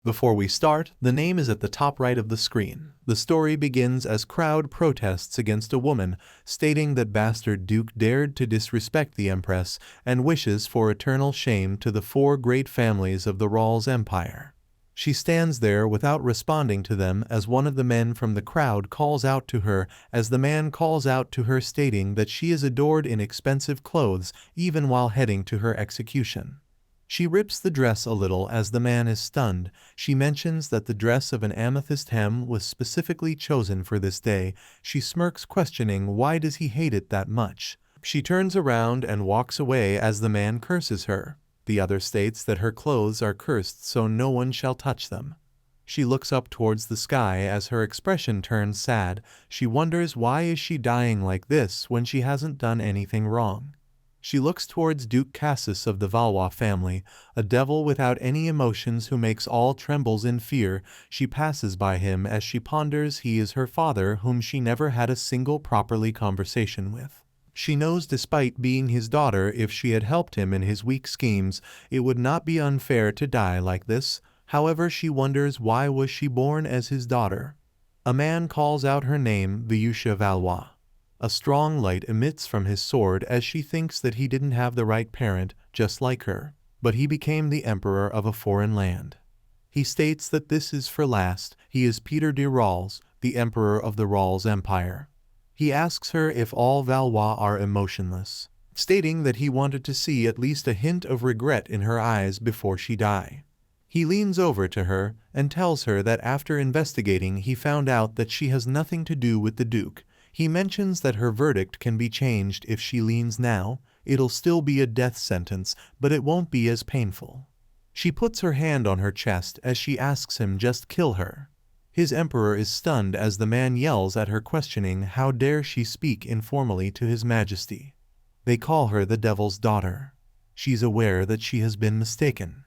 Before we start, the name is at the top right of the screen. The story begins as crowd protests against a woman, stating that bastard Duke dared to disrespect the Empress and wishes for eternal shame to the four great families of the Rawls Empire. She stands there without responding to them as one of the men from the crowd calls out to her, as the man calls out to her stating that she is adored in expensive clothes even while heading to her execution. She rips the dress a little as the man is stunned. She mentions that the dress of an amethyst hem was specifically chosen for this day. She smirks, questioning why does he hate it that much. She turns around and walks away as the man curses her. The other states that her clothes are cursed so no one shall touch them. She looks up towards the sky as her expression turns sad. She wonders why is she dying like this when she hasn't done anything wrong. She looks towards Duke Cassius of the Valois family, a devil without any emotions who makes all trembles in fear. She passes by him as she ponders he is her father whom she never had a single properly conversation with. She knows despite being his daughter, if she had helped him in his weak schemes, it would not be unfair to die like this. However, she wonders why was she born as his daughter. A man calls out her name, Viscount Valois. A strong light emits from his sword as she thinks that he didn't have the right parent, just like her, but he became the emperor of a foreign land. He states that this is for last. He is Peter de Rawls, the emperor of the Rawls Empire. He asks her if all Valois are emotionless, stating that he wanted to see at least a hint of regret in her eyes before she die. He leans over to her and tells her that after investigating he found out that she has nothing to do with the Duke. He mentions that her verdict can be changed if she leans now. It'll still be a death sentence, but it won't be as painful. She puts her hand on her chest as she asks him just kill her. His emperor is stunned as the man yells at her, questioning how dare she speak informally to his majesty. They call her the devil's daughter. She's aware that she has been mistaken.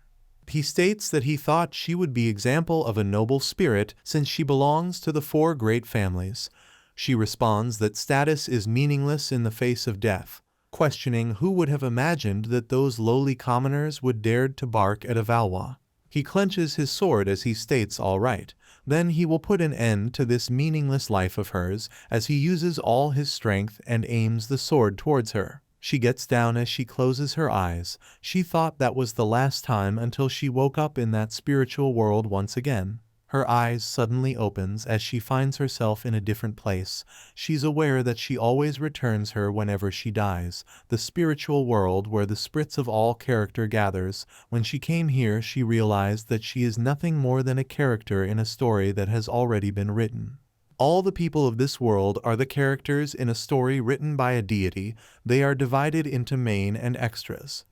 He states that he thought she would be example of a noble spirit since she belongs to the four great families. She responds that status is meaningless in the face of death, questioning who would have imagined that those lowly commoners would dared to bark at a Valois. He clenches his sword as he states all right, then he will put an end to this meaningless life of hers as he uses all his strength and aims the sword towards her. She gets down as she closes her eyes. She thought that was the last time until she woke up in that spiritual world once again. Her eyes suddenly opens as she finds herself in a different place. She's aware that she always returns her whenever she dies, the spiritual world where the spirits of all character gathers. When she came here she realized that she is nothing more than a character in a story that has already been written. All the people of this world are the characters in a story written by a deity. They are divided into main and extras.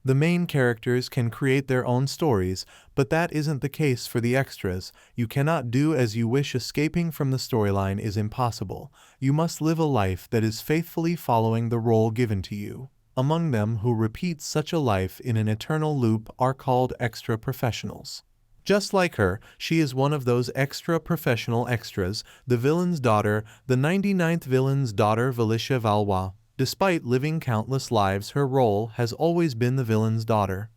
The main characters can create their own stories, but that isn't the case for the extras. You cannot do as you wish. Escaping from the storyline is impossible. You must live a life that is faithfully following the role given to you. Among them who repeat such a life in an eternal loop are called extra professionals. Just like her, she is one of those extra professional extras, the villain's daughter, the 99th villain's daughter, Viscount Valois. Despite living countless lives, her role has always been the villain's daughter.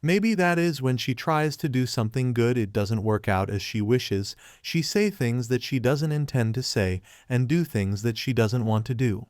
Maybe that is when she tries to do something good it doesn't work out as she wishes. She say things that she doesn't intend to say and do things that she doesn't want to do.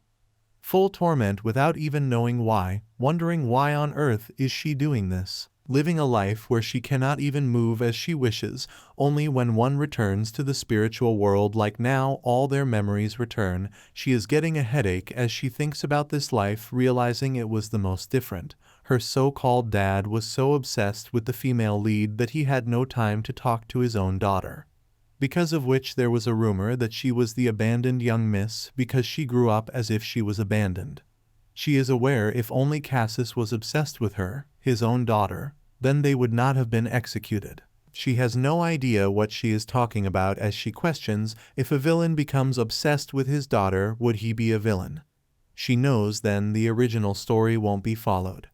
Full torment without even knowing why, wondering why on earth is she doing this. Living a life where she cannot even move as she wishes. Only when one returns to the spiritual world like now all their memories return. She is getting a headache as she thinks about this life, realizing it was the most different. Her so-called dad was so obsessed with the female lead that he had no time to talk to his own daughter. Because of which there was a rumor that she was the abandoned young miss because she grew up as if she was abandoned. She is aware if only Cassius was obsessed with her, his own daughter, then they would not have been executed. She has no idea what she is talking about as she questions if a villain becomes obsessed with his daughter, would he be a villain? She knows then the original story won't be followed.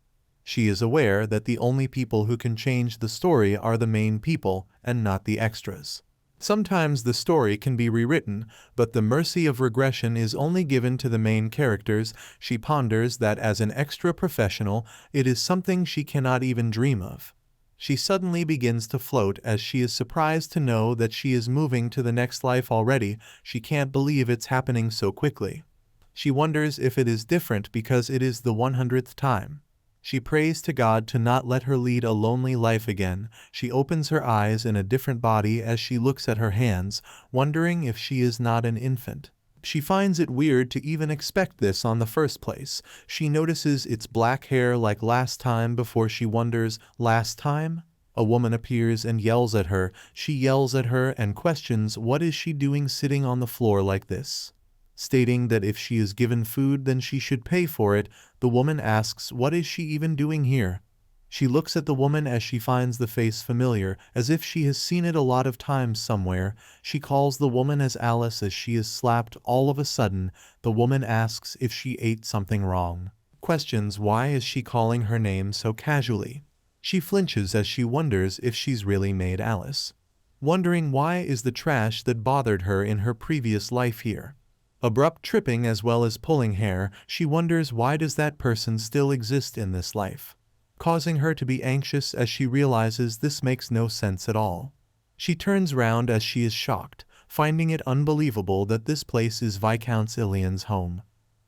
She is aware that the only people who can change the story are the main people and not the extras. Sometimes the story can be rewritten, but the mercy of regression is only given to the main characters. She ponders that as an extra professional, it is something she cannot even dream of. She suddenly begins to float as she is surprised to know that she is moving to the next life already. She can't believe it's happening so quickly. She wonders if it is different because it is the 100th time. She prays to God to not let her lead a lonely life again. She opens her eyes in a different body as she looks at her hands, wondering if she is not an infant. She finds it weird to even expect this on the first place. She notices its black hair like last time before she wonders, last time? A woman appears and yells at her. She yells at her and questions what is she doing sitting on the floor like this. Stating that if she is given food then she should pay for it, the woman asks what is she even doing here. She looks at the woman as she finds the face familiar, as if she has seen it a lot of times somewhere. She calls the woman as Alice as she is slapped. All of a sudden, the woman asks if she ate something wrong. Questions why is she calling her name so casually. She flinches as she wonders if she's really made Alice. Wondering why is the trash that bothered her in her previous life here. Abrupt tripping as well as pulling hair, she wonders why does that person still exist in this life. Causing her to be anxious as she realizes this makes no sense at all. She turns round as she is shocked, finding it unbelievable that this place is Viscount Cyan's home.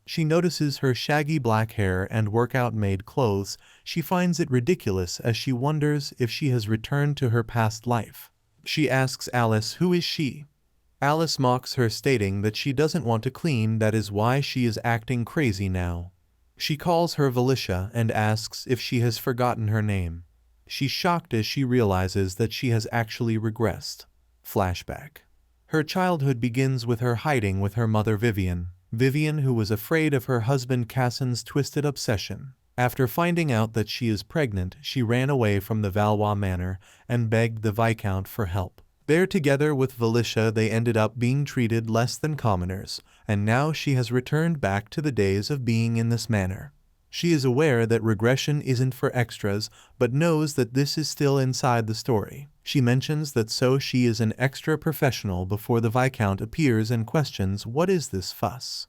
She notices her shaggy black hair and workout-made clothes. She finds it ridiculous as she wonders if she has returned to her past life. She asks Alice who is she. Alice mocks her, stating that she doesn't want to clean, that is why she is acting crazy now. She calls her Valicia and asks if she has forgotten her name. She's shocked as she realizes that she has actually regressed. Flashback. Her childhood begins with her hiding with her mother Vivian. Vivian, who was afraid of her husband Cassin's twisted obsession. After finding out that she is pregnant, she ran away from the Valois manor and begged the Viscount for help. There, together with Valicia, they ended up being treated less than commoners, and now she has returned back to the days of being in this manor. She is aware that regression isn't for extras, but knows that this is still inside the story. She mentions that so she is an extra professional before the Viscount appears and questions what is this fuss.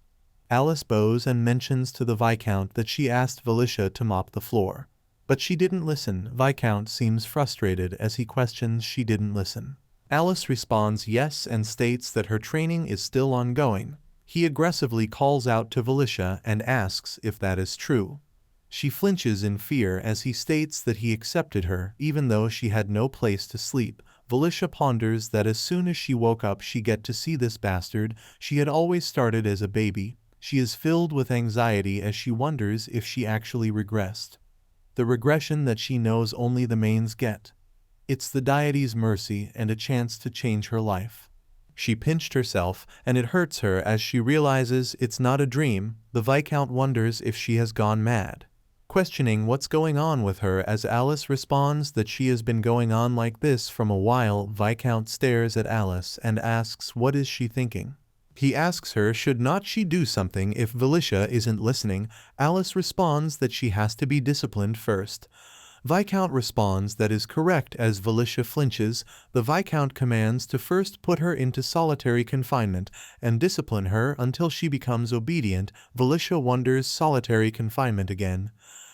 Alice bows and mentions to the Viscount that she asked Valicia to mop the floor. But she didn't listen. Viscount seems frustrated as he questions she didn't listen. Alice responds yes and states that her training is still ongoing. He aggressively calls out to Valicia and asks if that is true. She flinches in fear as he states that he accepted her even though she had no place to sleep. Valicia ponders that as soon as she woke up she get to see this bastard. She had always started as a baby. She is filled with anxiety as she wonders if she actually regressed. The regression that she knows only the mains get. It's the deity's mercy and a chance to change her life. She pinched herself, and it hurts her as she realizes it's not a dream. The Viscount wonders if she has gone mad. Questioning what's going on with her as Alice responds that she has been going on like this from a while. Viscount stares at Alice and asks what is she thinking. He asks her should not she do something if Valicia isn't listening. Alice responds that she has to be disciplined first. Viscount responds that is correct as Valicia flinches. The Viscount commands to first put her into solitary confinement and discipline her until she becomes obedient. Valicia wonders solitary confinement again.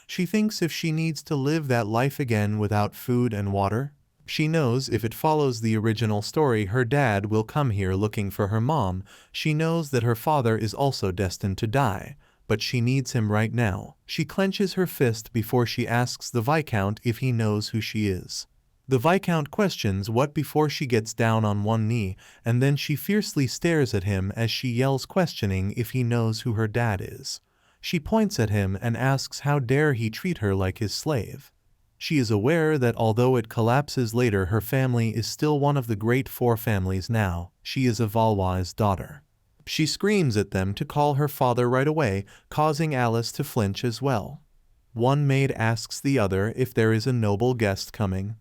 She thinks if she needs to live that life again without food and water. She knows if it follows the original story her dad will come here looking for her mom. She knows that her father is also destined to die. But she needs him right now. She clenches her fist before she asks the Viscount if he knows who she is. The Viscount questions what before she gets down on one knee, and then she fiercely stares at him as she yells questioning if he knows who her dad is. She points at him and asks how dare he treat her like his slave. She is aware that although it collapses later her family is still one of the great four families now. She is a Valois' daughter. She screams at them to call her father right away, causing Alice to flinch as well. One maid asks the other if there is a noble guest coming.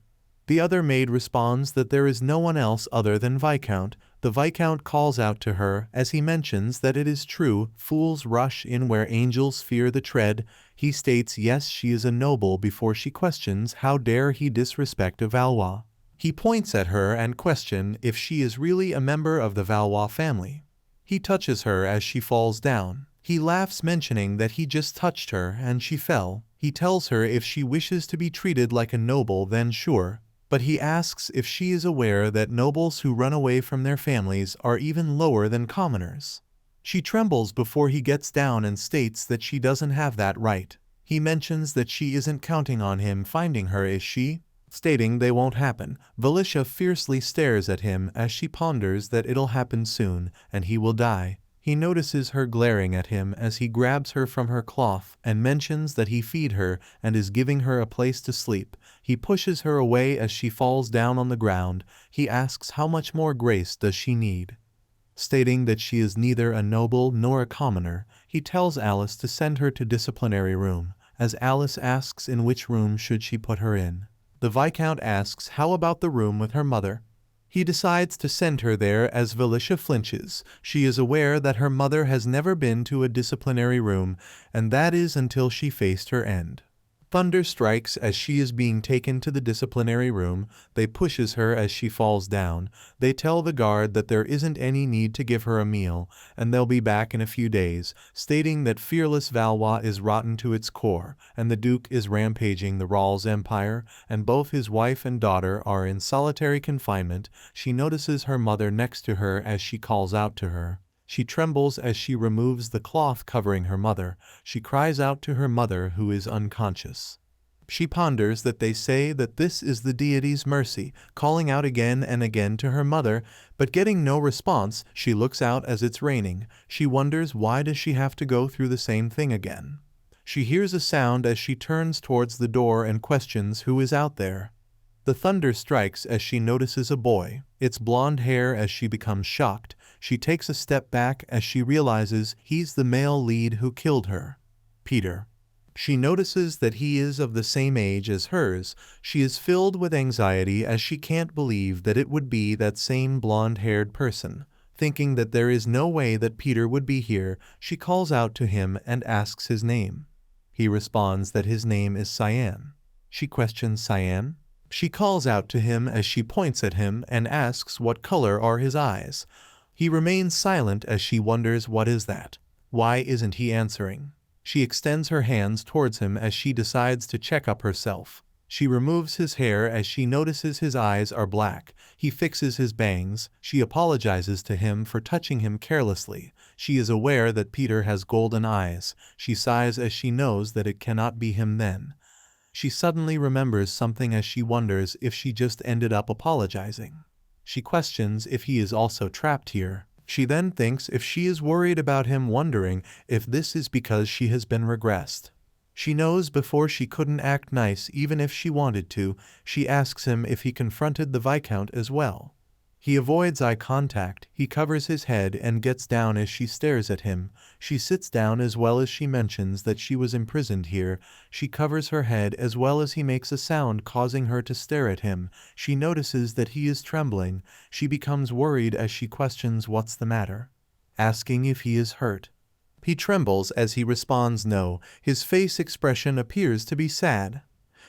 The other maid responds that there is no one else other than Viscount. The Viscount calls out to her as he mentions that it is true, fools rush in where angels fear the tread. He states yes she is a noble before she questions how dare he disrespect a Valois. He points at her and questions if she is really a member of the Valois family. He touches her as she falls down. He laughs, mentioning that he just touched her and she fell. He tells her if she wishes to be treated like a noble then sure, but he asks if she is aware that nobles who run away from their families are even lower than commoners. She trembles before he gets down and states that she doesn't have that right. He mentions that she isn't counting on him finding her, is she? Stating they won't happen. Valicia fiercely stares at him as she ponders that it'll happen soon and he will die. He notices her glaring at him as he grabs her from her cloth and mentions that he feed her and is giving her a place to sleep. He pushes her away as she falls down on the ground. He asks how much more grace does she need. Stating that she is neither a noble nor a commoner, he tells Alice to send her to disciplinary room, as Alice asks in which room should she put her in. The Viscount asks how about the room with her mother. He decides to send her there as Valicia flinches. She is aware that her mother has never been to a disciplinary room, and that is until she faced her end. Thunder strikes as she is being taken to the disciplinary room. They pushes her as she falls down. They tell the guard that there isn't any need to give her a meal, and they'll be back in a few days, stating that fearless Valois is rotten to its core, and the Duke is rampaging the Rawls Empire, and both his wife and daughter are in solitary confinement. She notices her mother next to her as she calls out to her. She trembles as she removes the cloth covering her mother. She cries out to her mother, who is unconscious. She ponders that they say that this is the deity's mercy, calling out again and again to her mother, but getting no response. She looks out as it's raining. She wonders why does she have to go through the same thing again. She hears a sound as she turns towards the door and questions who is out there. The thunder strikes as she notices a boy. It's blonde hair as she becomes shocked. She takes a step back as she realizes he's the male lead who killed her, Peter. She notices that he is of the same age as hers. She is filled with anxiety as she can't believe that it would be that same blonde-haired person. Thinking that there is no way that Peter would be here, she calls out to him and asks his name. He responds that his name is Cyan. She questions Cyan. She calls out to him as she points at him and asks what color are his eyes. He remains silent as she wonders what is that. Why isn't he answering? She extends her hands towards him as she decides to check up herself. She removes his hair as she notices his eyes are black. He fixes his bangs. She apologizes to him for touching him carelessly. She is aware that Peter has golden eyes. She sighs as she knows that it cannot be him then. She suddenly remembers something as she wonders if she just ended up apologizing. She questions if he is also trapped here. She then thinks if she is worried about him, wondering if this is because she has been regressed. She knows before she couldn't act nice even if she wanted to. She asks him if he confronted the Viscount as well. He avoids eye contact. He covers his head and gets down as she stares at him. She sits down as well as she mentions that she was imprisoned here. She covers her head as well as he makes a sound causing her to stare at him. She notices that he is trembling. She becomes worried as she questions what's the matter, asking if he is hurt. He trembles as he responds no. His face expression appears to be sad.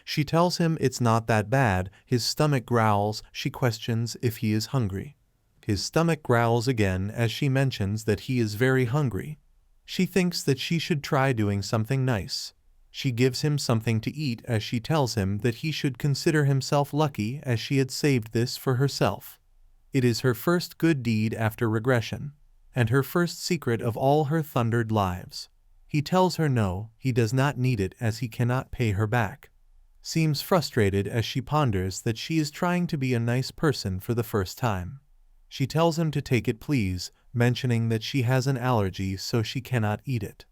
She tells him it's not that bad. His stomach growls. She questions if he is hungry. His stomach growls again as she mentions that he is very hungry. She thinks that she should try doing something nice. She gives him something to eat as she tells him that he should consider himself lucky as she had saved this for herself. It is her first good deed after regression, and her first secret of all her thundered lives. He tells her no, he does not need it as he cannot pay her back. Seems frustrated as she ponders that she is trying to be a nice person for the first time. She tells him to take it please, mentioning that she has an allergy so she cannot eat it.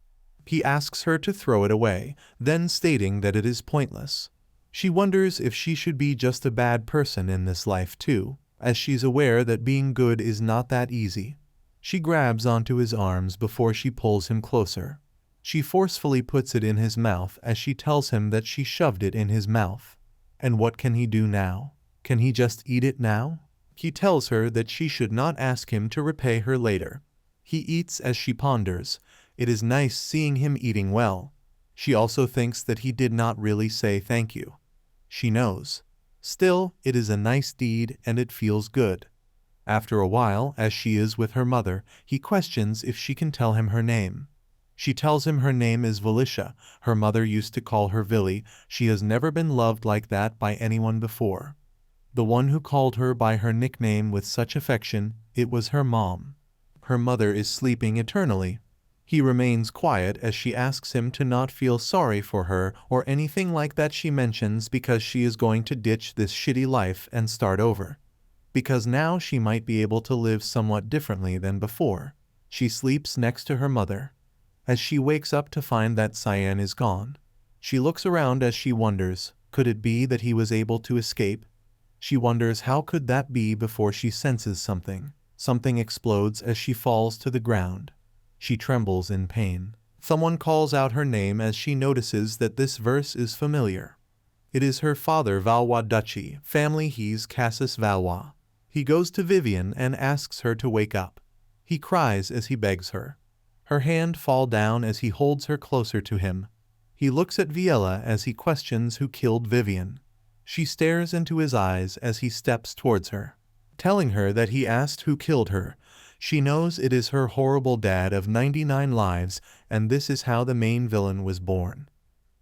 He asks her to throw it away, then stating that it is pointless. She wonders if she should be just a bad person in this life too, as she's aware that being good is not that easy. She grabs onto his arms before she pulls him closer. She forcefully puts it in his mouth as she tells him that she shoved it in his mouth. And what can he do now? Can he just eat it now? He tells her that she should not ask him to repay her later. He eats as she ponders. It is nice seeing him eating well. She also thinks that he did not really say thank you. She knows. Still, it is a nice deed and it feels good. After a while, as she is with her mother, he questions if she can tell him her name. She tells him her name is Valicia, her mother used to call her Villy, she has never been loved like that by anyone before. The one who called her by her nickname with such affection, it was her mom. Her mother is sleeping eternally. He remains quiet as she asks him to not feel sorry for her or anything like that. She mentions because she is going to ditch this shitty life and start over. Because now she might be able to live somewhat differently than before. She sleeps next to her mother. As she wakes up to find that Cyan is gone, she looks around as she wonders, could it be that he was able to escape? She wonders how could that be before she senses something. Something explodes as she falls to the ground. She trembles in pain. Someone calls out her name as she notices that this verse is familiar. It is her father Valois duchy, family he's Cassius Valois. He goes to Vivian and asks her to wake up. He cries as he begs her. Her hand falls down as he holds her closer to him. He looks at Viella as he questions who killed Vivian. She stares into his eyes as he steps towards her, telling her that he asked who killed her. She knows it is her horrible dad of 99 lives, and this is how the main villain was born.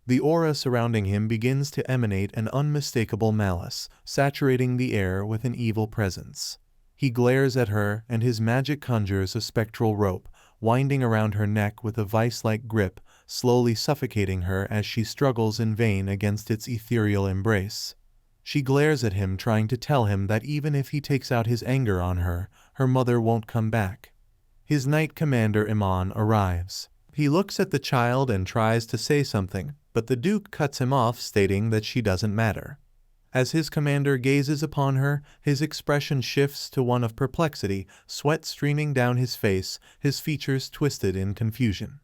The aura surrounding him begins to emanate an unmistakable malice, saturating the air with an evil presence. He glares at her, and his magic conjures a spectral rope, winding around her neck with a vice-like grip, slowly suffocating her as she struggles in vain against its ethereal embrace. She glares at him, trying to tell him that even if he takes out his anger on her, her mother won't come back. His Knight Commander Iman arrives. He looks at the child and tries to say something, but the Duke cuts him off, stating that she doesn't matter. As his commander gazes upon her, his expression shifts to one of perplexity, sweat streaming down his face, his features twisted in confusion.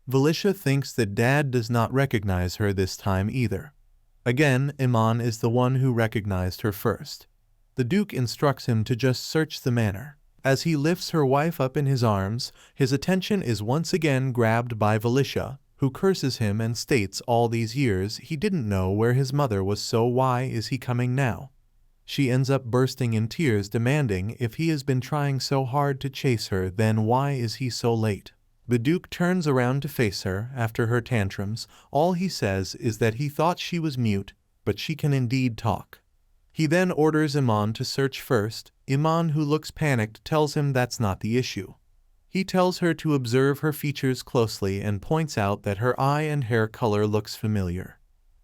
Valicia thinks that Dad does not recognize her this time either. Again, Iman is the one who recognized her first. The Duke instructs him to just search the manor. As he lifts her wife up in his arms, his attention is once again grabbed by Valicia, who curses him and states all these years he didn't know where his mother was, so why is he coming now? She ends up bursting in tears, demanding if he has been trying so hard to chase her, then why is he so late? The Duke turns around to face her after her tantrums. All he says is that he thought she was mute, but she can indeed talk. He then orders Iman to search first. Iman, who looks panicked, tells him that's not the issue. He tells her to observe her features closely and points out that her eye and hair color looks familiar.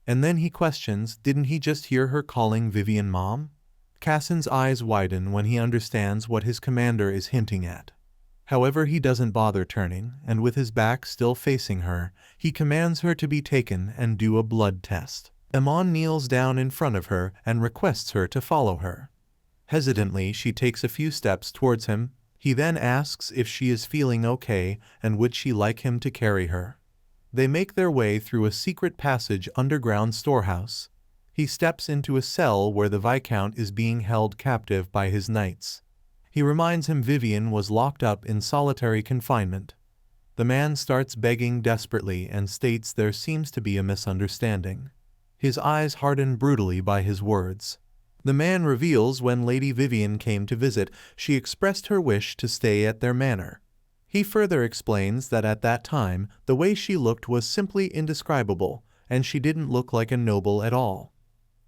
And then he questions, didn't he just hear her calling Vivian mom? Cassin's eyes widen when he understands what his commander is hinting at. However, he doesn't bother turning, and with his back still facing her, he commands her to be taken and do a blood test. Iman kneels down in front of her and requests her to follow her. Hesitantly, she takes a few steps towards him. He then asks if she is feeling okay and would she like him to carry her. They make their way through a secret passage underground storehouse. He steps into a cell where the Viscount is being held captive by his knights. He reminds him Vivian was locked up in solitary confinement. The man starts begging desperately and states there seems to be a misunderstanding. His eyes harden brutally by his words. The man reveals when Lady Vivian came to visit, she expressed her wish to stay at their manor. He further explains that at that time, the way she looked was simply indescribable, and she didn't look like a noble at all.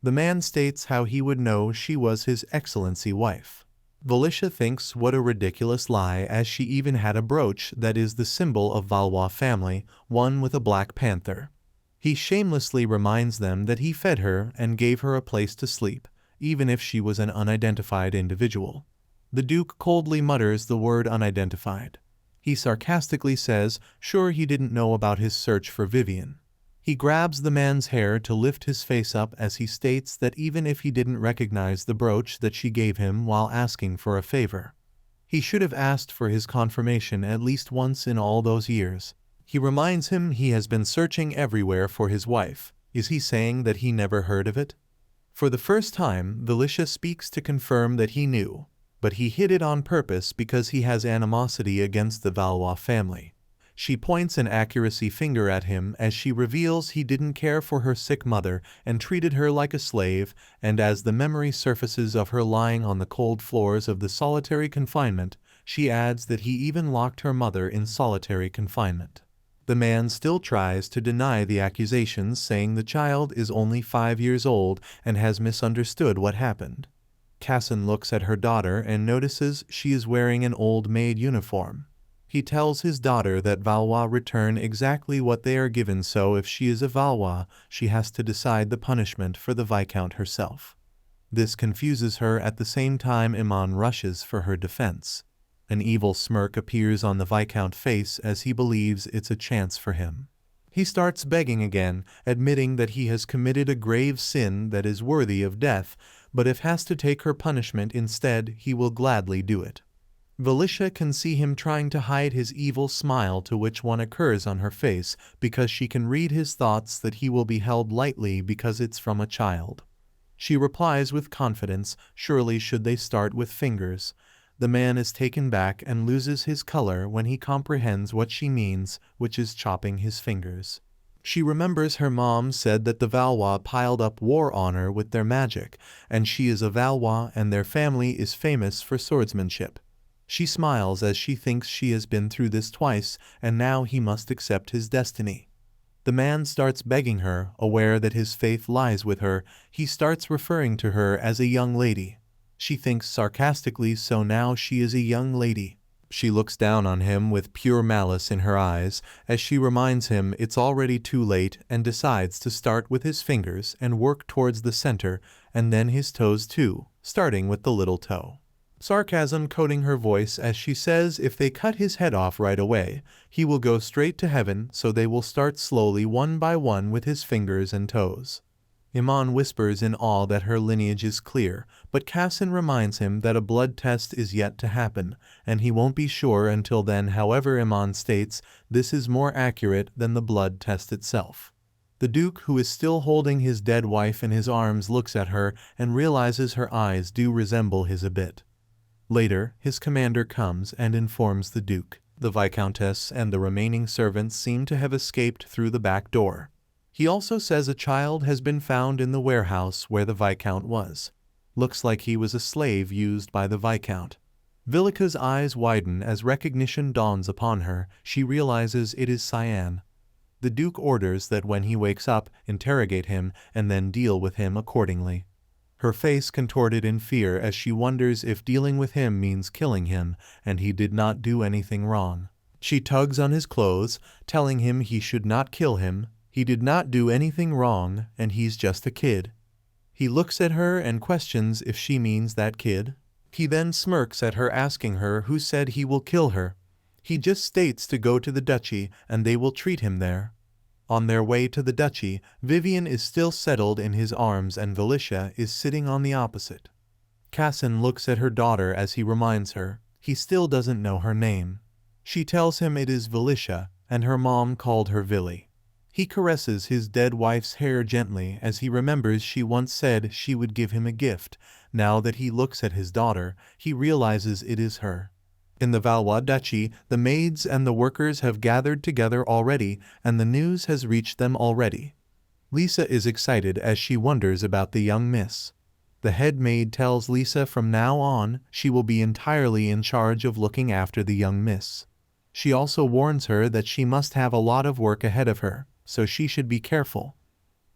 The man states how he would know she was His Excellency wife. Valicia thinks what a ridiculous lie, as she even had a brooch that is the symbol of Valois family, one with a black panther. He shamelessly reminds them that he fed her and gave her a place to sleep, even if she was an unidentified individual. The Duke coldly mutters the word unidentified. He sarcastically says, sure he didn't know about his search for Vivian. He grabs the man's hair to lift his face up as he states that even if he didn't recognize the brooch that she gave him while asking for a favor, he should have asked for his confirmation at least once in all those years. He reminds him he has been searching everywhere for his wife. Is he saying that he never heard of it? For the first time, Valicia speaks to confirm that he knew, but he hid it on purpose because he has animosity against the Valois family. She points an accuracy finger at him as she reveals he didn't care for her sick mother and treated her like a slave, and as the memory surfaces of her lying on the cold floors of the solitary confinement, she adds that he even locked her mother in solitary confinement. The man still tries to deny the accusations, saying the child is only 5 years old and has misunderstood what happened. Cyan looks at her daughter and notices she is wearing an old maid uniform. He tells his daughter that Valois return exactly what they are given, so if she is a Valois, she has to decide the punishment for the Viscount herself. This confuses her. At the same time, Iman rushes for her defense. An evil smirk appears on the Viscount's face as he believes it's a chance for him. He starts begging again, admitting that he has committed a grave sin that is worthy of death, but if has to take her punishment instead, he will gladly do it. Valicia can see him trying to hide his evil smile, to which one occurs on her face, because she can read his thoughts that he will be held lightly because it's from a child. She replies with confidence, surely should they start with fingers. The man is taken back and loses his color when he comprehends what she means, which is chopping his fingers. She remembers her mom said that the Valois piled up war honor with their magic, and she is a Valois and their family is famous for swordsmanship. She smiles as she thinks she has been through this twice, and now he must accept his destiny. The man starts begging her, aware that his faith lies with her. He starts referring to her as a young lady. She thinks sarcastically, so now she is a young lady. She looks down on him with pure malice in her eyes as she reminds him it's already too late, and decides to start with his fingers and work towards the center, and then his toes too, starting with the little toe. Sarcasm coating her voice as she says if they cut his head off right away, he will go straight to heaven, so they will start slowly one by one with his fingers and toes. Iman whispers in awe that her lineage is clear, but Cyan reminds him that a blood test is yet to happen, and he won't be sure until then. However, Iman states this is more accurate than the blood test itself. The Duke, who is still holding his dead wife in his arms, looks at her and realizes her eyes do resemble his a bit. Later, his commander comes and informs the Duke. The Viscountess and the remaining servants seem to have escaped through the back door. He also says a child has been found in the warehouse where the Viscount was. Looks like he was a slave used by the Viscount. Vilica's eyes widen as recognition dawns upon her. She realizes it is Cyan. The Duke orders that when he wakes up, interrogate him and then deal with him accordingly. Her face contorted in fear as she wonders if dealing with him means killing him, and he did not do anything wrong. She tugs on his clothes, telling him he should not kill him. He did not do anything wrong, and he's just a kid. He looks at her and questions if she means that kid. He then smirks at her, asking her who said he will kill her. He just states to go to the duchy and they will treat him there. On their way to the duchy, Vivian is still settled in his arms and Valicia is sitting on the opposite. Cyan looks at her daughter as he reminds her. He still doesn't know her name. She tells him it is Valicia, and her mom called her Villy. He caresses his dead wife's hair gently as he remembers she once said she would give him a gift. Now that he looks at his daughter, he realizes it is her. In the Valois duchy, the maids and the workers have gathered together already, and the news has reached them already. Lisa is excited as she wonders about the young miss. The head maid tells Lisa from now on she will be entirely in charge of looking after the young miss. She also warns her that she must have a lot of work ahead of her, so she should be careful.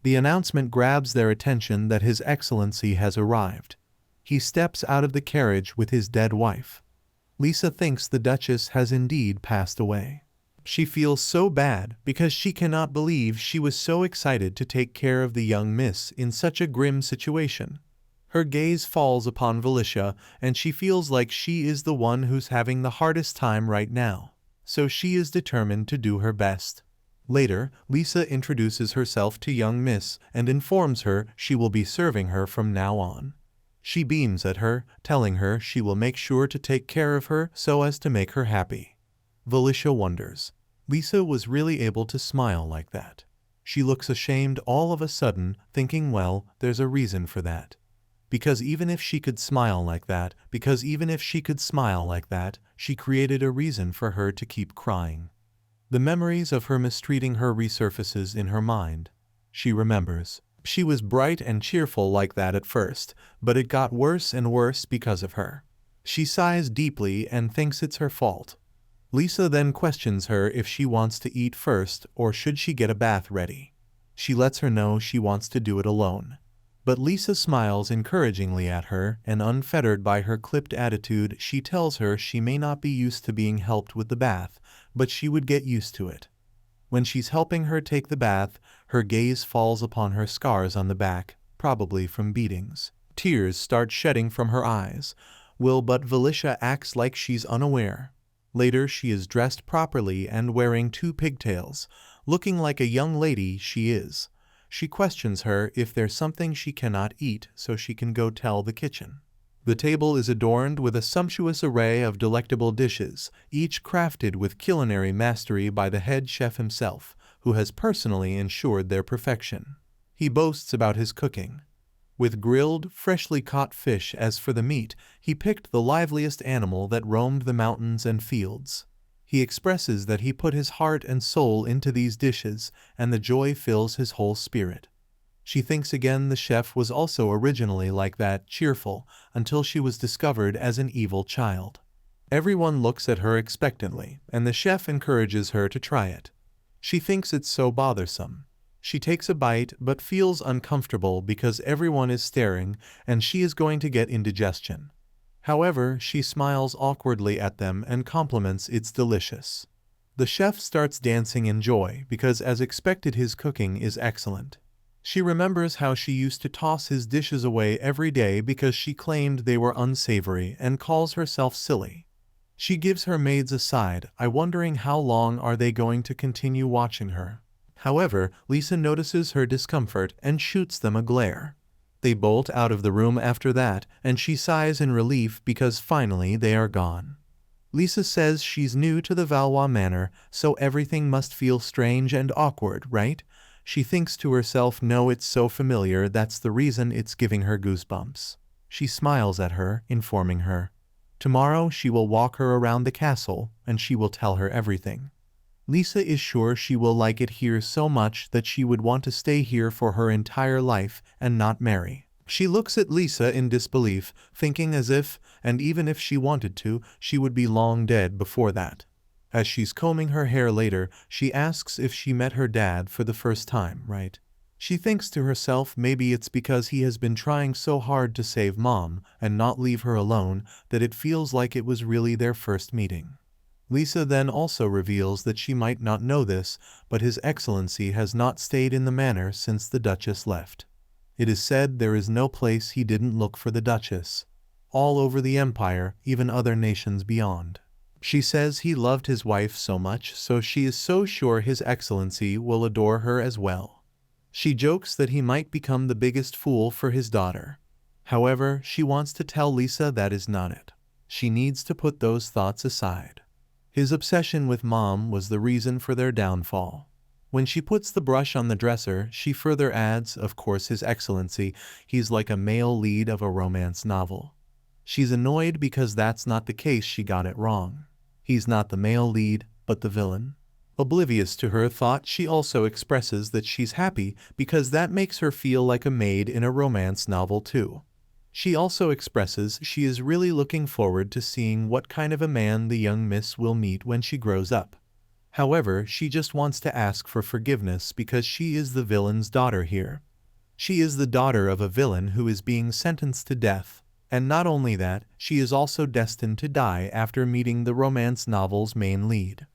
The announcement grabs their attention that His Excellency has arrived. He steps out of the carriage with his dead wife. Lisa thinks the Duchess has indeed passed away. She feels so bad because she cannot believe she was so excited to take care of the young miss in such a grim situation. Her gaze falls upon Valicia, and she feels like she is the one who's having the hardest time right now, so she is determined to do her best. Later, Lisa introduces herself to young miss and informs her she will be serving her from now on. She beams at her, telling her she will make sure to take care of her so as to make her happy. Valicia wonders. Lisa was really able to smile like that. She looks ashamed all of a sudden, thinking, well, there's a reason for that. Because even if she could smile like that, she created a reason for her to keep crying. The memories of her mistreating her resurfaces in her mind. She remembers. She was bright and cheerful like that at first, but it got worse and worse because of her. She sighs deeply and thinks it's her fault. Lisa then questions her if she wants to eat first or should she get a bath ready. She lets her know she wants to do it alone. But Lisa smiles encouragingly at her, and unfettered by her clipped attitude, she tells her she may not be used to being helped with the bath, but she would get used to it. When she's helping her take the bath, her gaze falls upon her scars on the back, probably from beatings. Tears start shedding from her eyes. But Valicia acts like she's unaware. Later, she is dressed properly and wearing 2 pigtails, looking like a young lady she is. She questions her if there's something she cannot eat so she can go tell the kitchen. The table is adorned with a sumptuous array of delectable dishes, each crafted with culinary mastery by the head chef himself, who has personally ensured their perfection. He boasts about his cooking. With grilled, freshly caught fish as for the meat, he picked the liveliest animal that roamed the mountains and fields. He expresses that he put his heart and soul into these dishes, and the joy fills his whole spirit. She thinks again the chef was also originally like that, cheerful, until she was discovered as an evil child. Everyone looks at her expectantly, and the chef encourages her to try it. She thinks it's so bothersome. She takes a bite but feels uncomfortable because everyone is staring and she is going to get indigestion. However, she smiles awkwardly at them and compliments it's delicious. The chef starts dancing in joy because, as expected, his cooking is excellent. She remembers how she used to toss his dishes away every day because she claimed they were unsavory and calls herself silly. She gives her maids a side eye, wondering how long are they going to continue watching her. However, Lisa notices her discomfort and shoots them a glare. They bolt out of the room after that, and she sighs in relief because finally they are gone. Lisa says she's new to the Valois manor, so everything must feel strange and awkward, right? She thinks to herself, no, it's so familiar, that's the reason it's giving her goosebumps. She smiles at her, informing her. Tomorrow she will walk her around the castle, and she will tell her everything. Lisa is sure she will like it here so much that she would want to stay here for her entire life and not marry. She looks at Lisa in disbelief, thinking as if, and even if she wanted to, she would be long dead before that. As she's combing her hair later, she asks if she met her dad for the first time, right? She thinks to herself maybe it's because he has been trying so hard to save Mom and not leave her alone that it feels like it was really their first meeting. Lisa then also reveals that she might not know this, but His Excellency has not stayed in the manor since the Duchess left. It is said there is no place he didn't look for the Duchess. All over the Empire, even other nations beyond. She says he loved his wife so much, so she is so sure His Excellency will adore her as well. She jokes that he might become the biggest fool for his daughter. However, she wants to tell Lisa that is not it. She needs to put those thoughts aside. His obsession with Mom was the reason for their downfall. When she puts the brush on the dresser, she further adds, of course, His Excellency, he's like a male lead of a romance novel. She's annoyed because that's not the case, she got it wrong. He's not the male lead, but the villain. Oblivious to her thought, she also expresses that she's happy because that makes her feel like a maid in a romance novel too. She also expresses she is really looking forward to seeing what kind of a man the young miss will meet when she grows up. However, she just wants to ask for forgiveness because she is the villain's daughter here. She is the daughter of a villain who is being sentenced to death, and not only that, she is also destined to die after meeting the romance novel's main lead.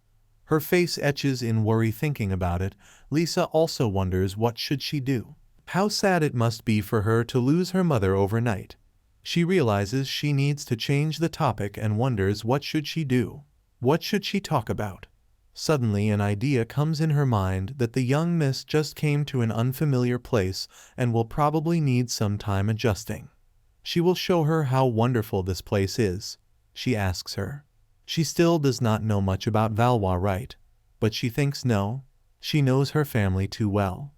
Her face etches in worry thinking about it. Lisa also wonders what should she do. How sad it must be for her to lose her mother overnight. She realizes she needs to change the topic and wonders what should she do. What should she talk about? Suddenly an idea comes in her mind that the young miss just came to an unfamiliar place and will probably need some time adjusting. She will show her how wonderful this place is. She asks her. She still does not know much about Valois, right? But she thinks no. She knows her family too well.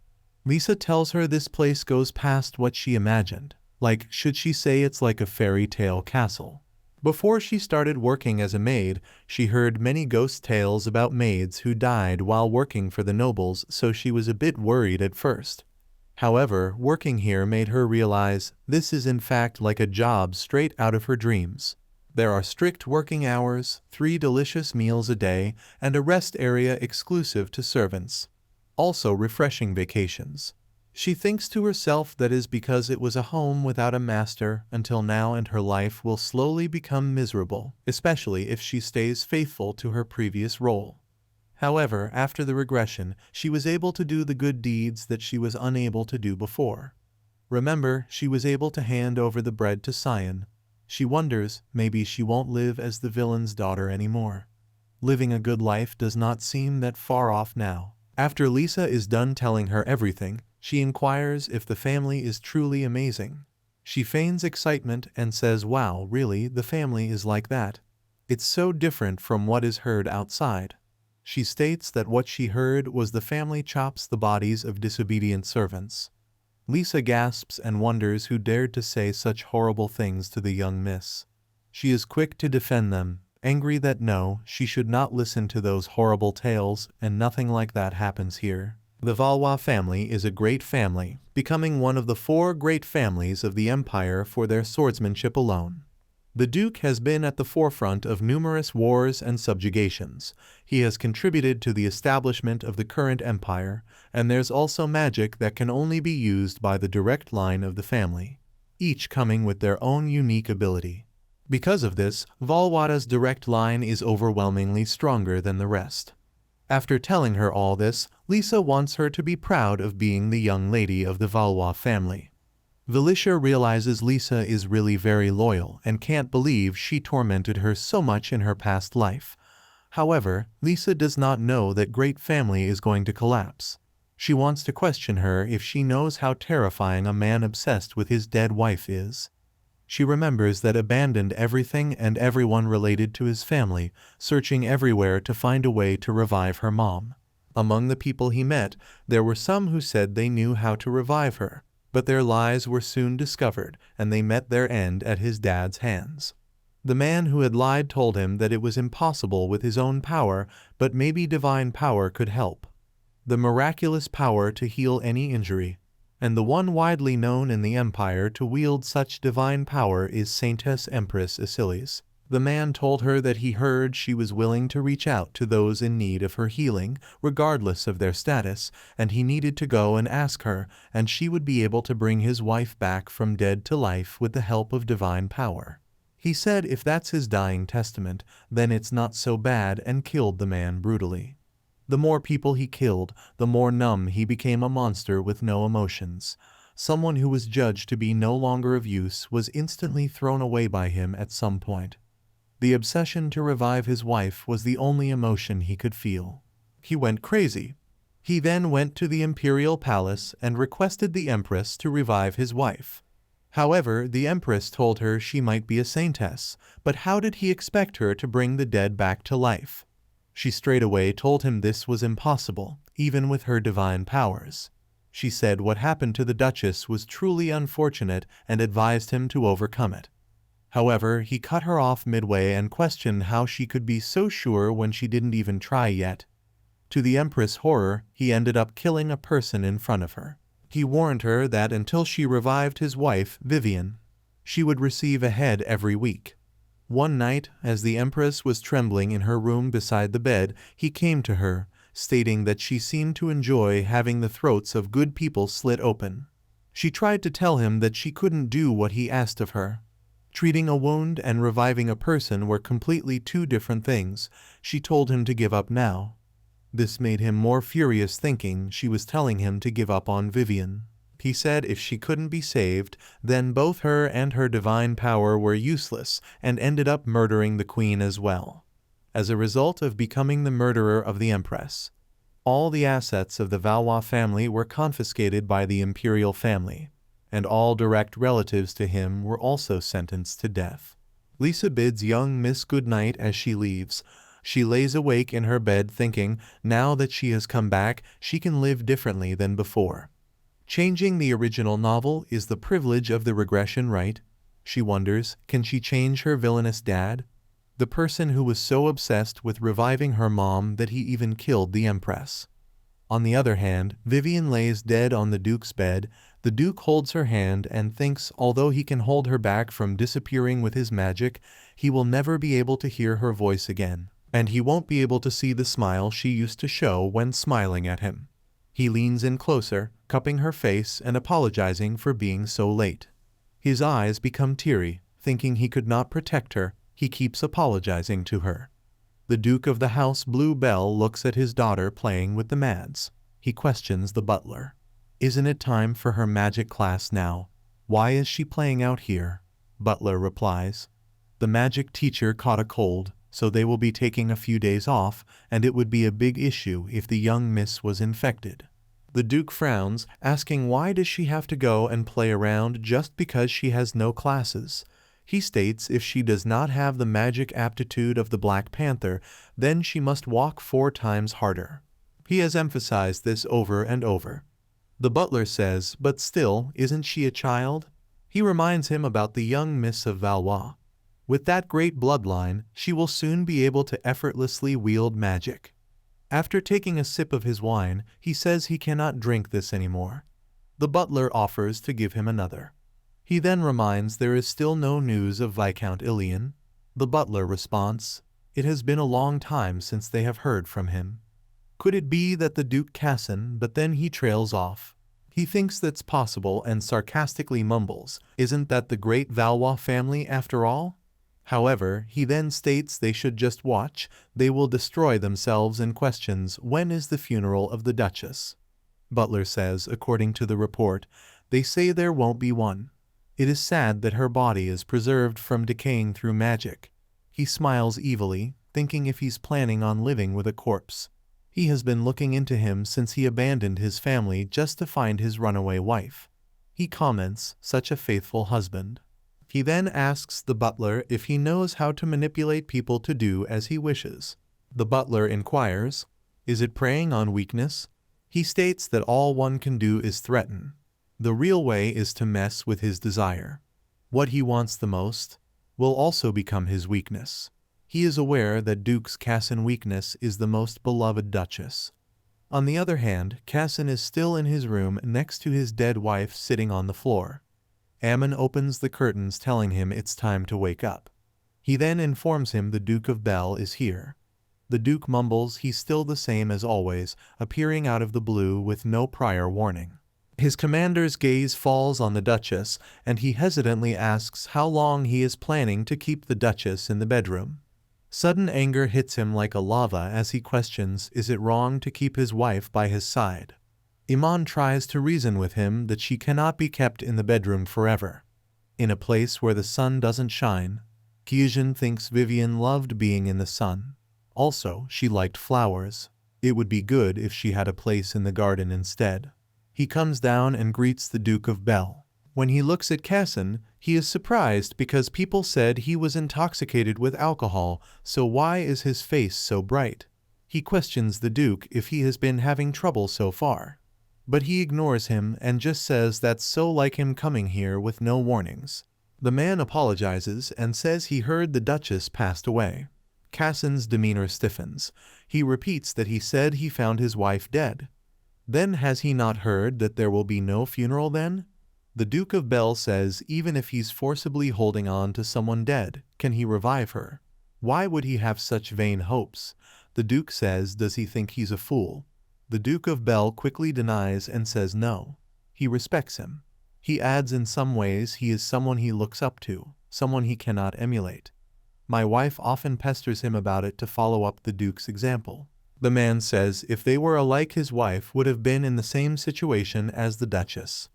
Lisa tells her this place goes past what she imagined. Like, should she say it's like a fairy tale castle? Before she started working as a maid, she heard many ghost tales about maids who died while working for the nobles, so she was a bit worried at first. However, working here made her realize this is in fact like a job straight out of her dreams. There are strict working hours, 3 delicious meals a day, and a rest area exclusive to servants. Also refreshing vacations. She thinks to herself that is because it was a home without a master until now, and her life will slowly become miserable, especially if she stays faithful to her previous role. However, after the regression, she was able to do the good deeds that she was unable to do before. Remember, she was able to hand over the bread to Cyan. She wonders, maybe she won't live as the villain's daughter anymore. Living a good life does not seem that far off now. After Lisa is done telling her everything, she inquires if the family is truly amazing. She feigns excitement and says, "Wow, really, the family is like that? It's so different from what is heard outside." She states that what she heard was the family chops the bodies of disobedient servants. Lisa gasps and wonders who dared to say such horrible things to the young miss. She is quick to defend them, angry that no, she should not listen to those horrible tales, and nothing like that happens here. The Valois family is a great family, becoming one of the 4 great families of the empire for their swordsmanship alone. The Duke has been at the forefront of numerous wars and subjugations. He has contributed to the establishment of the current empire, and there's also magic that can only be used by the direct line of the family, each coming with their own unique ability. Because of this, Valois' direct line is overwhelmingly stronger than the rest. After telling her all this, Lisa wants her to be proud of being the young lady of the Valois family. Valicia realizes Lisa is really very loyal and can't believe she tormented her so much in her past life. However, Lisa does not know that great family is going to collapse. She wants to question her if she knows how terrifying a man obsessed with his dead wife is. She remembers that abandoned everything and everyone related to his family, searching everywhere to find a way to revive her mom. Among the people he met, there were some who said they knew how to revive her, but their lies were soon discovered, and they met their end at his dad's hands. The man who had lied told him that it was impossible with his own power, but maybe divine power could help. The miraculous power to heal any injury. And the one widely known in the empire to wield such divine power is Saintess Empress Isilis. The man told her that he heard she was willing to reach out to those in need of her healing, regardless of their status, and he needed to go and ask her, and she would be able to bring his wife back from dead to life with the help of divine power. He said if that's his dying testament, then it's not so bad, and killed the man brutally. The more people he killed, the more numb he became, a monster with no emotions. Someone who was judged to be no longer of use was instantly thrown away by him at some point. The obsession to revive his wife was the only emotion he could feel. He went crazy. He then went to the imperial palace and requested the empress to revive his wife. However, the empress told her she might be a saintess, but how did he expect her to bring the dead back to life? She straightaway told him this was impossible, even with her divine powers. She said what happened to the Duchess was truly unfortunate and advised him to overcome it. However, he cut her off midway and questioned how she could be so sure when she didn't even try yet. To the Empress' horror, he ended up killing a person in front of her. He warned her that until she revived his wife, Vivian, she would receive a head every week. One night, as the Empress was trembling in her room beside the bed, he came to her, stating that she seemed to enjoy having the throats of good people slit open. She tried to tell him that she couldn't do what he asked of her. Treating a wound and reviving a person were completely 2 different things. She told him to give up now. This made him more furious, thinking she was telling him to give up on Vivian. He said if she couldn't be saved, then both her and her divine power were useless, and ended up murdering the queen as well. As a result of becoming the murderer of the empress, all the assets of the Valois family were confiscated by the imperial family, and all direct relatives to him were also sentenced to death. Lisa bids young Miss good night as she leaves. She lays awake in her bed thinking, now that she has come back, she can live differently than before. Changing the original novel is the privilege of the regression, right? She wonders, can she change her villainous dad? The person who was so obsessed with reviving her mom that he even killed the empress. On the other hand, Vivian lays dead on the Duke's bed. The Duke holds her hand and thinks although he can hold her back from disappearing with his magic, he will never be able to hear her voice again, and he won't be able to see the smile she used to show when smiling at him. He leans in closer, cupping her face and apologizing for being so late. His eyes become teary, thinking he could not protect her. He keeps apologizing to her. The Duke of the House Blue Bell looks at his daughter playing with the Mads. He questions the butler. Isn't it time for her magic class now? Why is she playing out here? Butler replies. The magic teacher caught a cold, so they will be taking a few days off, and it would be a big issue if the young miss was infected. The Duke frowns, asking why does she have to go and play around just because she has no classes. He states if she does not have the magic aptitude of the Black Panther, then she must walk 4 times harder. He has emphasized this over and over. The butler says, but still, isn't she a child? He reminds him about the young Miss of Valois. With that great bloodline, she will soon be able to effortlessly wield magic. After taking a sip of his wine, he says he cannot drink this anymore. The butler offers to give him another. He then reminds there is still no news of Viscount Ilian. The butler responds, it has been a long time since they have heard from him. Could it be that the Duke Cyan, but then he trails off. He thinks that's possible and sarcastically mumbles, isn't that the great Valois family after all? However, he then states they should just watch, they will destroy themselves and questions when is the funeral of the Duchess. Butler says, according to the report, they say there won't be one. It is sad that her body is preserved from decaying through magic. He smiles evilly, thinking if he's planning on living with a corpse. He has been looking into him since he abandoned his family just to find his runaway wife. He comments, such a faithful husband. He then asks the butler if he knows how to manipulate people to do as he wishes. The butler inquires, is it preying on weakness? He states that all one can do is threaten. The real way is to mess with his desire. What he wants the most will also become his weakness. He is aware that Duke's Cyan weakness is the most beloved Duchess. On the other hand, Cyan is still in his room next to his dead wife sitting on the floor. Ammon opens the curtains telling him it's time to wake up. He then informs him the Duke of Bell is here. The Duke mumbles he's still the same as always, appearing out of the blue with no prior warning. His commander's gaze falls on the Duchess, and he hesitantly asks how long he is planning to keep the Duchess in the bedroom. Sudden anger hits him like a lava as he questions, is it wrong to keep his wife by his side? Iman tries to reason with him that she cannot be kept in the bedroom forever. In a place where the sun doesn't shine, Kyujin thinks Vivian loved being in the sun. Also, she liked flowers. It would be good if she had a place in the garden instead. He comes down and greets the Duke of Bell. When he looks at Cyan, he is surprised because people said he was intoxicated with alcohol, so why is his face so bright? He questions the Duke if he has been having trouble so far. But he ignores him and just says that's so like him coming here with no warnings. The man apologizes and says he heard the Duchess passed away. Cyan's demeanor stiffens. He repeats that he said he found his wife dead. Then has he not heard that there will be no funeral then? The Duke of Bell says even if he's forcibly holding on to someone dead, can he revive her? Why would he have such vain hopes? The Duke says does he think he's a fool? The Duke of Bell quickly denies and says no. He respects him. He adds in some ways he is someone he looks up to, someone he cannot emulate. My wife often pesters him about it to follow up the Duke's example. The man says if they were alike his wife would have been in the same situation as the Duchess.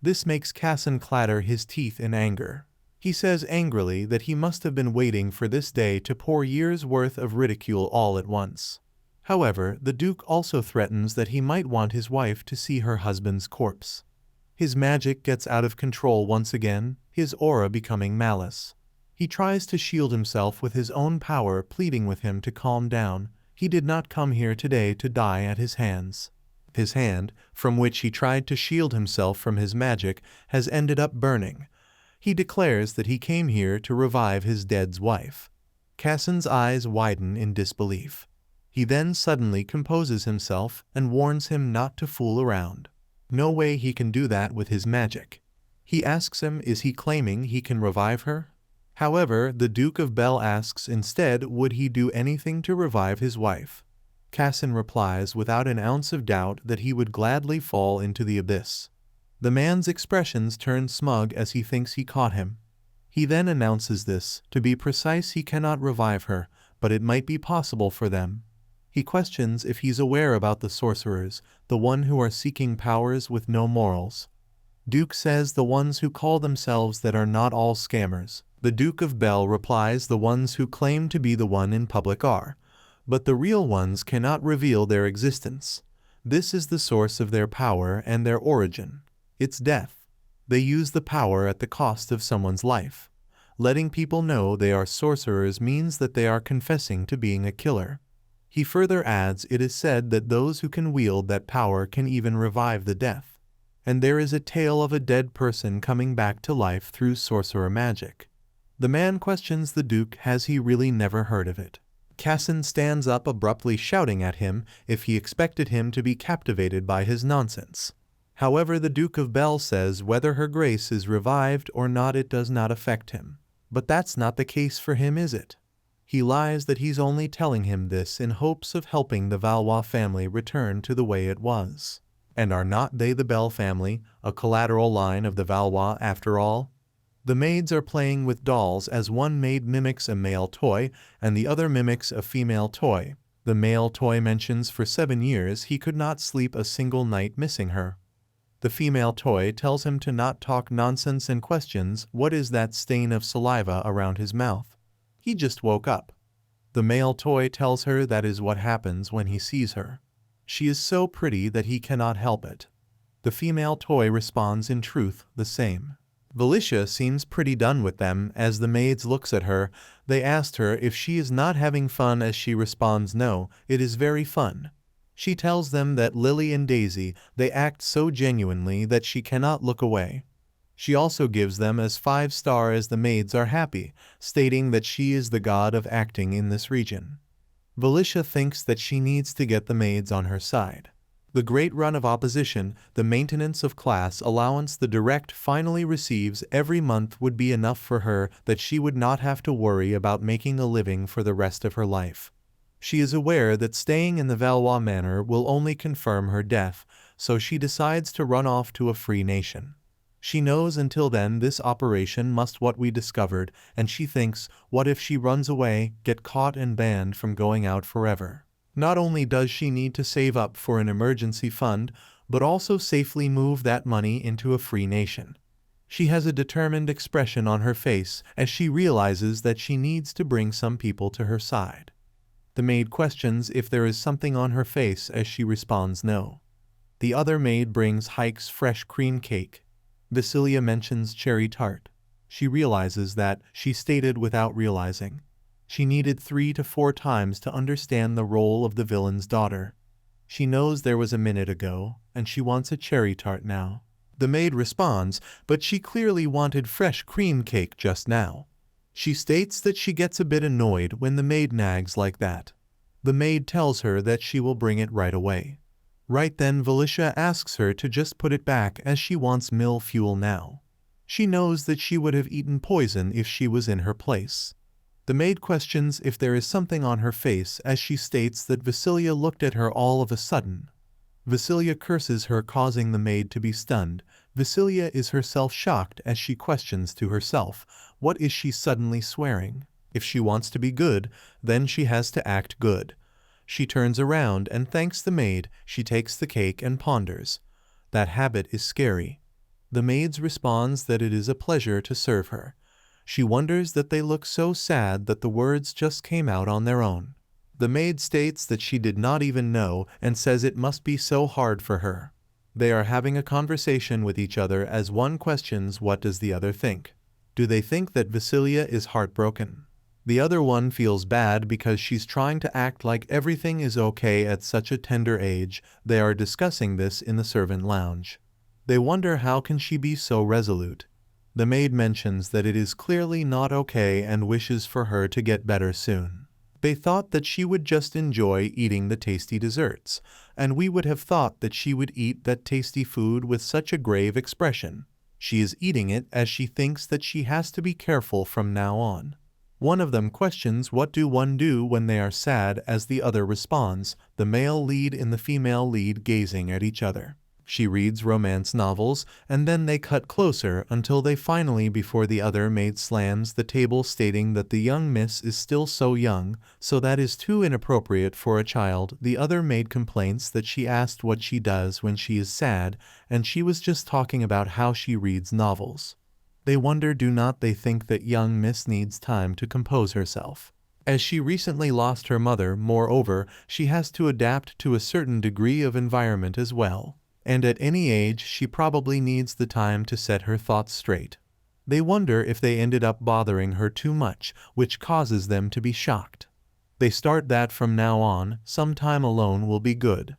This makes Cyan clatter his teeth in anger. He says angrily that he must have been waiting for this day to pour years' worth of ridicule all at once. However, the Duke also threatens that he might want his wife to see her husband's corpse. His magic gets out of control once again, his aura becoming malice. He tries to shield himself with his own power, pleading with him to calm down. He did not come here today to die at his hands. His hand, from which he tried to shield himself from his magic, has ended up burning. He declares that he came here to revive his dead wife. Cyan's eyes widen in disbelief. He then suddenly composes himself and warns him not to fool around. No way he can do that with his magic. He asks him, is he claiming he can revive her? However, the Duke of Bel asks instead would he do anything to revive his wife. Cyan replies without an ounce of doubt that he would gladly fall into the abyss. The man's expressions turn smug as he thinks he caught him. He then announces this, to be precise, he cannot revive her, but it might be possible for them. He questions if he's aware about the sorcerers, the one who are seeking powers with no morals. Duke says the ones who call themselves that are not all scammers. The Duke of Bel replies the ones who claim to be the one in public are, but the real ones cannot reveal their existence. This is the source of their power and their origin. It's death. They use the power at the cost of someone's life. Letting people know they are sorcerers means that they are confessing to being a killer. He further adds it is said that those who can wield that power can even revive the death. And there is a tale of a dead person coming back to life through sorcerer magic. The man questions the Duke, has he really never heard of it? Cyan stands up abruptly, shouting at him if he expected him to be captivated by his nonsense. However, the Duke of Bel says whether her grace is revived or not it does not affect him. But that's not the case for him, is it? He lies that he's only telling him this in hopes of helping the Valois family return to the way it was. And are not they the Bel family, a collateral line of the Valois after all? The maids are playing with dolls as one maid mimics a male toy and the other mimics a female toy. The male toy mentions for 7 years he could not sleep a single night missing her. The female toy tells him to not talk nonsense and questions what is that stain of saliva around his mouth. He just woke up. The male toy tells her that is what happens when he sees her. She is so pretty that he cannot help it. The female toy responds in truth the same. Valicia seems pretty done with them as the maids looks at her. They asked her if she is not having fun as she responds no, it is very fun. She tells them that Lily and Daisy, they act so genuinely that she cannot look away. She also gives them as 5 stars as the maids are happy, stating that she is the god of acting in this region. Valicia thinks that she needs to get the maids on her side. The great run of opposition, the maintenance of class allowance the direct finally receives every month would be enough for her that she would not have to worry about making a living for the rest of her life. She is aware that staying in the Valois manor will only confirm her death, so she decides to run off to a free nation. She knows until then this operation must what we discovered, and she thinks, what if she runs away, get caught and banned from going out forever? Not only does she need to save up for an emergency fund, but also safely move that money into a free nation. She has a determined expression on her face as she realizes that she needs to bring some people to her side. The maid questions if there is something on her face as she responds no. The other maid brings Hike's fresh cream cake. Vasilia mentions cherry tart. She realizes that she stated without realizing. She needed 3 to 4 times to understand the role of the villain's daughter. She knows there was a minute ago, and she wants a cherry tart now. The maid responds, but she clearly wanted fresh cream cake just now. She states that she gets a bit annoyed when the maid nags like that. The maid tells her that she will bring it right away. Right then Valicia asks her to just put it back as she wants mill fuel now. She knows that she would have eaten poison if she was in her place. The maid questions if there is something on her face as she states that Vasilia looked at her all of a sudden. Vasilia curses her, causing the maid to be stunned. Vasilia is herself shocked as she questions to herself, what is she suddenly swearing? If she wants to be good, then she has to act good. She turns around and thanks the maid. She takes the cake and ponders. That habit is scary. The maid responds that it is a pleasure to serve her. She wonders that they look so sad that the words just came out on their own. The maid states that she did not even know and says it must be so hard for her. They are having a conversation with each other as one questions what does the other think. Do they think that Vasilia is heartbroken? The other one feels bad because she's trying to act like everything is okay at such a tender age. They are discussing this in the servant lounge. They wonder how can she be so resolute. The maid mentions that it is clearly not okay and wishes for her to get better soon. They thought that she would just enjoy eating the tasty desserts, and we would have thought that she would eat that tasty food with such a grave expression. She is eating it as she thinks that she has to be careful from now on. One of them questions what do one do when they are sad, as the other responds, the male lead and the female lead gazing at each other. She reads romance novels, and then they cut closer until they finally, before the other maid slams the table stating that the young miss is still so young, so that is too inappropriate for a child. The other maid complains that she asked what she does when she is sad, and she was just talking about how she reads novels. They wonder, do not they think that young miss needs time to compose herself? As she recently lost her mother, moreover, she has to adapt to a certain degree of environment as well. And at any age she probably needs the time to set her thoughts straight. They wonder if they ended up bothering her too much, which causes them to be shocked. They start that from now on, some time alone will be good.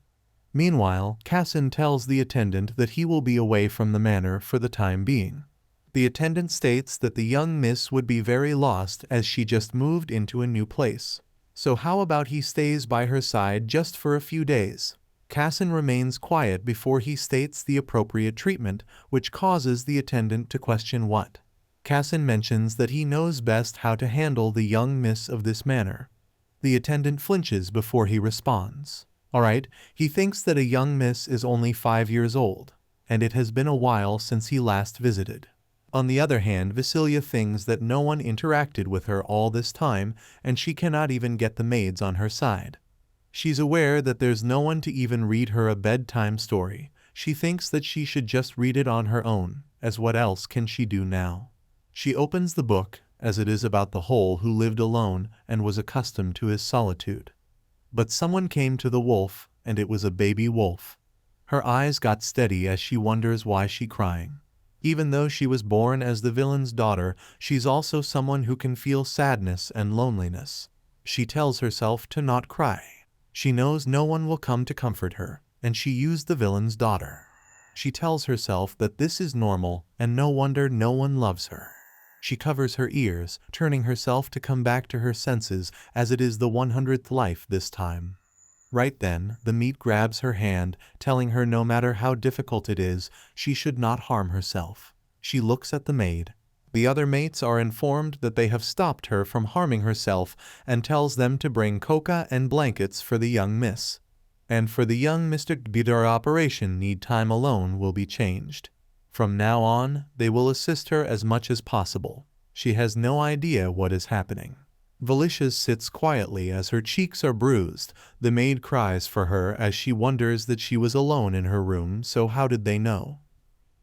Meanwhile, Cyan tells the attendant that he will be away from the manor for the time being. The attendant states that the young miss would be very lost as she just moved into a new place. So how about he stays by her side just for a few days? Cyan remains quiet before he states the appropriate treatment, which causes the attendant to question what. Cyan mentions that he knows best how to handle the young miss of this manner. The attendant flinches before he responds. Alright, he thinks that a young miss is only 5 years old, and it has been a while since he last visited. On the other hand, Vasilia thinks that no one interacted with her all this time, and she cannot even get the maids on her side. She's aware that there's no one to even read her a bedtime story. She thinks that she should just read it on her own, as what else can she do now? She opens the book, as it is about the whole who lived alone and was accustomed to his solitude. But someone came to the wolf, and it was a baby wolf. Her eyes got steady as she wonders why she's crying. Even though she was born as the villain's daughter, she's also someone who can feel sadness and loneliness. She tells herself to not cry. She knows no one will come to comfort her, and she used the villain's daughter. She tells herself that this is normal, and no wonder no one loves her. She covers her ears, turning herself to come back to her senses, as it is the 100th life this time. Right then, the meat grabs her hand, telling her no matter how difficult it is, she should not harm herself. She looks at the maid. The other mates are informed that they have stopped her from harming herself and tells them to bring coca and blankets for the young miss. And for the young Mr. Their operation need time alone will be changed. From now on, they will assist her as much as possible. She has no idea what is happening. Valicia sits quietly as her cheeks are bruised. The maid cries for her as she wonders that she was alone in her room, so how did they know?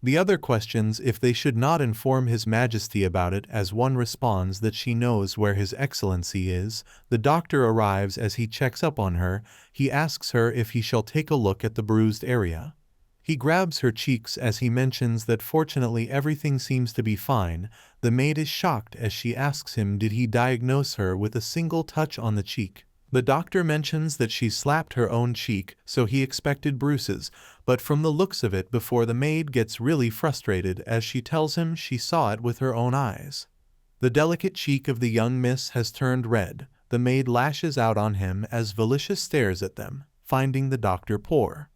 The other questions if they should not inform His Majesty about it, as one responds that she knows where His Excellency is. The doctor arrives as he checks up on her. He asks her if he shall take a look at the bruised area. He grabs her cheeks as he mentions that fortunately everything seems to be fine. The maid is shocked as she asks him did he diagnose her with a single touch on the cheek. The doctor mentions that she slapped her own cheek, so he expected bruises, but from the looks of it before the maid gets really frustrated as she tells him she saw it with her own eyes. The delicate cheek of the young miss has turned red. The maid lashes out on him as Valicia stares at them, finding the doctor poor.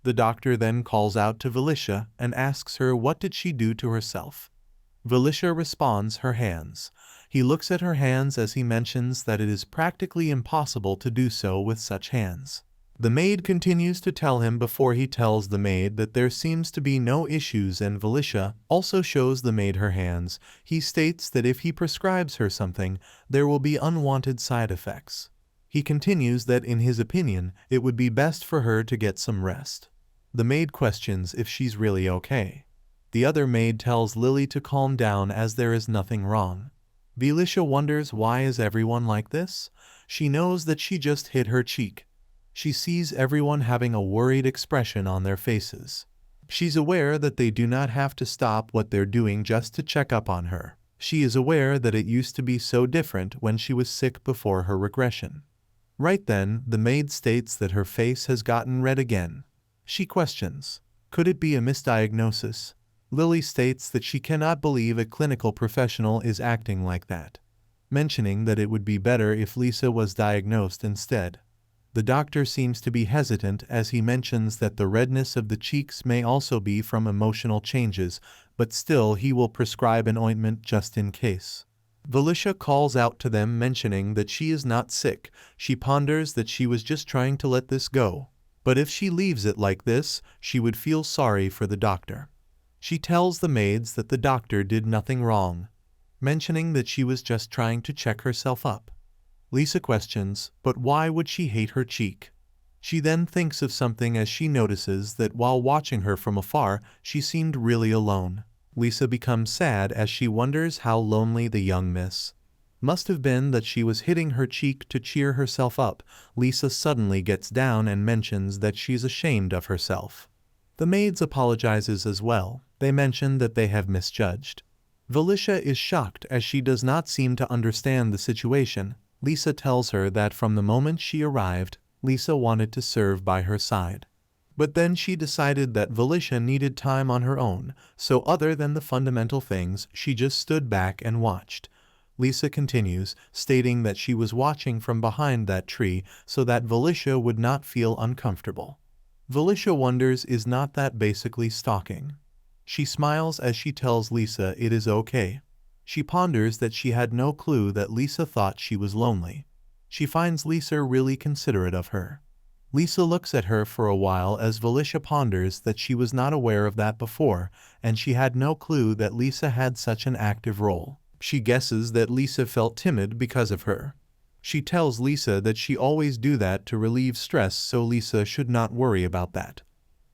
The doctor then calls out to Valicia and asks her what did she do to herself. Valicia responds her hands. He looks at her hands as he mentions that it is practically impossible to do so with such hands. The maid continues to tell him before he tells the maid that there seems to be no issues, and Valicia also shows the maid her hands. He states that if he prescribes her something, there will be unwanted side effects. He continues that in his opinion, it would be best for her to get some rest. The maid questions if she's really okay. The other maid tells Lily to calm down as there is nothing wrong. Valicia wonders why is everyone like this? She knows that she just hit her cheek. She sees everyone having a worried expression on their faces. She's aware that they do not have to stop what they're doing just to check up on her. She is aware that it used to be so different when she was sick before her regression. Right then, the maid states that her face has gotten red again. She questions, could it be a misdiagnosis? Lily states that she cannot believe a clinical professional is acting like that. mentioning that it would be better if Lisa was diagnosed instead. The doctor seems to be hesitant as he mentions that the redness of the cheeks may also be from emotional changes, but still he will prescribe an ointment just in case. Valisha calls out to them mentioning that she is not sick. She ponders that she was just trying to let this go. But if she leaves it like this, she would feel sorry for the doctor. She tells the maids that the doctor did nothing wrong, mentioning that she was just trying to check herself up. Lisa questions, but why would she hate her cheek? She then thinks of something as she notices that while watching her from afar, she seemed really alone. Lisa becomes sad as she wonders how lonely the young miss must have been that she was hitting her cheek to cheer herself up. Lisa suddenly gets down and mentions that she's ashamed of herself. The maids apologizes as well. They mention that they have misjudged. Valisha is shocked as she does not seem to understand the situation. Lisa tells her that from the moment she arrived, Lisa wanted to serve by her side. But then she decided that Valisha needed time on her own, so other than the fundamental things, she just stood back and watched. Lisa continues, stating that she was watching from behind that tree so that Valisha would not feel uncomfortable. Valisha wonders, is not that basically stalking? She smiles as she tells Lisa it is okay. She ponders that she had no clue that Lisa thought she was lonely. She finds Lisa really considerate of her. Lisa looks at her for a while as Valisha ponders that she was not aware of that before, and she had no clue that Lisa had such an active role. She guesses that Lisa felt timid because of her. She tells Lisa that she always do that to relieve stress, so Lisa should not worry about that.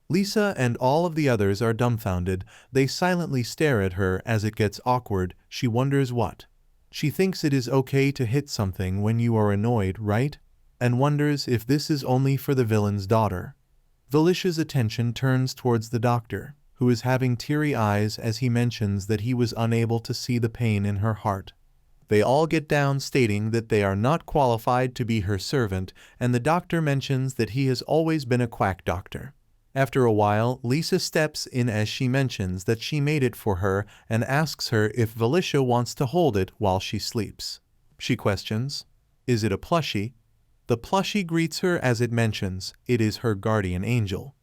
Lisa and all of the others are dumbfounded. They silently stare at her as it gets awkward. She wonders what. She thinks it is okay to hit something when you are annoyed, right? And wonders if this is only for the villain's daughter. Valisha's attention turns towards the doctor, who is having teary eyes as he mentions that he was unable to see the pain in her heart. They all get down stating that they are not qualified to be her servant, and the doctor mentions that he has always been a quack doctor. After a while, Lisa steps in as she mentions that she made it for her and asks her if Valisha wants to hold it while she sleeps. She questions, is it a plushie? The plushie greets her as it mentions it is her guardian angel.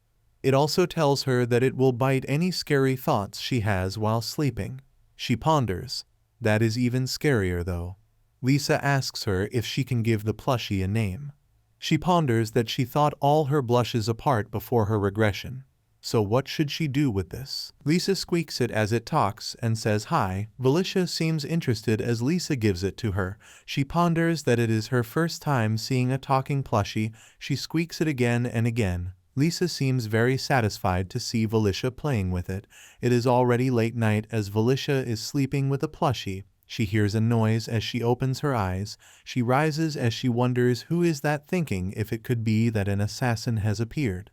It also tells her that it will bite any scary thoughts she has while sleeping. She ponders. That is even scarier though. Lisa asks her if she can give the plushie a name. She ponders that she thought all her blushes apart before her regression. So what should she do with this? Lisa squeaks it as it talks and says hi. Valisha seems interested as Lisa gives it to her. She ponders that it is her first time seeing a talking plushie. She squeaks it again and again. Lisa seems very satisfied to see Valisha playing with it. It is already late night as Valisha is sleeping with a plushie. She hears a noise as she opens her eyes. She rises as she wonders who is that, thinking if it could be that an assassin has appeared.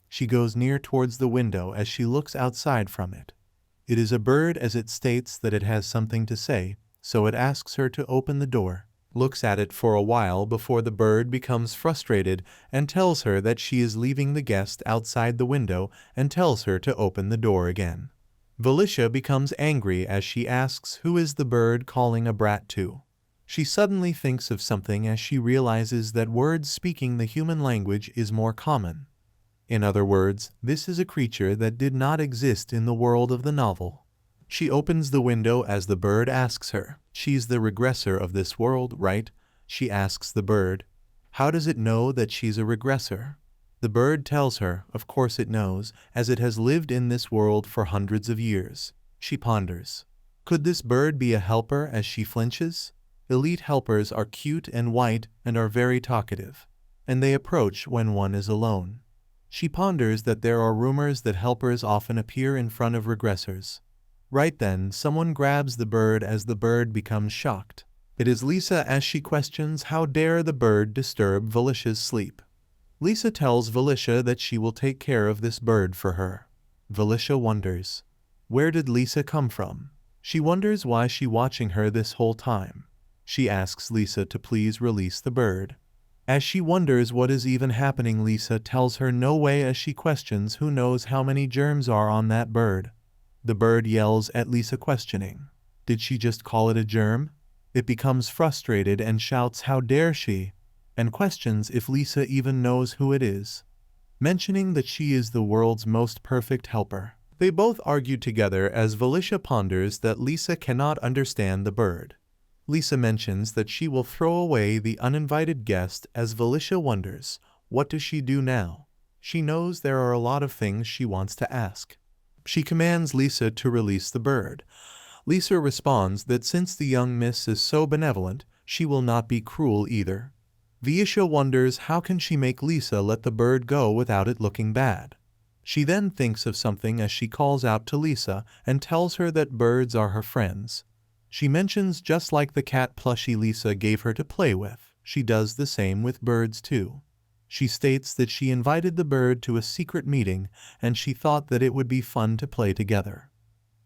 She goes near towards the window as she looks outside from it. It is a bird as it states that it has something to say, so it asks her to open the door. Looks at it for a while before the bird becomes frustrated and tells her that she is leaving the guest outside the window and tells her to open the door again. Valisha becomes angry as she asks who is the bird calling a brat to. She suddenly thinks of something as she realizes that words speaking the human language is more common. In other words, this is a creature that did not exist in the world of the novel. She opens the window as the bird asks her. She's the regressor of this world, right? She asks the bird. How does it know that she's a regressor? The bird tells her, of course it knows, as it has lived in this world for hundreds of years. She ponders. Could this bird be a helper as she flinches? Elite helpers are cute and white and are very talkative, and they approach when one is alone. She ponders that there are rumors that helpers often appear in front of regressors. Right then, someone grabs the bird as the bird becomes shocked. It is Lisa as she questions how dare the bird disturb Valisha's sleep. Lisa tells Valisha that she will take care of this bird for her. Valisha wonders, where did Lisa come from? She wonders why she watching her this whole time. She asks Lisa to please release the bird. As she wonders what is even happening, Lisa tells her no way as she questions who knows how many germs are on that bird. The bird yells at Lisa questioning, did she just call it a germ? It becomes frustrated and shouts how dare she, and questions if Lisa even knows who it is, mentioning that she is the world's most perfect helper. They both argue together as Valicia ponders that Lisa cannot understand the bird. Lisa mentions that she will throw away the uninvited guest as Valicia wonders, what does she do now? She knows there are a lot of things she wants to ask. She commands Lisa to release the bird. Lisa responds that since the young miss is so benevolent, she will not be cruel either. Valicia wonders how can she make Lisa let the bird go without it looking bad. She then thinks of something as she calls out to Lisa and tells her that birds are her friends. She mentions just like the cat plushie Lisa gave her to play with, she does the same with birds too. She states that she invited the bird to a secret meeting and she thought that it would be fun to play together.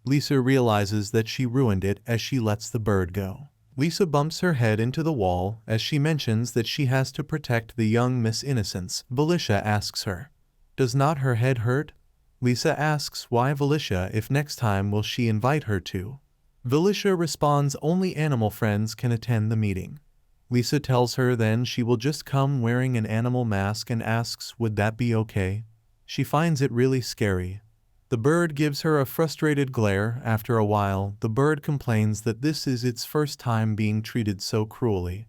Lisa realizes that she ruined it as she lets the bird go. Lisa bumps her head into the wall as she mentions that she has to protect the young Miss Innocence. Valicia asks her, does not her head hurt? Lisa asks why Valicia if next time will she invite her to. Valicia responds only animal friends can attend the meeting. Lisa tells her then she will just come wearing an animal mask and asks would that be okay? She finds it really scary. The bird gives her a frustrated glare. After a while, the bird complains that this is its first time being treated so cruelly,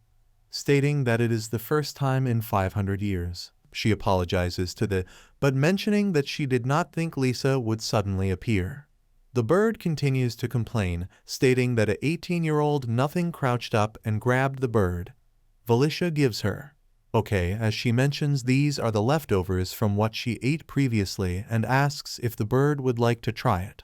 stating that it is the first time in 500 years. She apologizes to the but mentioning that she did not think Lisa would suddenly appear. The bird continues to complain, stating that an 18-year-old nothing crouched up and grabbed the bird. Valicia gives her okay as she mentions these are the leftovers from what she ate previously and asks if the bird would like to try it.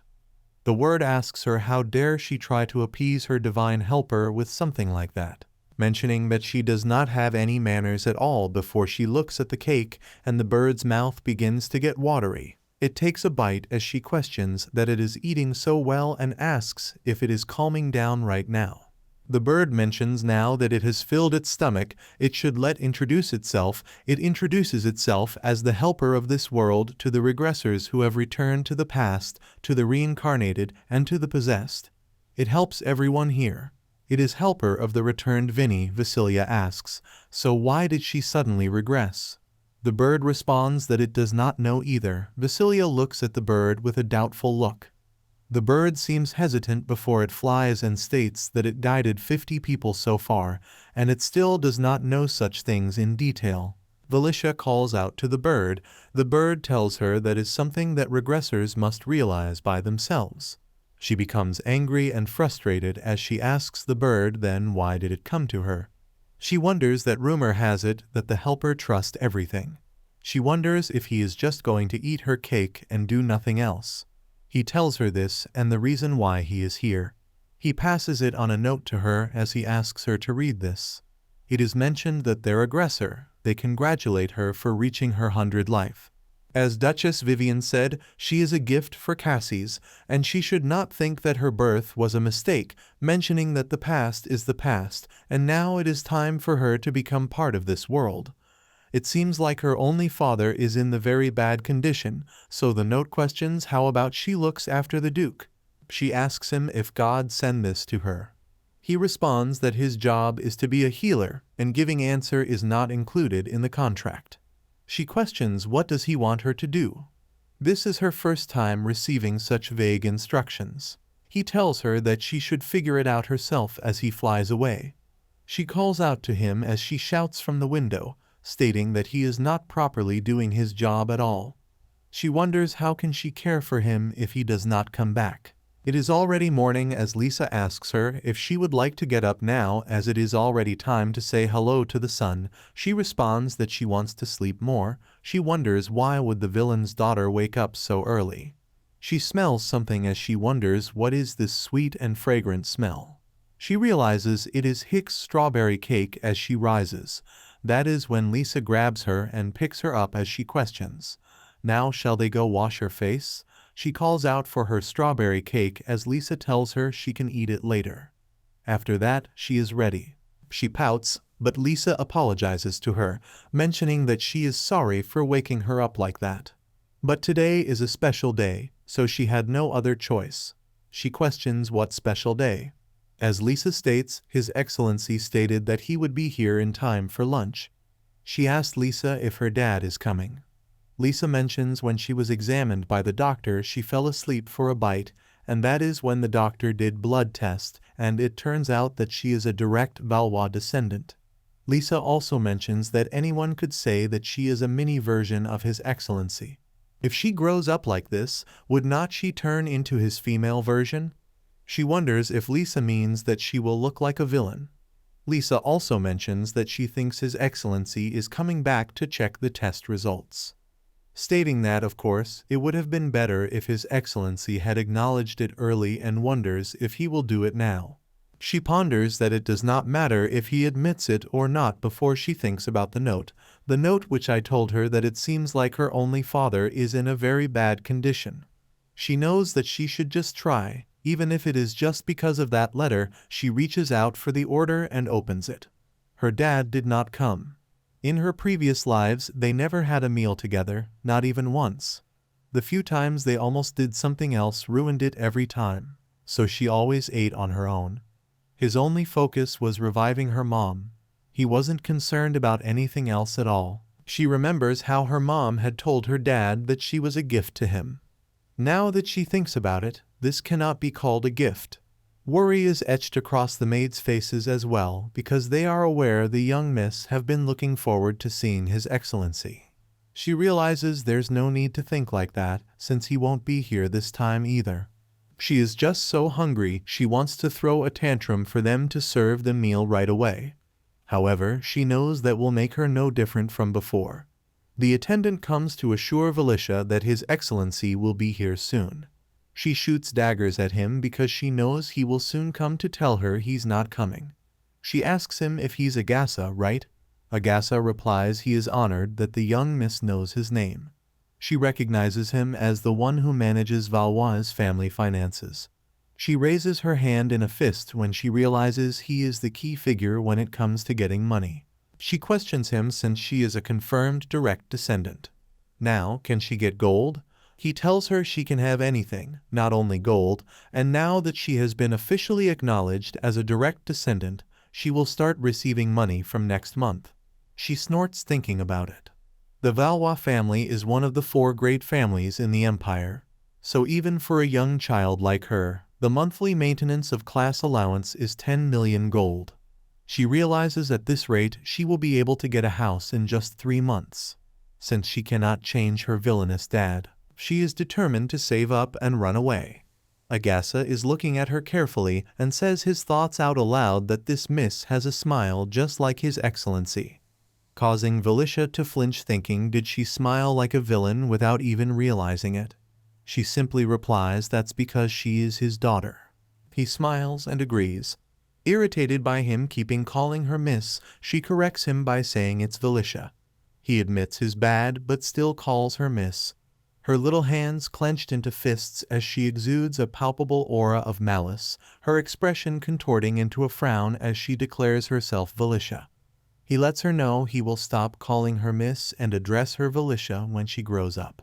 The bird asks her how dare she try to appease her divine helper with something like that, mentioning that she does not have any manners at all before she looks at the cake and the bird's mouth begins to get watery. It takes a bite as she questions that it is eating so well and asks if it is calming down right now. The bird mentions now that it has filled its stomach, it should let introduce itself. It introduces itself as the helper of this world to the regressors who have returned to the past, to the reincarnated, and to the possessed. It helps everyone here. It is helper of the returned Vinny, Vasilia asks, so why did she suddenly regress? The bird responds that it does not know either. Vasilia looks at the bird with a doubtful look. The bird seems hesitant before it flies and states that it guided 50 people so far, and it still does not know such things in detail. Valicia calls out to the bird. The bird tells her that is something that regressors must realize by themselves. She becomes angry and frustrated as she asks the bird then why did it come to her. She wonders that rumor has it that the helper trusts everything. She wonders if he is just going to eat her cake and do nothing else. He tells her this and the reason why he is here. He passes it on a note to her as he asks her to read this. It is mentioned that their aggressor, they congratulate her for reaching her 100th life. As Duchess Vivian said, she is a gift for Cassie's, and she should not think that her birth was a mistake, mentioning that the past is the past, and now it is time for her to become part of this world. It seems like her only father is in the very bad condition, so the note questions how about she looks after the Duke. She asks him if God sent this to her. He responds that his job is to be a healer, and giving answer is not included in the contract. She questions what does he want her to do. This is her first time receiving such vague instructions. He tells her that she should figure it out herself as he flies away. She calls out to him as she shouts from the window, stating that he is not properly doing his job at all. She wonders how can she care for him if he does not come back. It is already morning as Lisa asks her if she would like to get up now as it is already time to say hello to the sun. She responds that she wants to sleep more. She wonders why would the villain's daughter wake up so early. She smells something as she wonders what is this sweet and fragrant smell. She realizes it is Hick's strawberry cake as she rises. That is when Lisa grabs her and picks her up as she questions, now shall they go wash her face? She calls out for her strawberry cake as Lisa tells her she can eat it later. After that, she is ready. She pouts, but Lisa apologizes to her, mentioning that she is sorry for waking her up like that. But today is a special day, so she had no other choice. She questions what special day. As Lisa states, His Excellency stated that he would be here in time for lunch. She asked Lisa if her dad is coming. Lisa mentions when she was examined by the doctor she fell asleep for a bite, and that is when the doctor did blood test, and it turns out that she is a direct Valois descendant. Lisa also mentions that anyone could say that she is a mini version of His Excellency. If she grows up like this, would not she turn into his female version? She wonders if Lisa means that she will look like a villain. Lisa also mentions that she thinks His Excellency is coming back to check the test results, stating that, of course, it would have been better if His Excellency had acknowledged it early and wonders if he will do it now. She ponders that it does not matter if he admits it or not before she thinks about the note which I told her that it seems like her only father is in a very bad condition. She knows that she should just try, even if it is just because of that letter. She reaches out for the order and opens it. Her dad did not come. In her previous lives, they never had a meal together, not even once. The few times they almost did something else ruined it every time, so she always ate on her own. His only focus was reviving her mom. He wasn't concerned about anything else at all. She remembers how her mom had told her dad that she was a gift to him. Now that she thinks about it, this cannot be called a gift. Worry is etched across the maids' faces as well, because they are aware the young miss have been looking forward to seeing His Excellency. She realizes there's no need to think like that, since he won't be here this time either. She is just so hungry she wants to throw a tantrum for them to serve the meal right away. However, she knows that will make her no different from before. The attendant comes to assure Valicia that His Excellency will be here soon. She shoots daggers at him because she knows he will soon come to tell her he's not coming. She asks him if he's Agassa, right? Agassa replies he is honored that the young miss knows his name. She recognizes him as the one who manages Valois' family finances. She raises her hand in a fist when she realizes he is the key figure when it comes to getting money. She questions him since she is a confirmed direct descendant. Now, can she get gold? He tells her she can have anything, not only gold, and now that she has been officially acknowledged as a direct descendant, she will start receiving money from next month. She snorts thinking about it. The Valois family is one of the 4 great families in the empire, so even for a young child like her, the monthly maintenance of class allowance is 10 million gold. She realizes at this rate she will be able to get a house in just 3 months. Since she cannot change her villainous dad, she is determined to save up and run away. Agassa is looking at her carefully and says his thoughts out aloud that this miss has a smile just like His Excellency, causing Valicia to flinch, thinking did she smile like a villain without even realizing it. She simply replies that's because she is his daughter. He smiles and agrees. Irritated by him keeping calling her miss, she corrects him by saying it's Valicia. He admits his bad but still calls her miss. Her little hands clenched into fists as she exudes a palpable aura of malice, her expression contorting into a frown as she declares herself Valicia. He lets her know he will stop calling her miss and address her Valicia when she grows up.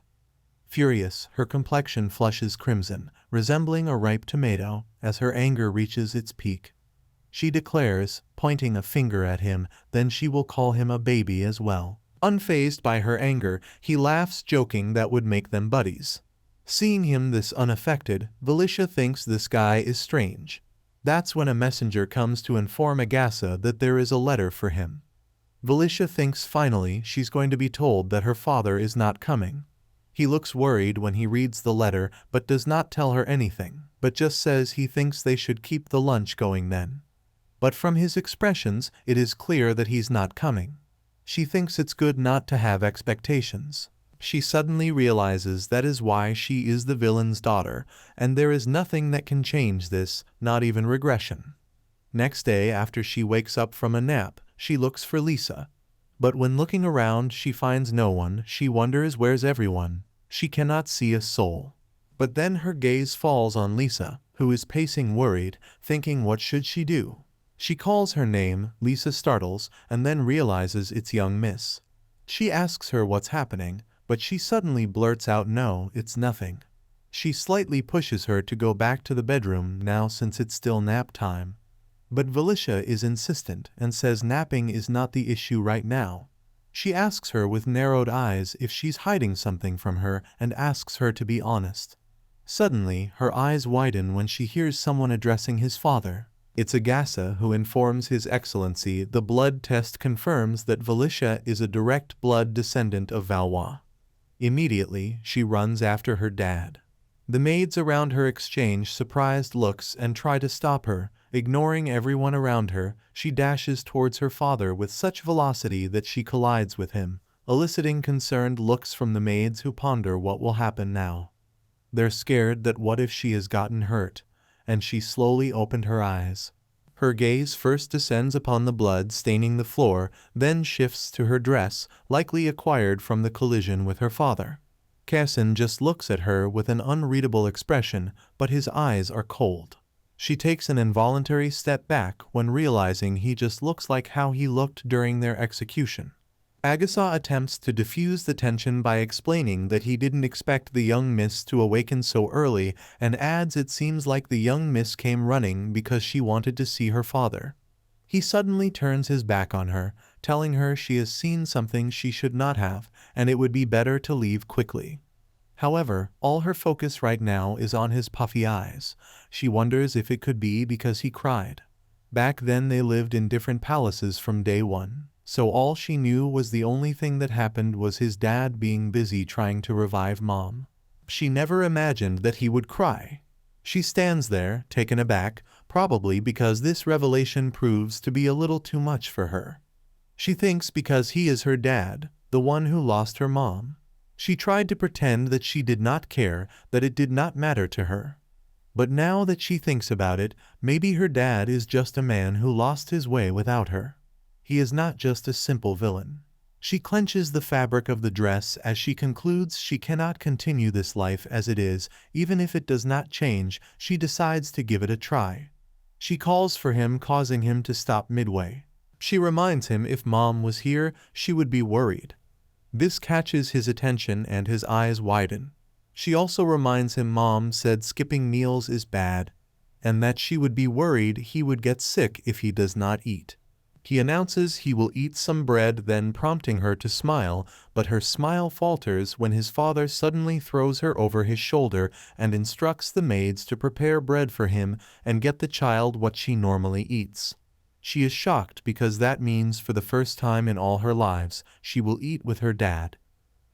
Furious, her complexion flushes crimson, resembling a ripe tomato, as her anger reaches its peak. She declares, pointing a finger at him, then she will call him a baby as well. Unfazed by her anger, he laughs, joking that would make them buddies. Seeing him this unaffected, Valicia thinks this guy is strange. That's when a messenger comes to inform Agassa that there is a letter for him. Valicia thinks finally she's going to be told that her father is not coming. He looks worried when he reads the letter but does not tell her anything, but just says he thinks they should keep the lunch going then. But from his expressions, it is clear that he's not coming. She thinks it's good not to have expectations. She suddenly realizes that is why she is the villain's daughter, and there is nothing that can change this, not even regression. Next day, after she wakes up from a nap, she looks for Lisa. But when looking around she finds no one. She wonders where's everyone. She cannot see a soul. But then her gaze falls on Lisa, who is pacing worried, thinking what should she do. She calls her name. Lisa startles, and then realizes it's young miss. She asks her what's happening, but she suddenly blurts out no, it's nothing. She slightly pushes her to go back to the bedroom now since it's still nap time. But Valicia is insistent and says napping is not the issue right now. She asks her with narrowed eyes if she's hiding something from her and asks her to be honest. Suddenly, her eyes widen when she hears someone addressing his father. It's Agasa, who informs His Excellency the blood test confirms that Valicia is a direct blood descendant of Valois. Immediately, she runs after her dad. The maids around her exchange surprised looks and try to stop her. Ignoring everyone around her, she dashes towards her father with such velocity that she collides with him, eliciting concerned looks from the maids who ponder what will happen now. They're scared that what if she has gotten hurt, and she slowly opened her eyes. Her gaze first descends upon the blood staining the floor, then shifts to her dress, likely acquired from the collision with her father. Casson just looks at her with an unreadable expression, but his eyes are cold. She takes an involuntary step back when realizing he just looks like how he looked during their execution. Agasa attempts to diffuse the tension by explaining that he didn't expect the young miss to awaken so early and adds it seems like the young miss came running because she wanted to see her father. He suddenly turns his back on her, telling her she has seen something she should not have and it would be better to leave quickly. However, all her focus right now is on his puffy eyes. She wonders if it could be because he cried. Back then they lived in different palaces from day one, so all she knew was the only thing that happened was his dad being busy trying to revive mom. She never imagined that he would cry. She stands there, taken aback, probably because this revelation proves to be a little too much for her. She thinks because he is her dad, the one who lost her mom. She tried to pretend that she did not care, that it did not matter to her. But now that she thinks about it, maybe her dad is just a man who lost his way without her. He is not just a simple villain. She clenches the fabric of the dress as she concludes she cannot continue this life as it is, even if it does not change, she decides to give it a try. She calls for him, causing him to stop midway. She reminds him if mom was here, she would be worried. This catches his attention and his eyes widen. She also reminds him mom said skipping meals is bad, and that she would be worried he would get sick if he does not eat. He announces he will eat some bread, then prompting her to smile, but her smile falters when his father suddenly throws her over his shoulder and instructs the maids to prepare bread for him and get the child what she normally eats. She is shocked because that means for the first time in all her lives, she will eat with her dad.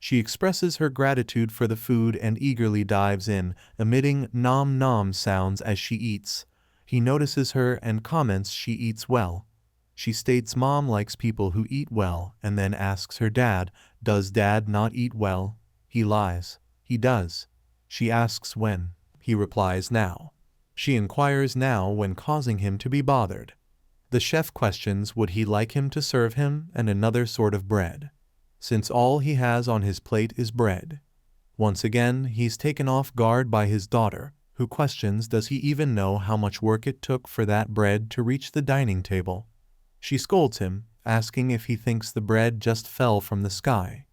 She expresses her gratitude for the food and eagerly dives in, emitting nom-nom sounds as she eats. He notices her and comments she eats well. She states mom likes people who eat well and then asks her dad, does dad not eat well? He lies. He does. She asks when. He replies now. She inquires now when, causing him to be bothered. The chef questions would he like him to serve him and another sort of bread, since all he has on his plate is bread. Once again, he's taken off guard by his daughter, who questions does he even know how much work it took for that bread to reach the dining table. She scolds him, asking if he thinks the bread just fell from the sky.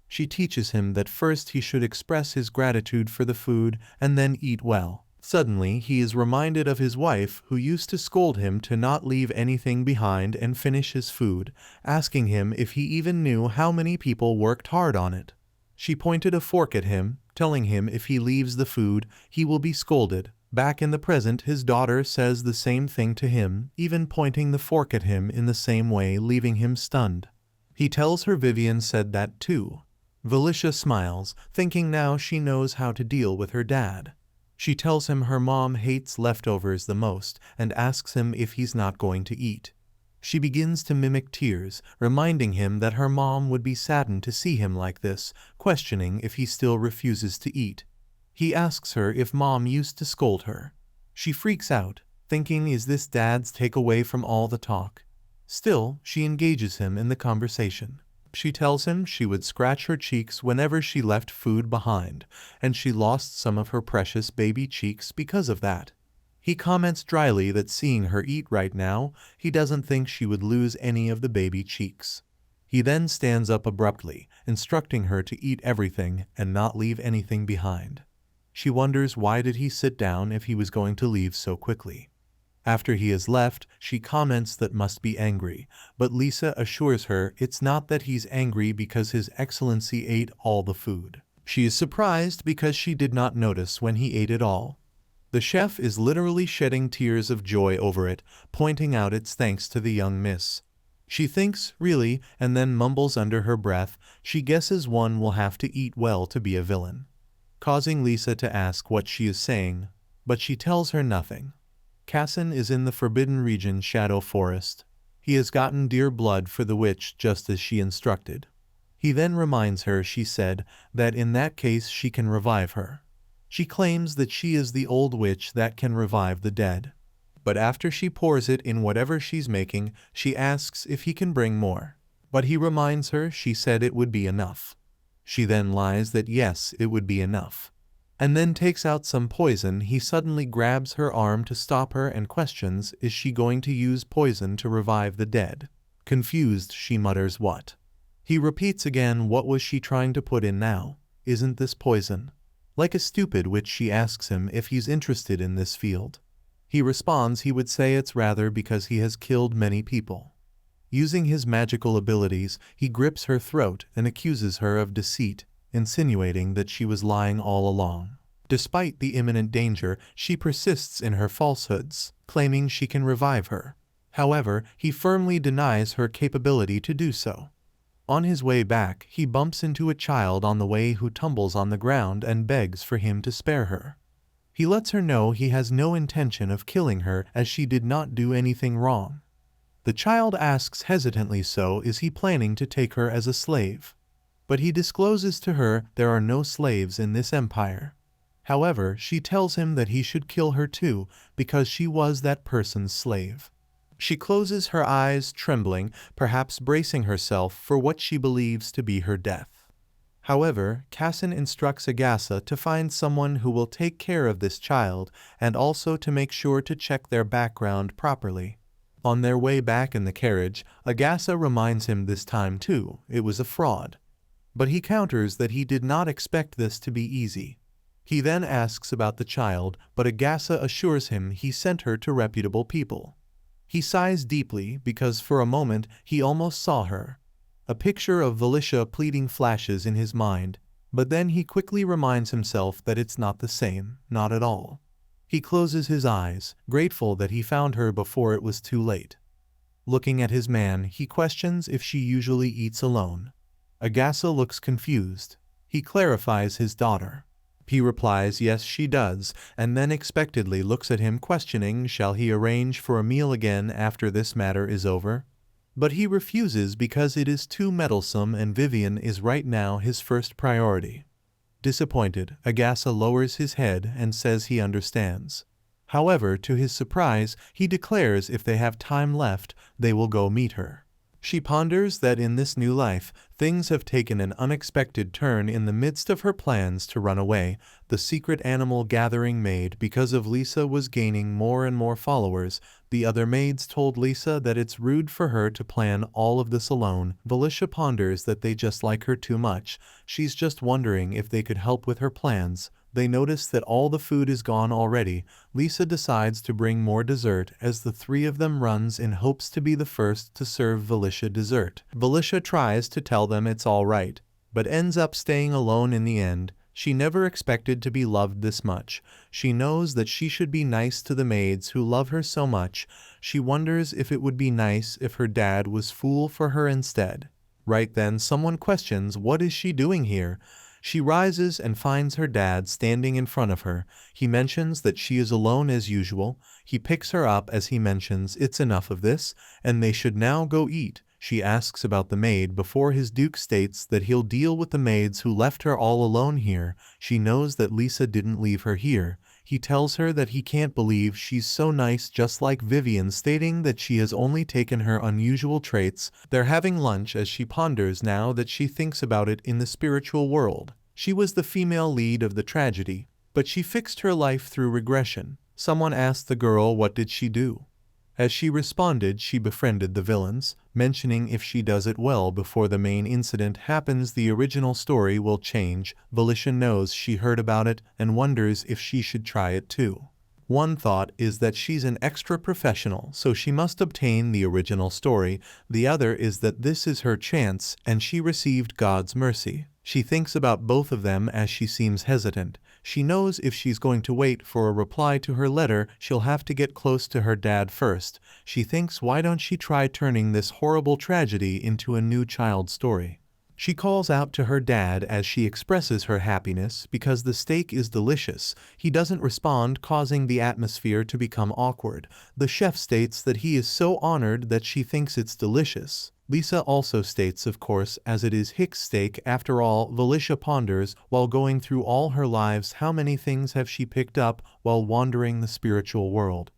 She teaches him that first he should express his gratitude for the food and then eat well. Suddenly, he is reminded of his wife who used to scold him to not leave anything behind and finish his food, asking him if he even knew how many people worked hard on it. She pointed a fork at him, telling him if he leaves the food, he will be scolded. Back in the present, his daughter says the same thing to him, even pointing the fork at him in the same way, leaving him stunned. He tells her Vivian said that too. Valicia smiles, thinking now she knows how to deal with her dad. She tells him her mom hates leftovers the most and asks him if he's not going to eat. She begins to mimic tears, reminding him that her mom would be saddened to see him like this, questioning if he still refuses to eat. He asks her if mom used to scold her. She freaks out, thinking is this dad's takeaway from all the talk? Still, she engages him in the conversation. She tells him she would scratch her cheeks whenever she left food behind, and she lost some of her precious baby cheeks because of that. He comments dryly that seeing her eat right now, he doesn't think she would lose any of the baby cheeks. He then stands up abruptly, instructing her to eat everything and not leave anything behind. She wonders why did he sit down if he was going to leave so quickly. After he has left, she comments that must be angry, but Lisa assures her it's not that he's angry because His Excellency ate all the food. She is surprised because she did not notice when he ate it all. The chef is literally shedding tears of joy over it, pointing out it's thanks to the young miss. She thinks, really, and then mumbles under her breath, she guesses one will have to eat well to be a villain. Causing Lisa to ask what she is saying, but she tells her nothing. Cyan is in the Forbidden Region Shadow Forest. He has gotten dear blood for the witch just as she instructed. He then reminds her, she said, that in that case she can revive her. She claims that she is the old witch that can revive the dead. But after she pours it in whatever she's making, she asks if he can bring more. But he reminds her she said it would be enough. She then lies that yes, it would be enough. And then takes out some poison. He suddenly grabs her arm to stop her and questions, is she going to use poison to revive the dead? Confused, she mutters, what? He repeats again, what was she trying to put in now? Isn't this poison? Like a stupid witch, she asks him if he's interested in this field. He responds he would say it's rather because he has killed many people. Using his magical abilities, he grips her throat and accuses her of deceit, insinuating that she was lying all along. Despite the imminent danger, she persists in her falsehoods, claiming she can revive her. However, he firmly denies her capability to do so. On his way back, he bumps into a child on the way who tumbles on the ground and begs for him to spare her. He lets her know he has no intention of killing her as she did not do anything wrong. The child asks hesitantly, so is he planning to take her as a slave? But he discloses to her there are no slaves in this empire. However, she tells him that he should kill her too, because she was that person's slave. She closes her eyes, trembling, perhaps bracing herself for what she believes to be her death. However, Cyan instructs Agasa to find someone who will take care of this child and also to make sure to check their background properly. On their way back in the carriage, Agasa reminds him this time too, it was a fraud. But he counters that he did not expect this to be easy. He then asks about the child, but Agasa assures him he sent her to reputable people. He sighs deeply because for a moment he almost saw her. A picture of Valisha pleading flashes in his mind, but then he quickly reminds himself that it's not the same, not at all. He closes his eyes, grateful that he found her before it was too late. Looking at his man, he questions if she usually eats alone. Agasa looks confused. He clarifies his daughter. He replies yes she does, and then expectedly looks at him questioning shall he arrange for a meal again after this matter is over? But he refuses because it is too meddlesome and Vivian is right now his first priority. Disappointed, Agasa lowers his head and says he understands. However, to his surprise, he declares if they have time left, they will go meet her. She ponders that in this new life, things have taken an unexpected turn in the midst of her plans to run away. The secret animal gathering maid, because of Lisa, was gaining more and more followers. The other maids told Lisa that it's rude for her to plan all of this alone. Valisha ponders that they just like her too much. She's just wondering if they could help with her plans. They notice that all the food is gone already. Lisa decides to bring more dessert as the three of them runs in hopes to be the first to serve Valisha dessert. Valisha tries to tell them it's all right, but ends up staying alone in the end. She never expected to be loved this much. She knows that she should be nice to the maids who love her so much. She wonders if it would be nice if her dad was fool for her instead. Right then someone questions what is she doing here? She rises and finds her dad standing in front of her. He mentions that she is alone as usual. He picks her up as he mentions it's enough of this, and they should now go eat. She asks about the maid before his duke states that he'll deal with the maids who left her all alone here. She knows that Lisa didn't leave her here. He tells her that he can't believe she's so nice, just like Vivian, stating that she has only taken her unusual traits. They're having lunch as she ponders now that she thinks about it in the spiritual world. She was the female lead of the tragedy, but she fixed her life through regression. Someone asked the girl what did she do. As she responded, she befriended the villains, mentioning if she does it well before the main incident happens, the original story will change. Valisha knows she heard about it and wonders if she should try it too. One thought is that she's an extra professional, so she must obtain the original story. The other is that this is her chance and she received God's mercy. She thinks about both of them as she seems hesitant. She knows if she's going to wait for a reply to her letter, she'll have to get close to her dad first. She thinks, why don't she try turning this horrible tragedy into a new child story? She calls out to her dad as she expresses her happiness because the steak is delicious. He doesn't respond, causing the atmosphere to become awkward. The chef states that he is so honored that she thinks it's delicious. Lisa also states, of course, as it is Hicks' steak after all. Valisha ponders, while going through all her lives, how many things have she picked up while wandering the spiritual world.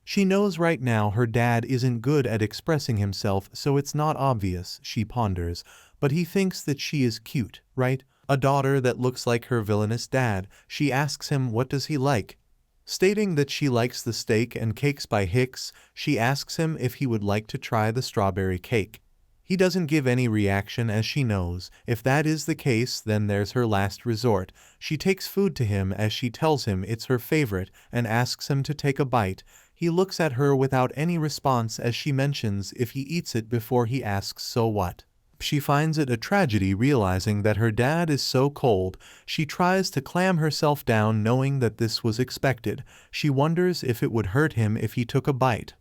She knows right now her dad isn't good at expressing himself, so it's not obvious, she ponders. But he thinks that she is cute, right? A daughter that looks like her villainous dad. She asks him what does he like. Stating that she likes the steak and cakes by Hicks, she asks him if he would like to try the strawberry cake. He doesn't give any reaction as she knows. If that is the case, then there's her last resort. She takes food to him as she tells him it's her favorite and asks him to take a bite. He looks at her without any response as she mentions if he eats it before he asks so what. She finds it a tragedy realizing that her dad is so cold. She tries to clam herself down knowing that this was expected. She wonders if it would hurt him if he took a bite.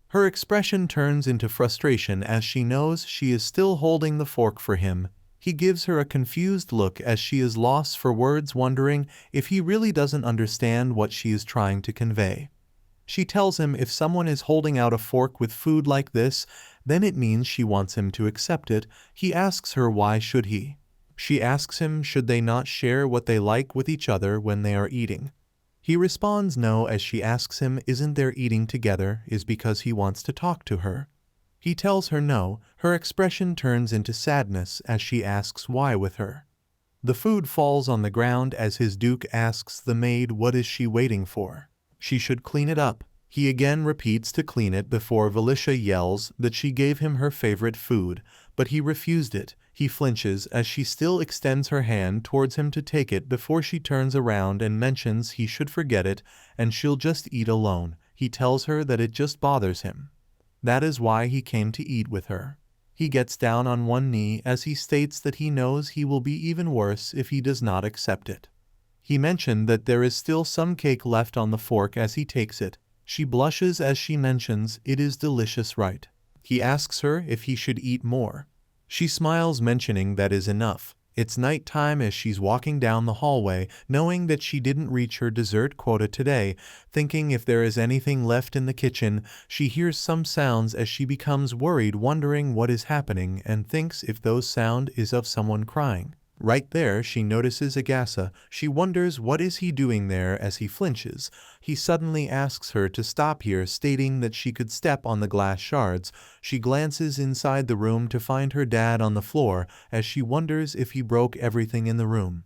Her expression turns into frustration as she knows she is still holding the fork for him. He gives her a confused look as she is lost for words, wondering if he really doesn't understand what she is trying to convey. She tells him if someone is holding out a fork with food like this, then it means she wants him to accept it. He asks her why should he. She asks him should they not share what they like with each other when they are eating. He responds no as she asks him isn't their eating together is because he wants to talk to her. He tells her no. Her expression turns into sadness as she asks why with her. The food falls on the ground as his duke asks the maid what is she waiting for. She should clean it up. He again repeats to clean it before Valisha yells that she gave him her favorite food, but he refused it. He flinches as she still extends her hand towards him to take it before she turns around and mentions he should forget it and she'll just eat alone. He tells her that it just bothers him. That is why he came to eat with her. He gets down on one knee as he states that he knows he will be even worse if he does not accept it. He mentioned that there is still some cake left on the fork as he takes it. She blushes as she mentions it is delicious, right? He asks her if he should eat more. She smiles, mentioning that is enough. It's night time as she's walking down the hallway, knowing that she didn't reach her dessert quota today. Thinking if there is anything left in the kitchen, she hears some sounds as she becomes worried, wondering what is happening and thinks if those sound is of someone crying. Right there she notices Agasa. She wonders what is he doing there as he flinches. He suddenly asks her to stop here, stating that she could step on the glass shards. She glances inside the room to find her dad on the floor as she wonders if he broke everything in the room.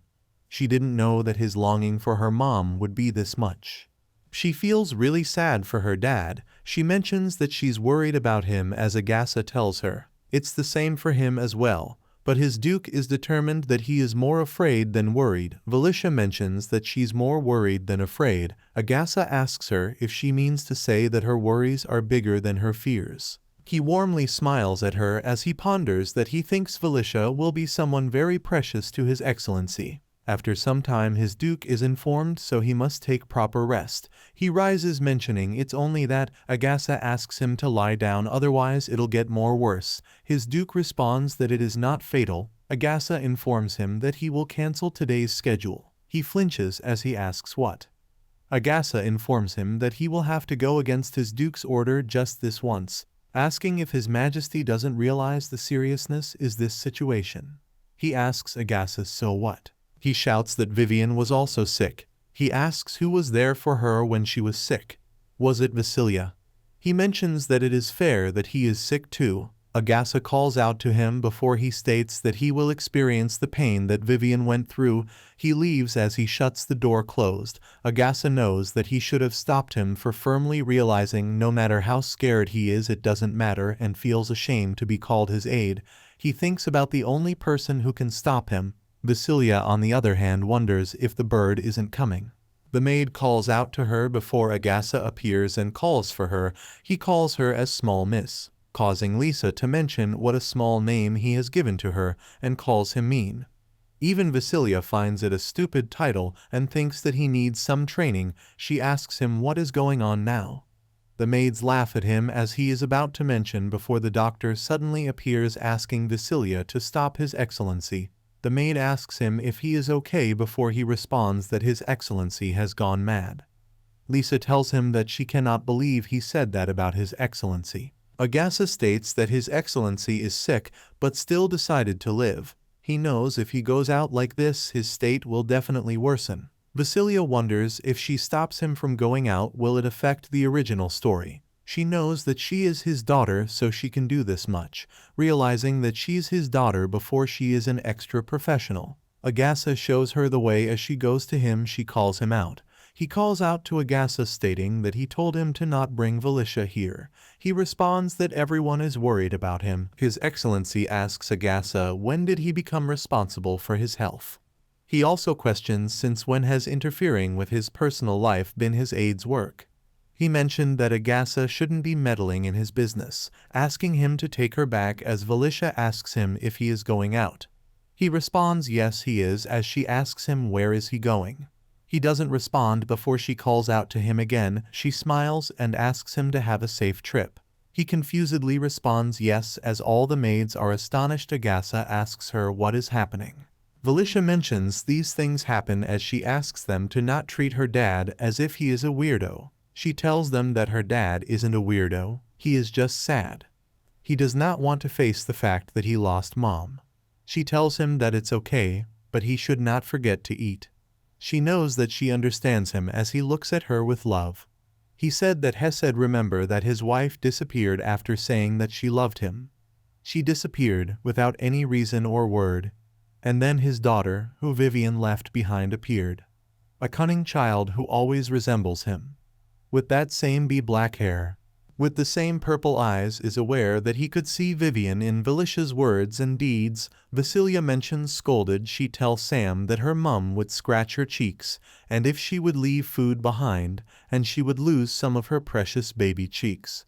She didn't know that his longing for her mom would be this much. She feels really sad for her dad. She mentions that she's worried about him as Agasa tells her it's the same for him as well. But his duke is determined that he is more afraid than worried. Valisha mentions that she's more worried than afraid. Agasa asks her if she means to say that her worries are bigger than her fears. He warmly smiles at her as he ponders that he thinks Valisha will be someone very precious to his excellency. After some time his duke is informed so he must take proper rest. He rises, mentioning it's only that. Agasa asks him to lie down, otherwise it'll get more worse. His duke responds that it is not fatal. Agasa informs him that he will cancel today's schedule. He flinches as he asks what. Agasa informs him that he will have to go against his duke's order just this once, asking if his majesty doesn't realize the seriousness is this situation. He asks Agasa so what. He shouts that Vivian was also sick. He asks who was there for her when she was sick. Was it Vasilia? He mentions that it is fair that he is sick too. Agasa calls out to him before he states that he will experience the pain that Vivian went through. He leaves as he shuts the door closed. Agasa knows that he should have stopped him for firmly realizing no matter how scared he is it doesn't matter and feels ashamed to be called his aide. He thinks about the only person who can stop him. Vasilia, on the other hand, wonders if the bird isn't coming. The maid calls out to her before Agasa appears and calls for her. He calls her as small miss, causing Lisa to mention what a small name he has given to her and calls him mean. Even Vasilia finds it a stupid title and thinks that he needs some training. She asks him what is going on now. The maids laugh at him as he is about to mention before the doctor suddenly appears asking Vasilia to stop His Excellency. The maid asks him if he is okay before he responds that His Excellency has gone mad. Lisa tells him that she cannot believe he said that about His Excellency. Agasa states that His Excellency is sick but still decided to live. He knows if he goes out like this his state will definitely worsen. Vasilia wonders if she stops him from going out will it affect the original story. She knows that she is his daughter so she can do this much, realizing that she's his daughter before she is an extra professional. Agasa shows her the way as she goes to him. She calls him out. He calls out to Agasa stating that he told him to not bring Valicia here. He responds that everyone is worried about him. His Excellency asks Agasa when did he become responsible for his health. He also questions since when has interfering with his personal life been his aide's work. He mentioned that Agasa shouldn't be meddling in his business, asking him to take her back as Valicia asks him if he is going out. He responds yes he is as she asks him where is he going. He doesn't respond before she calls out to him again. She smiles and asks him to have a safe trip. He confusedly responds yes as all the maids are astonished. Agasa asks her what is happening. Valicia mentions these things happen as she asks them to not treat her dad as if he is a weirdo. She tells them that her dad isn't a weirdo, he is just sad. He does not want to face the fact that he lost mom. She tells him that it's okay, but he should not forget to eat. She knows that she understands him as he looks at her with love. He said that Hesed remember that his wife disappeared after saying that she loved him. She disappeared without any reason or word. And then his daughter, who Vivian left behind, appeared. A cunning child who always resembles him. With that same bee-black hair, with the same purple eyes, is aware that he could see Vivian in Valicia's words and deeds. Vasilia mentions scolded. She tells Sam that her mum would scratch her cheeks, and if she would leave food behind, and she would lose some of her precious baby cheeks.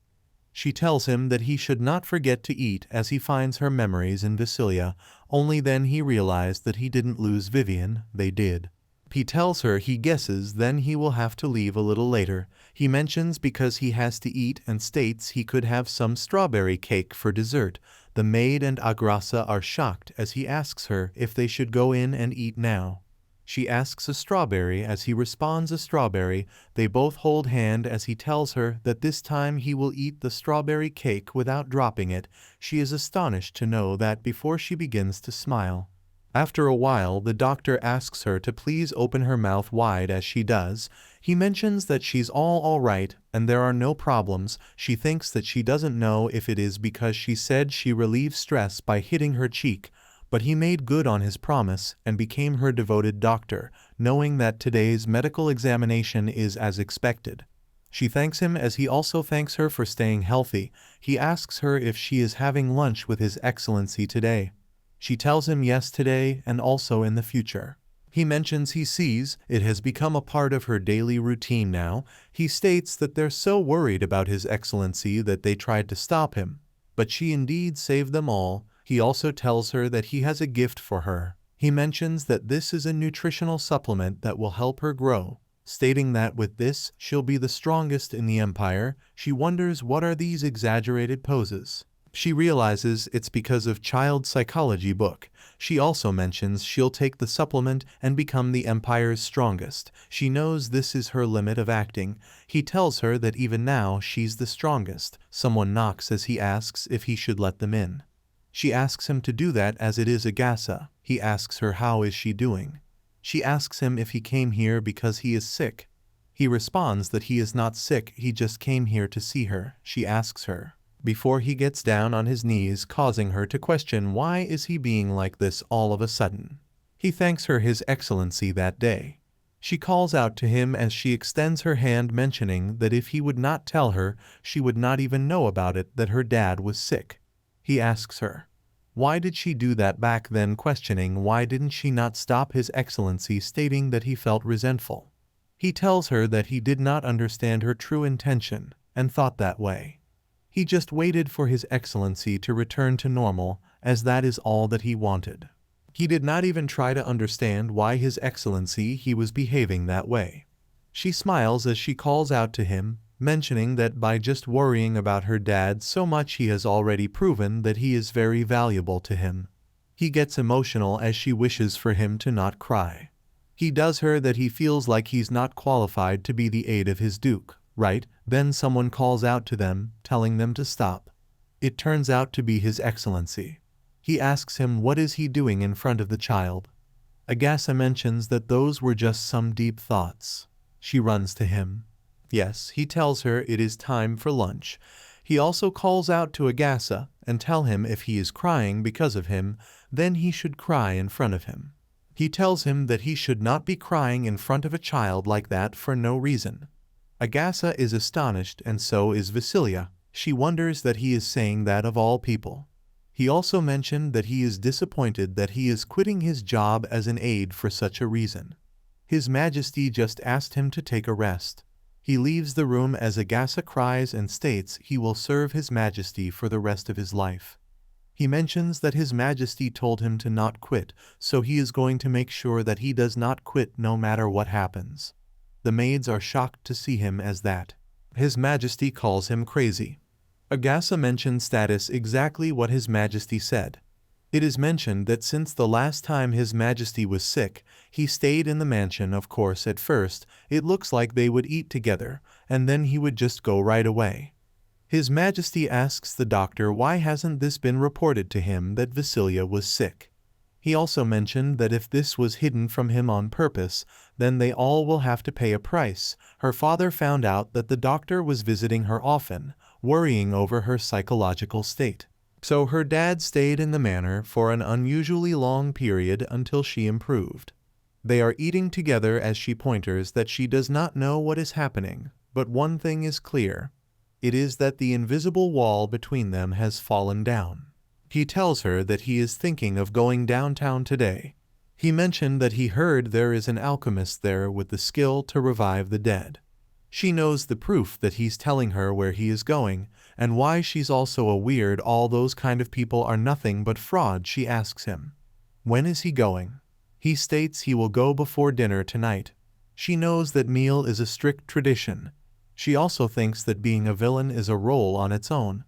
She tells him that he should not forget to eat as he finds her memories in Vasilia. Only then he realized that he didn't lose Vivian, they did. He tells her he guesses then he will have to leave a little later. He mentions because he has to eat and states he could have some strawberry cake for dessert. The maid and Agrasa are shocked as he asks her if they should go in and eat now. She asks a strawberry as he responds a strawberry. They both hold hand as he tells her that this time he will eat the strawberry cake without dropping it. She is astonished to know that before she begins to smile. After a while, the doctor asks her to please open her mouth wide as she does. He mentions that she's all right and there are no problems. She thinks that she doesn't know if it is because she said she relieves stress by hitting her cheek, but he made good on his promise and became her devoted doctor, knowing that today's medical examination is as expected. She thanks him as he also thanks her for staying healthy. He asks her if she is having lunch with His Excellency today. She tells him yes today and also in the future. He mentions he sees it has become a part of her daily routine now. He states that they're so worried about His Excellency that they tried to stop him, but she indeed saved them all. He also tells her that he has a gift for her. He mentions that this is a nutritional supplement that will help her grow, stating that with this she'll be the strongest in the empire. She wonders what are these exaggerated poses. She realizes it's because of child psychology book. She also mentions she'll take the supplement and become the empire's strongest. She knows this is her limit of acting. He tells her that even now she's the strongest. Someone knocks as he asks if he should let them in. She asks him to do that as it is Agasa. He asks her how is she doing. She asks him if he came here because he is sick. He responds that he is not sick, he just came here to see her. She asks her before he gets down on his knees, causing her to question why is he being like this all of a sudden. He thanks her His Excellency that day. She calls out to him as she extends her hand, mentioning that if he would not tell her, she would not even know about it, that her dad was sick. He asks her, why did she do that back then, questioning why didn't she not stop His Excellency, stating that he felt resentful. He tells her that he did not understand her true intention and thought that way. He just waited for His Excellency to return to normal, as that is all that he wanted. He did not even try to understand why His Excellency he was behaving that way. She smiles as she calls out to him, mentioning that by just worrying about her dad so much he has already proven that he is very valuable to him. He gets emotional as she wishes for him to not cry. He does her that he feels like he's not qualified to be the aide of his duke, right? Then someone calls out to them, telling them to stop. It turns out to be His Excellency. He asks him what is he doing in front of the child. Agasa mentions that those were just some deep thoughts. She runs to him. Yes, he tells her it is time for lunch. He also calls out to Agasa and tell him if he is crying because of him, then he should cry in front of him. He tells him that he should not be crying in front of a child like that for no reason. Agasa is astonished and so is Vasilia. She wonders that he is saying that of all people. He also mentioned that he is disappointed that he is quitting his job as an aide for such a reason. His Majesty just asked him to take a rest. He leaves the room as Agasa cries and states he will serve His Majesty for the rest of his life. He mentions that His Majesty told him to not quit, so he is going to make sure that he does not quit no matter what happens. The maids are shocked to see him as that. His Majesty calls him crazy. Agasa mentions status exactly what His Majesty said. It is mentioned that since the last time His Majesty was sick, he stayed in the mansion. Of course at first, it looks like they would eat together, and then he would just go right away. His Majesty asks the doctor why hasn't this been reported to him that Vasilia was sick. He also mentioned that if this was hidden from him on purpose, then they all will have to pay a price. Her father found out that the doctor was visiting her often, worrying over her psychological state. So her dad stayed in the manor for an unusually long period until she improved. They are eating together as she pointers that she does not know what is happening, but one thing is clear. It is that the invisible wall between them has fallen down. He tells her that he is thinking of going downtown today. He mentioned that he heard there is an alchemist there with the skill to revive the dead. She knows the proof that he's telling her where he is going, and why she's also a weird. All those kind of people are nothing but fraud. She asks him, when is he going? He states he will go before dinner tonight. She knows that meal is a strict tradition. She also thinks that being a villain is a role on its own.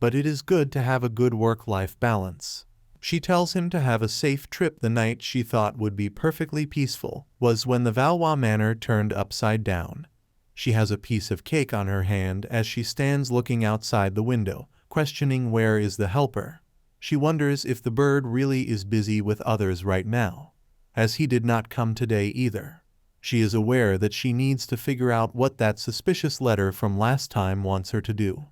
But it is good to have a good work-life balance. She tells him to have a safe trip. The night she thought would be perfectly peaceful was when the Valois Manor turned upside down. She has a piece of cake on her hand as she stands looking outside the window, questioning where is the helper. She wonders if the bird really is busy with others right now, as he did not come today either. She is aware that she needs to figure out what that suspicious letter from last time wants her to do.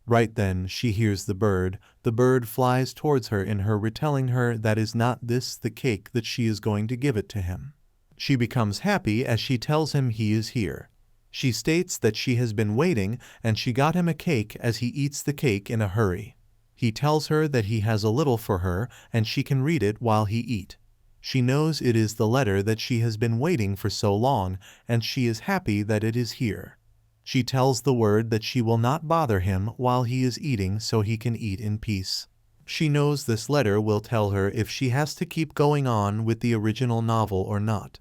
Right then she hears the bird. The bird flies towards her in her, retelling her that is not this the cake that she is going to give it to him. She becomes happy as she tells him he is here. She states that she has been waiting and she got him a cake as he eats the cake in a hurry. He tells her that he has a little for her and she can read it while he eat. She knows it is the letter that she has been waiting for so long and she is happy that it is here. She tells the word that she will not bother him while he is eating so he can eat in peace. She knows this letter will tell her if she has to keep going on with the original novel or not.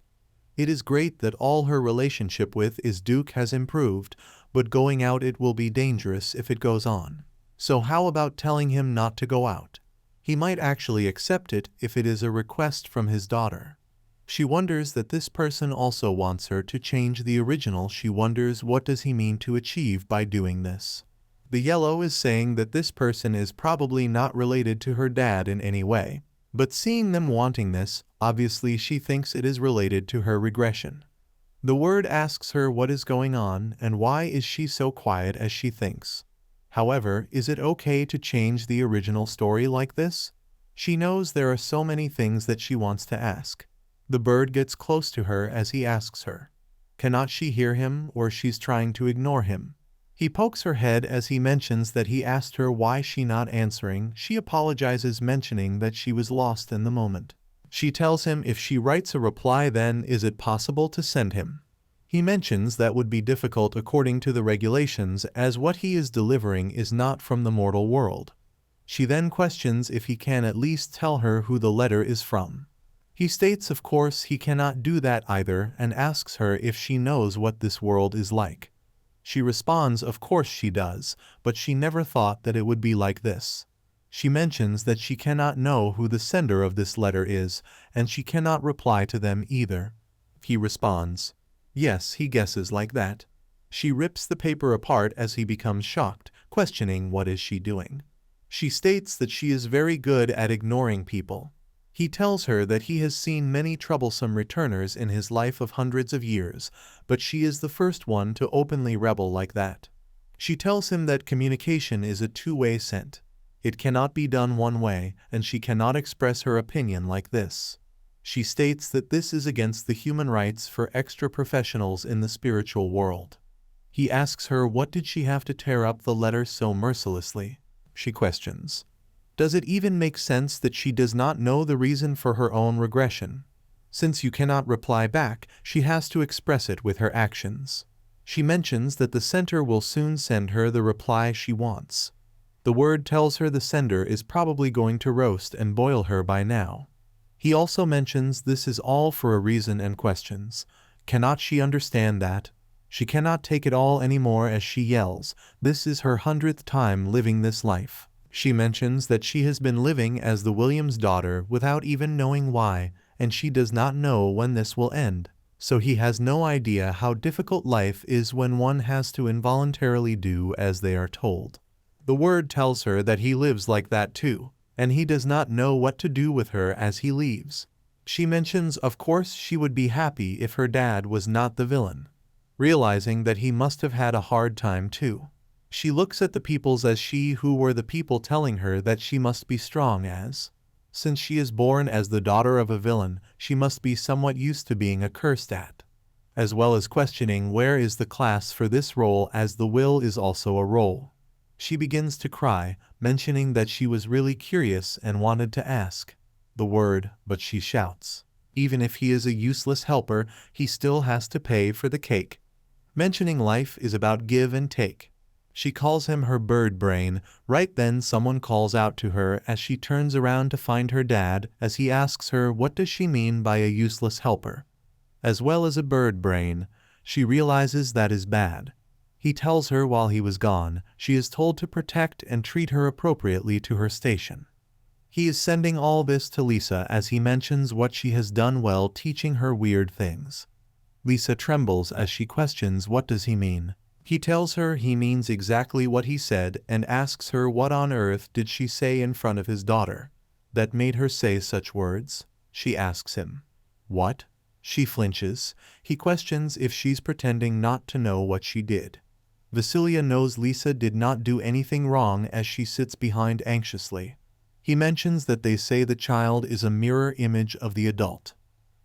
It is great that all her relationship with his Duke has improved, but going out it will be dangerous if it goes on. So how about telling him not to go out? He might actually accept it if it is a request from his daughter. She wonders that this person also wants her to change the original. She wonders what does he mean to achieve by doing this. The yellow is saying that this person is probably not related to her dad in any way. But seeing them wanting this, obviously she thinks it is related to her regression. The word asks her what is going on and why is she so quiet as she thinks. However, is it okay to change the original story like this? She knows there are so many things that she wants to ask. The bird gets close to her as he asks her. Cannot she hear him or she's trying to ignore him? He pokes her head as he mentions that he asked her why she not answering. She apologizes, mentioning that she was lost in the moment. She tells him if she writes a reply then is it possible to send him. He mentions that would be difficult according to the regulations as what he is delivering is not from the mortal world. She then questions if he can at least tell her who the letter is from. He states of course he cannot do that either and asks her if she knows what this world is like. She responds of course she does, but she never thought that it would be like this. She mentions that she cannot know who the sender of this letter is, and she cannot reply to them either. He responds, yes, he guesses like that. She rips the paper apart as he becomes shocked, questioning what is she doing. She states that she is very good at ignoring people. He tells her that he has seen many troublesome returners in his life of hundreds of years, but she is the first one to openly rebel like that. She tells him that communication is a two-way scent. It cannot be done one way, and she cannot express her opinion like this. She states that this is against the human rights for extra professionals in the spiritual world. He asks her what did she have to tear up the letter so mercilessly. She questions, does it even make sense that she does not know the reason for her own regression? Since you cannot reply back, she has to express it with her actions. She mentions that the center will soon send her the reply she wants. The word tells her the sender is probably going to roast and boil her by now. He also mentions this is all for a reason and questions. Cannot she understand that? She cannot take it all anymore as she yells, this is her 100th time living this life. She mentions that she has been living as the Williams' daughter without even knowing why, and she does not know when this will end. So he has no idea how difficult life is when one has to involuntarily do as they are told. The word tells her that he lives like that too, and he does not know what to do with her as he leaves. She mentions of course she would be happy if her dad was not the villain, realizing that he must have had a hard time too. She looks at the peoples as she who were the people telling her that she must be strong as. Since she is born as the daughter of a villain, she must be somewhat used to being accursed at. As well as questioning where is the class for this role as the will is also a role. She begins to cry, mentioning that she was really curious and wanted to ask the word, but she shouts, even if he is a useless helper, he still has to pay for the cake. Mentioning life is about give and take. She calls him her bird brain. Right then someone calls out to her as she turns around to find her dad as he asks her what does she mean by a useless helper. As well as a bird brain, she realizes that is bad. He tells her while he was gone, she is told to protect and treat her appropriately to her station. He is sending all this to Lisa as he mentions what she has done well teaching her weird things. Lisa trembles as she questions what does he mean. He tells her he means exactly what he said and asks her what on earth did she say in front of his daughter that made her say such words. She asks him, what? She flinches. He questions if she's pretending not to know what she did. Vasilia knows Lisa did not do anything wrong as she sits behind anxiously. He mentions that they say the child is a mirror image of the adult.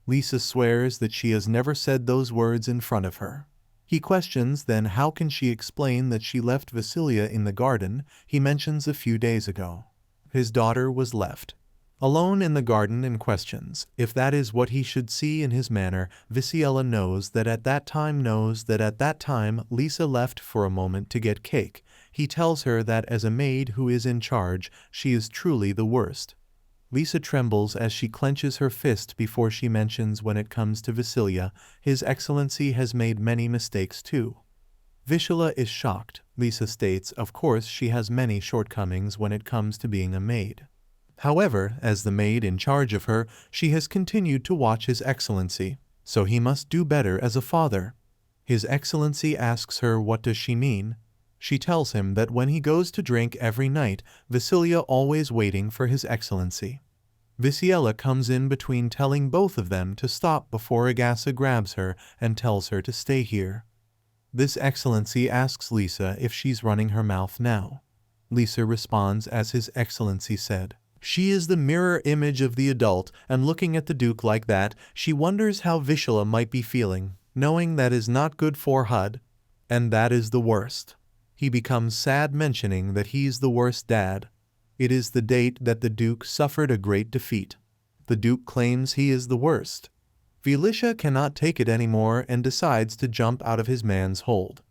Lisa swears that she has never said those words in front of her. He questions then how can she explain that she left Vasilia in the garden he mentions a few days ago. His daughter was left alone in the garden and questions if that is what he should see in his manner. Vasilia knows that at that time Lisa left for a moment to get cake. He tells her that as a maid who is in charge, she is truly the worst. Lisa trembles as she clenches her fist before she mentions when it comes to Vasilia, His Excellency has made many mistakes too. Vasilia is shocked. Lisa states of course she has many shortcomings when it comes to being a maid. However, as the maid in charge of her, she has continued to watch His Excellency, so he must do better as a father. His Excellency asks her what does she mean. She tells him that when he goes to drink every night, Vasilia always waiting for His Excellency. Vasilia comes in between telling both of them to stop before Agasa grabs her and tells her to stay here. This Excellency asks Lisa if she's running her mouth now. Lisa responds as His Excellency said. She is the mirror image of the adult, and looking at the Duke like that, she wonders how Vasilia might be feeling, knowing that is not good for Hud, and that is the worst. He becomes sad mentioning that he's the worst dad. It is the date that the Duke suffered a great defeat. The Duke claims he is the worst. Felicia cannot take it anymore and decides to jump out of his man's hold.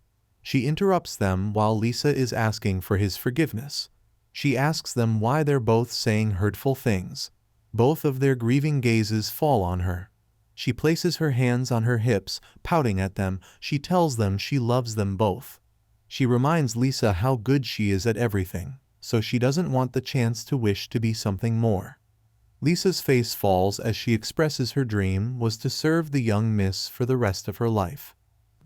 She interrupts them while Lisa is asking for his forgiveness. She asks them why they're both saying hurtful things. Both of their grieving gazes fall on her. She places her hands on her hips, pouting at them. She tells them she loves them both. She reminds Lisa how good she is at everything, so she doesn't want the chance to wish to be something more. Lisa's face falls as she expresses her dream was to serve the young miss for the rest of her life.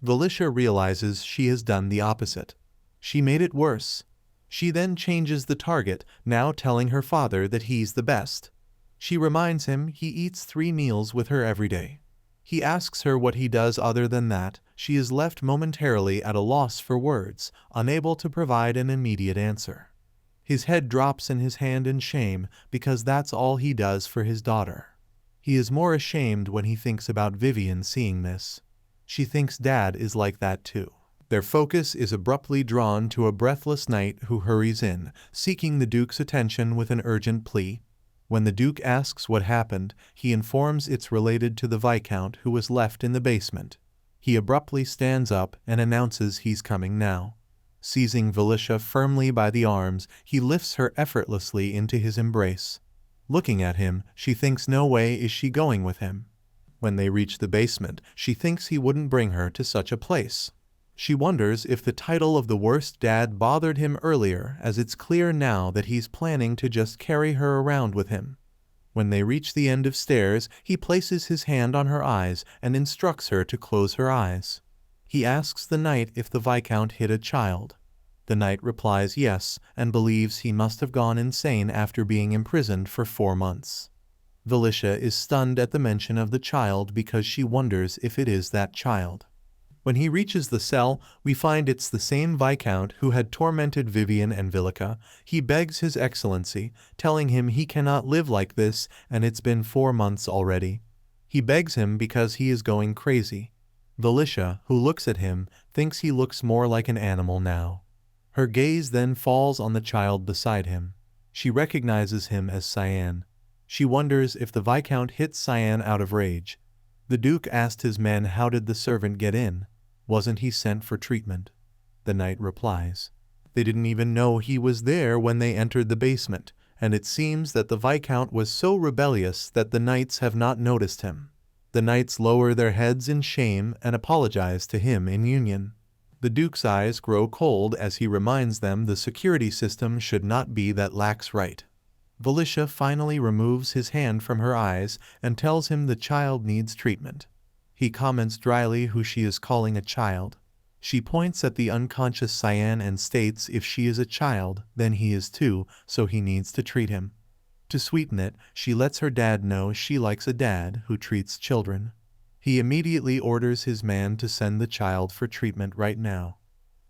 Felicia realizes she has done the opposite. She made it worse. She then changes the target, now telling her father that he's the best. She reminds him he eats 3 meals with her every day. He asks her what he does other than that. She is left momentarily at a loss for words, unable to provide an immediate answer. His head drops in his hand in shame because that's all he does for his daughter. He is more ashamed when he thinks about Vivian seeing this. She thinks Dad is like that too. Their focus is abruptly drawn to a breathless knight who hurries in, seeking the Duke's attention with an urgent plea. When the Duke asks what happened, he informs it's related to the Viscount who was left in the basement. He abruptly stands up and announces he's coming now. Seizing Felicia firmly by the arms, he lifts her effortlessly into his embrace. Looking at him, she thinks no way is she going with him. When they reach the basement, she thinks he wouldn't bring her to such a place. She wonders if the title of the worst dad bothered him earlier, as it's clear now that he's planning to just carry her around with him. When they reach the end of stairs, he places his hand on her eyes and instructs her to close her eyes. He asks the knight if the Viscount hit a child. The knight replies yes, and believes he must have gone insane after being imprisoned for 4 months. Felicia is stunned at the mention of the child because she wonders if it is that child. When he reaches the cell, we find it's the same Viscount who had tormented Vivian and Villica. He begs His Excellency, telling him he cannot live like this and it's been 4 months already. He begs him because he is going crazy. Felicia, who looks at him, thinks he looks more like an animal now. Her gaze then falls on the child beside him. She recognizes him as Cyan. She wonders if the Viscount hit Cyan out of rage. The Duke asked his men how did the servant get in. Wasn't he sent for treatment? The knight replies. They didn't even know he was there when they entered the basement, and it seems that the Viscount was so rebellious that the knights have not noticed him. The knights lower their heads in shame and apologize to him in union. The Duke's eyes grow cold as he reminds them the security system should not be that lax right. Felicia finally removes his hand from her eyes and tells him the child needs treatment. He comments dryly who she is calling a child. She points at the unconscious Cyan and states if she is a child, then he is too, so he needs to treat him. To sweeten it, she lets her dad know she likes a dad who treats children. He immediately orders his man to send the child for treatment right now.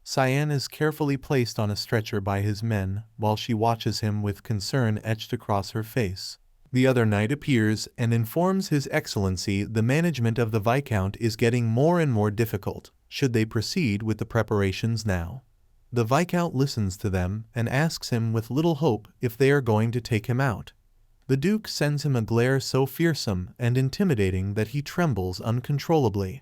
Cyan is carefully placed on a stretcher by his men, while she watches him with concern etched across her face. The other knight appears and informs His Excellency the management of the Viscount is getting more and more difficult. Should they proceed with the preparations now? The Viscount listens to them and asks him with little hope if they are going to take him out. The Duke sends him a glare so fearsome and intimidating that he trembles uncontrollably.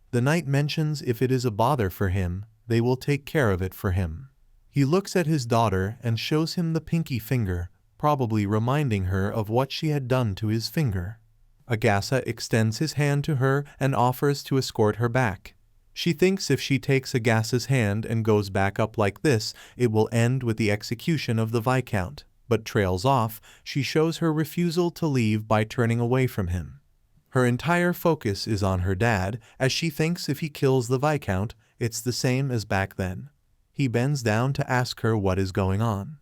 The knight mentions if it is a bother for him, they will take care of it for him. He looks at his daughter and shows him the pinky finger, probably reminding her of what she had done to his finger. Agassa extends his hand to her and offers to escort her back. She thinks if she takes Agassa's hand and goes back up like this, it will end with the execution of the Viscount, but trails off. She shows her refusal to leave by turning away from him. Her entire focus is on her dad, as she thinks if he kills the Viscount, it's the same as back then. He bends down to ask her what is going on.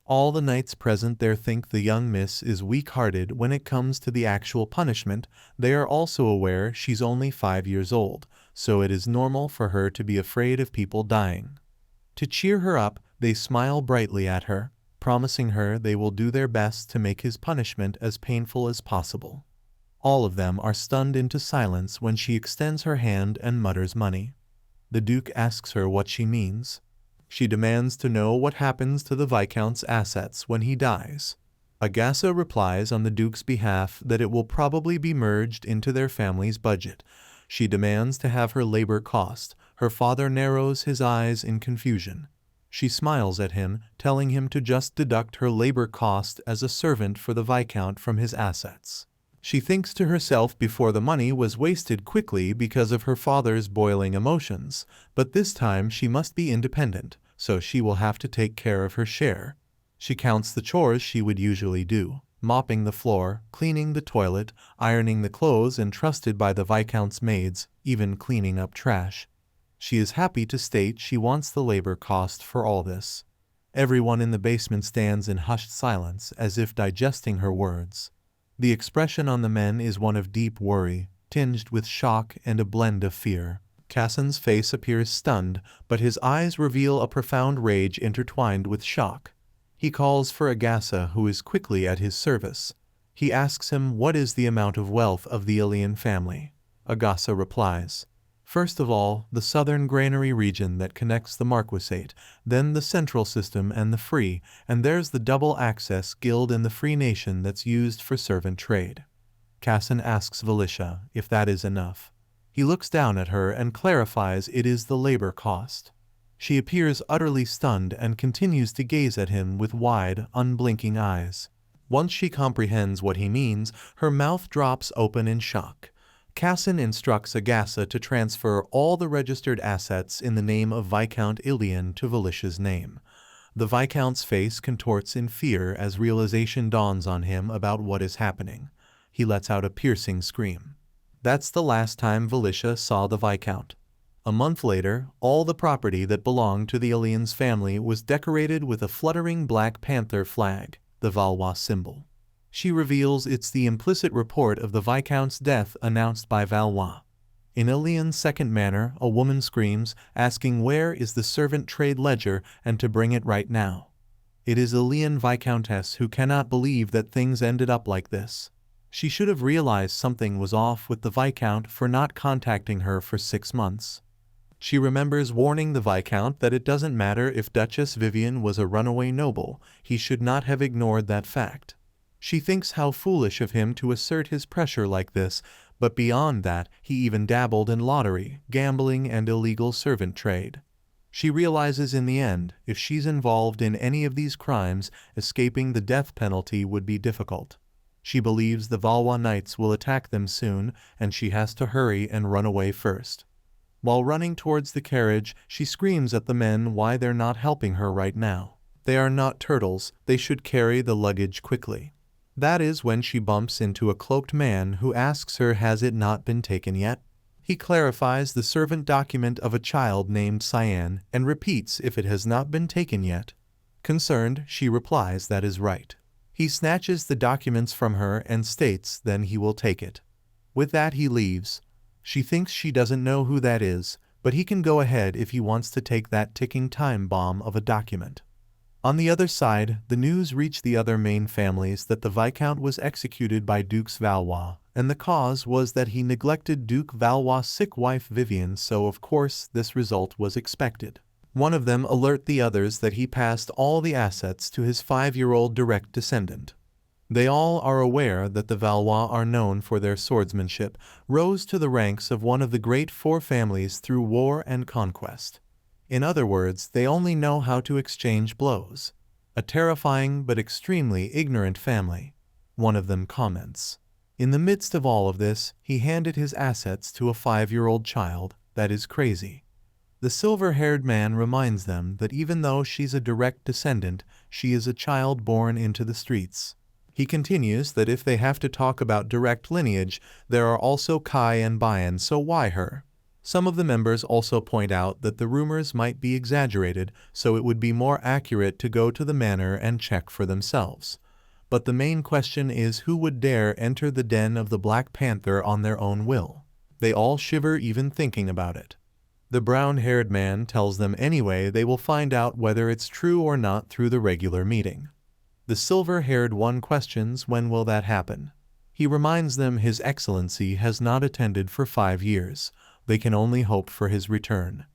All the knights present there think the young miss is weak-hearted when it comes to the actual punishment. They are also aware she's only 5 years old, so it is normal for her to be afraid of people dying. To cheer her up, they smile brightly at her, promising her they will do their best to make his punishment as painful as possible. All of them are stunned into silence when she extends her hand and mutters money. The Duke asks her what she means. She demands to know what happens to the Viscount's assets when he dies. Agassa replies on the Duke's behalf that it will probably be merged into their family's budget. She demands to have her labor cost. Her father narrows his eyes in confusion. She smiles at him, telling him to just deduct her labor cost as a servant for the Viscount from his assets. She thinks to herself before the money was wasted quickly because of her father's boiling emotions, but this time she must be independent, so she will have to take care of her share. She counts the chores she would usually do, mopping the floor, cleaning the toilet, ironing the clothes entrusted by the Viscount's maids, even cleaning up trash. She is happy to state she wants the labor cost for all this. Everyone in the basement stands in hushed silence as if digesting her words. The expression on the men is one of deep worry, tinged with shock and a blend of fear. Cyan's face appears stunned, but his eyes reveal a profound rage intertwined with shock. He calls for Agassa, who is quickly at his service. He asks him what is the amount of wealth of the Ilian family. Agassa replies, "First of all, the southern granary region that connects the Marquisate, then the central system and the free, and there's the double access guild in the free nation that's used for servant trade." Cyan asks Valisha if that is enough. He looks down at her and clarifies it is the labor cost. She appears utterly stunned and continues to gaze at him with wide, unblinking eyes. Once she comprehends what he means, her mouth drops open in shock. Cyan instructs Agassa to transfer all the registered assets in the name of Viscount Ilian to Valisha's name. The Viscount's face contorts in fear as realization dawns on him about what is happening. He lets out a piercing scream. That's the last time Valisha saw the Viscount. A month later, all the property that belonged to the Ilian's family was decorated with a fluttering Black Panther flag, the Valois symbol. She reveals it's the implicit report of the Viscount's death announced by Valois. In Ilian's second manor, a woman screams, asking where is the servant trade ledger and to bring it right now. It is Ilian Viscountess who cannot believe that things ended up like this. She should have realized something was off with the Viscount for not contacting her for 6 months. She remembers warning the Viscount that it doesn't matter if Duchess Vivian was a runaway noble, he should not have ignored that fact. She thinks how foolish of him to assert his pressure like this, but beyond that, he even dabbled in lottery, gambling, and illegal servant trade. She realizes in the end, if she's involved in any of these crimes, escaping the death penalty would be difficult. She believes the Valois Knights will attack them soon, and she has to hurry and run away first. While running towards the carriage, she screams at the men why they're not helping her right now. They are not turtles, they should carry the luggage quickly. That is when she bumps into a cloaked man who asks her has it not been taken yet. He clarifies the servant document of a child named Cyan and repeats if it has not been taken yet. Concerned, she replies that is right. He snatches the documents from her and states then he will take it. With that he leaves. She thinks she doesn't know who that is, but he can go ahead if he wants to take that ticking time bomb of a document. On the other side, the news reached the other main families that the Viscount was executed by Dukes Valois, and the cause was that he neglected Duke Valois' sick wife Vivian, so of course this result was expected. One of them alert the others that he passed all the assets to his 5-year-old direct descendant. They all are aware that the Valois are known for their swordsmanship, rose to the ranks of one of the great 4 families through war and conquest. In other words, they only know how to exchange blows. A terrifying but extremely ignorant family, one of them comments. In the midst of all of this, he handed his assets to a 5-year-old child. That is crazy. The silver-haired man reminds them that even though she's a direct descendant, she is a child born into the streets. He continues that if they have to talk about direct lineage, there are also Kai and Bayan, so why her? Some of the members also point out that the rumors might be exaggerated, so it would be more accurate to go to the manor and check for themselves. But the main question is who would dare enter the den of the Black Panther on their own will? They all shiver even thinking about it. The brown-haired man tells them anyway they will find out whether it's true or not through the regular meeting. The silver-haired one questions when will that happen. He reminds them His Excellency has not attended for 5 years. They can only hope for his return.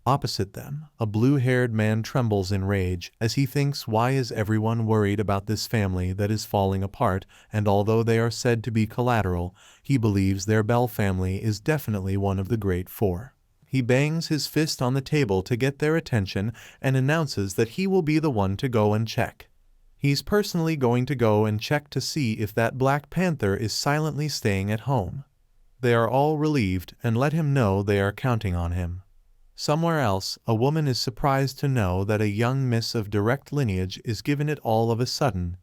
Opposite them, a blue-haired man trembles in rage as he thinks, why is everyone worried about this family that is falling apart, and although they are said to be collateral, he believes their Bell family is definitely one of the great four. He bangs his fist on the table to get their attention and announces that he will be the one to go and check. He's personally going to go and check to see if that Black Panther is silently staying at home. They are all relieved and let him know they are counting on him. Somewhere else, a woman is surprised to know that a young miss of direct lineage is given it all of a sudden.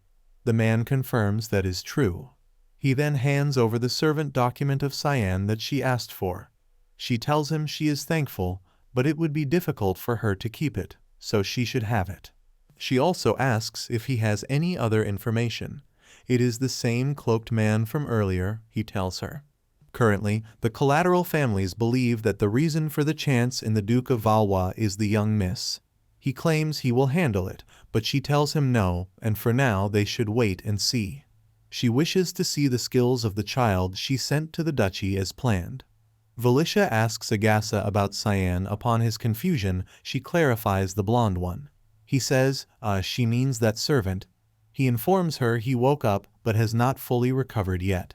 The man confirms that is true. He then hands over the servant document of Cyan that she asked for. She tells him she is thankful, but it would be difficult for her to keep it, so she should have it. She also asks if he has any other information. It is the same cloaked man from earlier, he tells her. Currently, the collateral families believe that the reason for the chance in the Duke of Valois is the young miss. He claims he will handle it, but she tells him no, and for now they should wait and see. She wishes to see the skills of the child she sent to the duchy as planned. Valicia asks Agassa about Cyan. Upon his confusion, she clarifies the blonde one. He says, she means that servant. He informs her he woke up but has not fully recovered yet.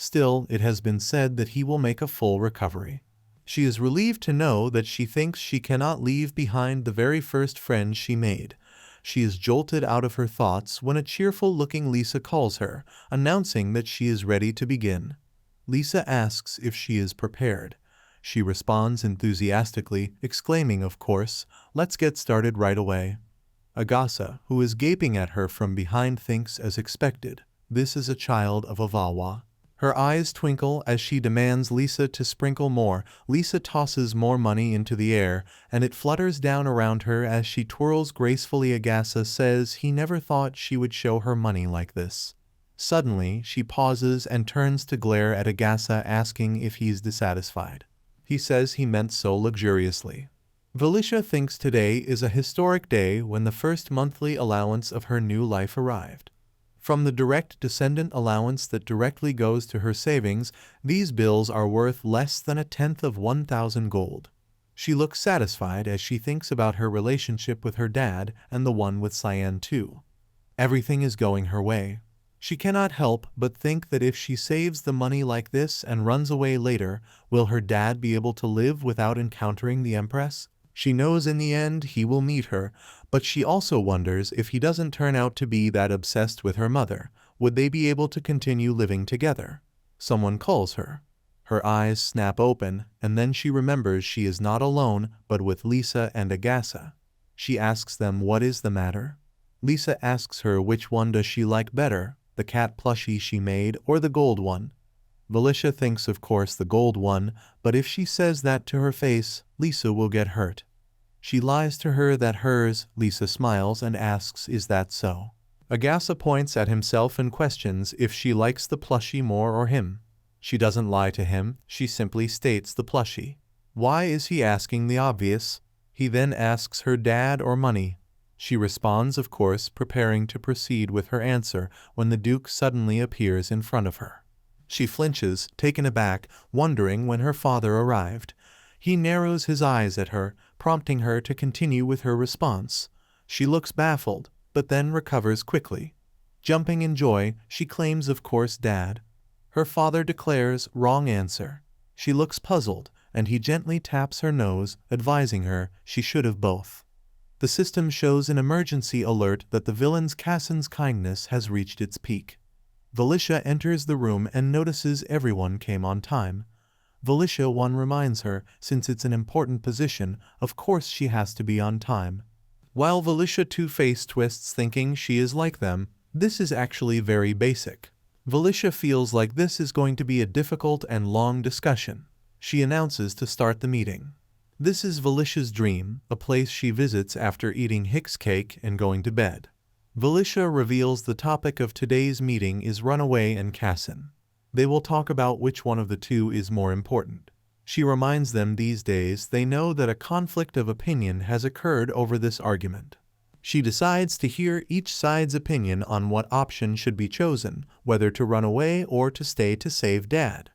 Still, it has been said that he will make a full recovery. She is relieved to know that she thinks she cannot leave behind the very first friend she made. She is jolted out of her thoughts when a cheerful-looking Lisa calls her, announcing that she is ready to begin. Lisa asks if she is prepared. She responds enthusiastically, exclaiming, of course, let's get started right away. Agassa, who is gaping at her from behind, thinks as expected, this is a child of a Valois. Her eyes twinkle as she demands Lisa to sprinkle more. Lisa tosses more money into the air, and it flutters down around her as she twirls gracefully. Agassa says he never thought she would show her money like this. Suddenly, she pauses and turns to glare at Agassa, asking if he's dissatisfied. He says he meant so luxuriously. Valicia thinks today is a historic day when the first monthly allowance of her new life arrived. From the direct descendant allowance that directly goes to her savings, these bills are worth less than 1/10 of 1,000 gold. She looks satisfied as she thinks about her relationship with her dad and the one with Cyan too. Everything is going her way. She cannot help but think that if she saves the money like this and runs away later, will her dad be able to live without encountering the Empress? She knows in the end he will meet her, but she also wonders if he doesn't turn out to be that obsessed with her mother, would they be able to continue living together? Someone calls her. Her eyes snap open, and then she remembers she is not alone but with Lisa and Agassa. She asks them what is the matter. Lisa asks her which one does she like better, the cat plushie she made or the gold one. Valicia thinks of course the gold one, but if she says that to her face, Lisa will get hurt. She lies to her that hers. Lisa smiles and asks, is that so? Agassa points at himself and questions if she likes the plushie more or him. She doesn't lie to him, she simply states the plushie. Why is he asking the obvious? He then asks her dad or money. She responds, of course, preparing to proceed with her answer when the Duke suddenly appears in front of her. She flinches, taken aback, wondering when her father arrived. He narrows his eyes at her, prompting her to continue with her response. She looks baffled, but then recovers quickly. Jumping in joy, she claims, of course, Dad. Her father declares, wrong answer. She looks puzzled, and he gently taps her nose, advising her she should have both. The system shows an emergency alert that the villain's Cassin's kindness has reached its peak. Valicia enters the room and notices everyone came on time. Valicia 1 reminds her, since it's an important position, of course she has to be on time. While Valicia 2 face twists thinking she is like them, this is actually very basic. Valicia feels like this is going to be a difficult and long discussion. She announces to start the meeting. This is Valicia's dream, a place she visits after eating Hicks cake and going to bed. Valicia reveals the topic of today's meeting is Runaway and Cassin. They will talk about which one of the two is more important. She reminds them these days they know that a conflict of opinion has occurred over this argument. She decides to hear each side's opinion on what option should be chosen, whether to run away or to stay to save Dad.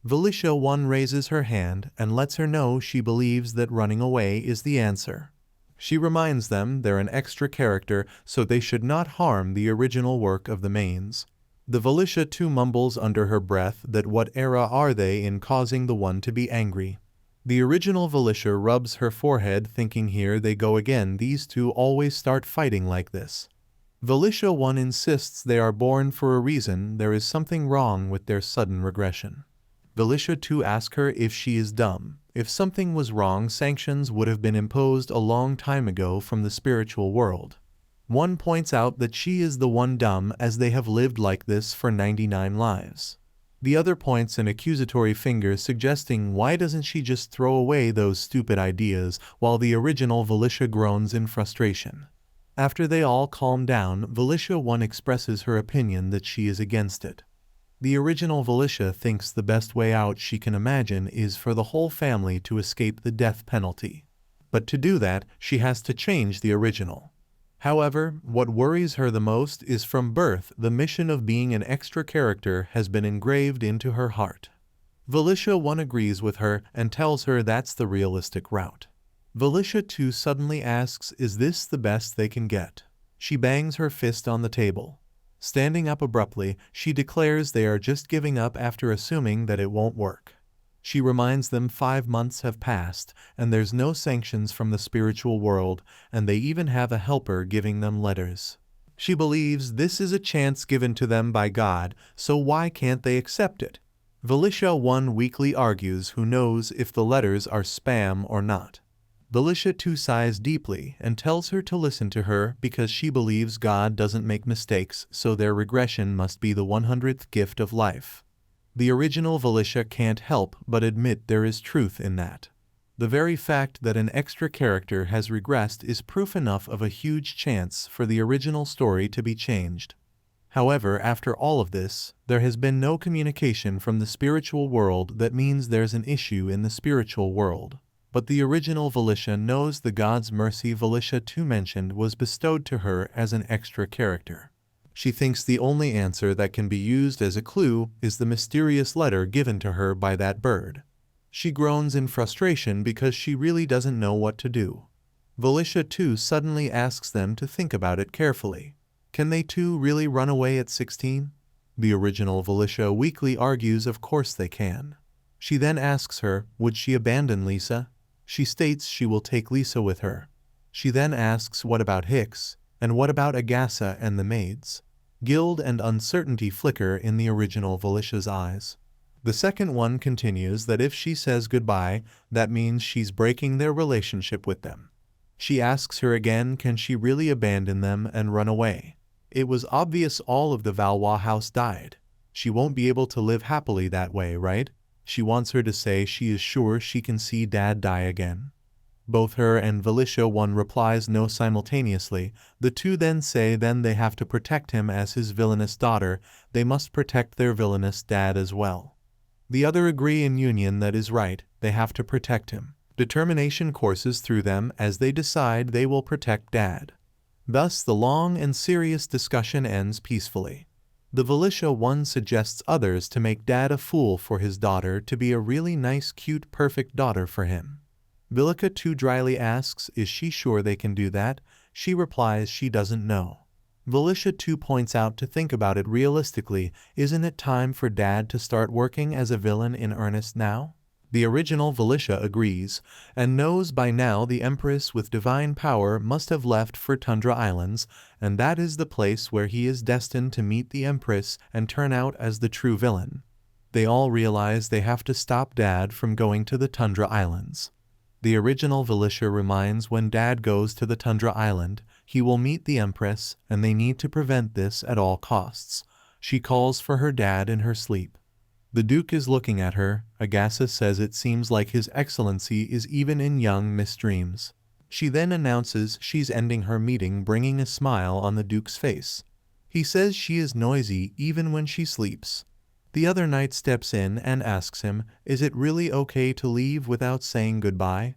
Valicia 1 raises her hand and lets her know she believes that running away is the answer. She reminds them they're an extra character, so they should not harm the original work of the mains. The Valicia 2 mumbles under her breath that what era are they in causing the one to be angry. The original Valicia rubs her forehead, thinking here they go again, these two always start fighting like this. Valicia 1 insists they are born for a reason, there is something wrong with their sudden regression. Valicia 2 asks her if she is dumb. If something was wrong, sanctions would have been imposed a long time ago from the spiritual world. One points out that she is the one dumb, as they have lived like this for 99 lives. The other points an accusatory finger, suggesting why doesn't she just throw away those stupid ideas, while the original Valicia groans in frustration. After they all calm down, Valicia 1 expresses her opinion that she is against it. The original Valicia thinks the best way out she can imagine is for the whole family to escape the death penalty. But to do that, she has to change the original. However, what worries her the most is from birth the mission of being an extra character has been engraved into her heart. Valicia 1 agrees with her and tells her that's the realistic route. Valicia 2 suddenly asks, is this the best they can get? She bangs her fist on the table. Standing up abruptly, she declares they are just giving up after assuming that it won't work. She reminds them 5 months have passed, and there's no sanctions from the spiritual world, and they even have a helper giving them letters. She believes this is a chance given to them by God, so why can't they accept it? Valicia 1 weakly argues who knows if the letters are spam or not. Valicia 2 sighs deeply and tells her to listen to her because she believes God doesn't make mistakes, so their regression must be the 100th gift of life. The original Valicia can't help but admit there is truth in that. The very fact that an extra character has regressed is proof enough of a huge chance for the original story to be changed. However, after all of this, there has been no communication from the spiritual world that means there's an issue in the spiritual world. But the original Valicia knows the God's mercy Valicia 2 mentioned was bestowed to her as an extra character. She thinks the only answer that can be used as a clue is the mysterious letter given to her by that bird. She groans in frustration because she really doesn't know what to do. Valicia 2 suddenly asks them to think about it carefully. Can they too really run away at 16? The original Valicia weakly argues of course they can. She then asks her, would she abandon Lisa? She states she will take Lisa with her. She then asks what about Hicks, and what about Agatha and the maids? Guilt and uncertainty flicker in the original Valicia's eyes. The second one continues that if she says goodbye, that means she's breaking their relationship with them. She asks her again, can she really abandon them and run away? It was obvious all of the Valois house died. She won't be able to live happily that way, right? She wants her to say she is sure she can see Dad die again. Both her and Valicia 1 replies no simultaneously. The two then say then they have to protect him as his villainous daughter, they must protect their villainous dad as well. The other agree in union that is right, they have to protect him. Determination courses through them as they decide they will protect Dad. Thus the long and serious discussion ends peacefully. The Valicia 1 suggests others to make Dad a fool for his daughter to be a really nice, cute, perfect daughter for him. Valicia 2 dryly asks, is she sure they can do that? She replies she doesn't know. Valicia 2 points out to think about it realistically, isn't it time for Dad to start working as a villain in earnest now? The original Valicia agrees, and knows by now the Empress with divine power must have left for Tundra Islands, and that is the place where he is destined to meet the Empress and turn out as the true villain. They all realize they have to stop Dad from going to the Tundra Islands. The original Valicia reminds when Dad goes to the Tundra Island, he will meet the Empress, and they need to prevent this at all costs. She calls for her dad in her sleep. The Duke is looking at her. Agatha says it seems like His Excellency is even in young Miss Dreams. She then announces she's ending her meeting, bringing a smile on the Duke's face. He says she is noisy even when she sleeps. The other knight steps in and asks him, is it really okay to leave without saying goodbye?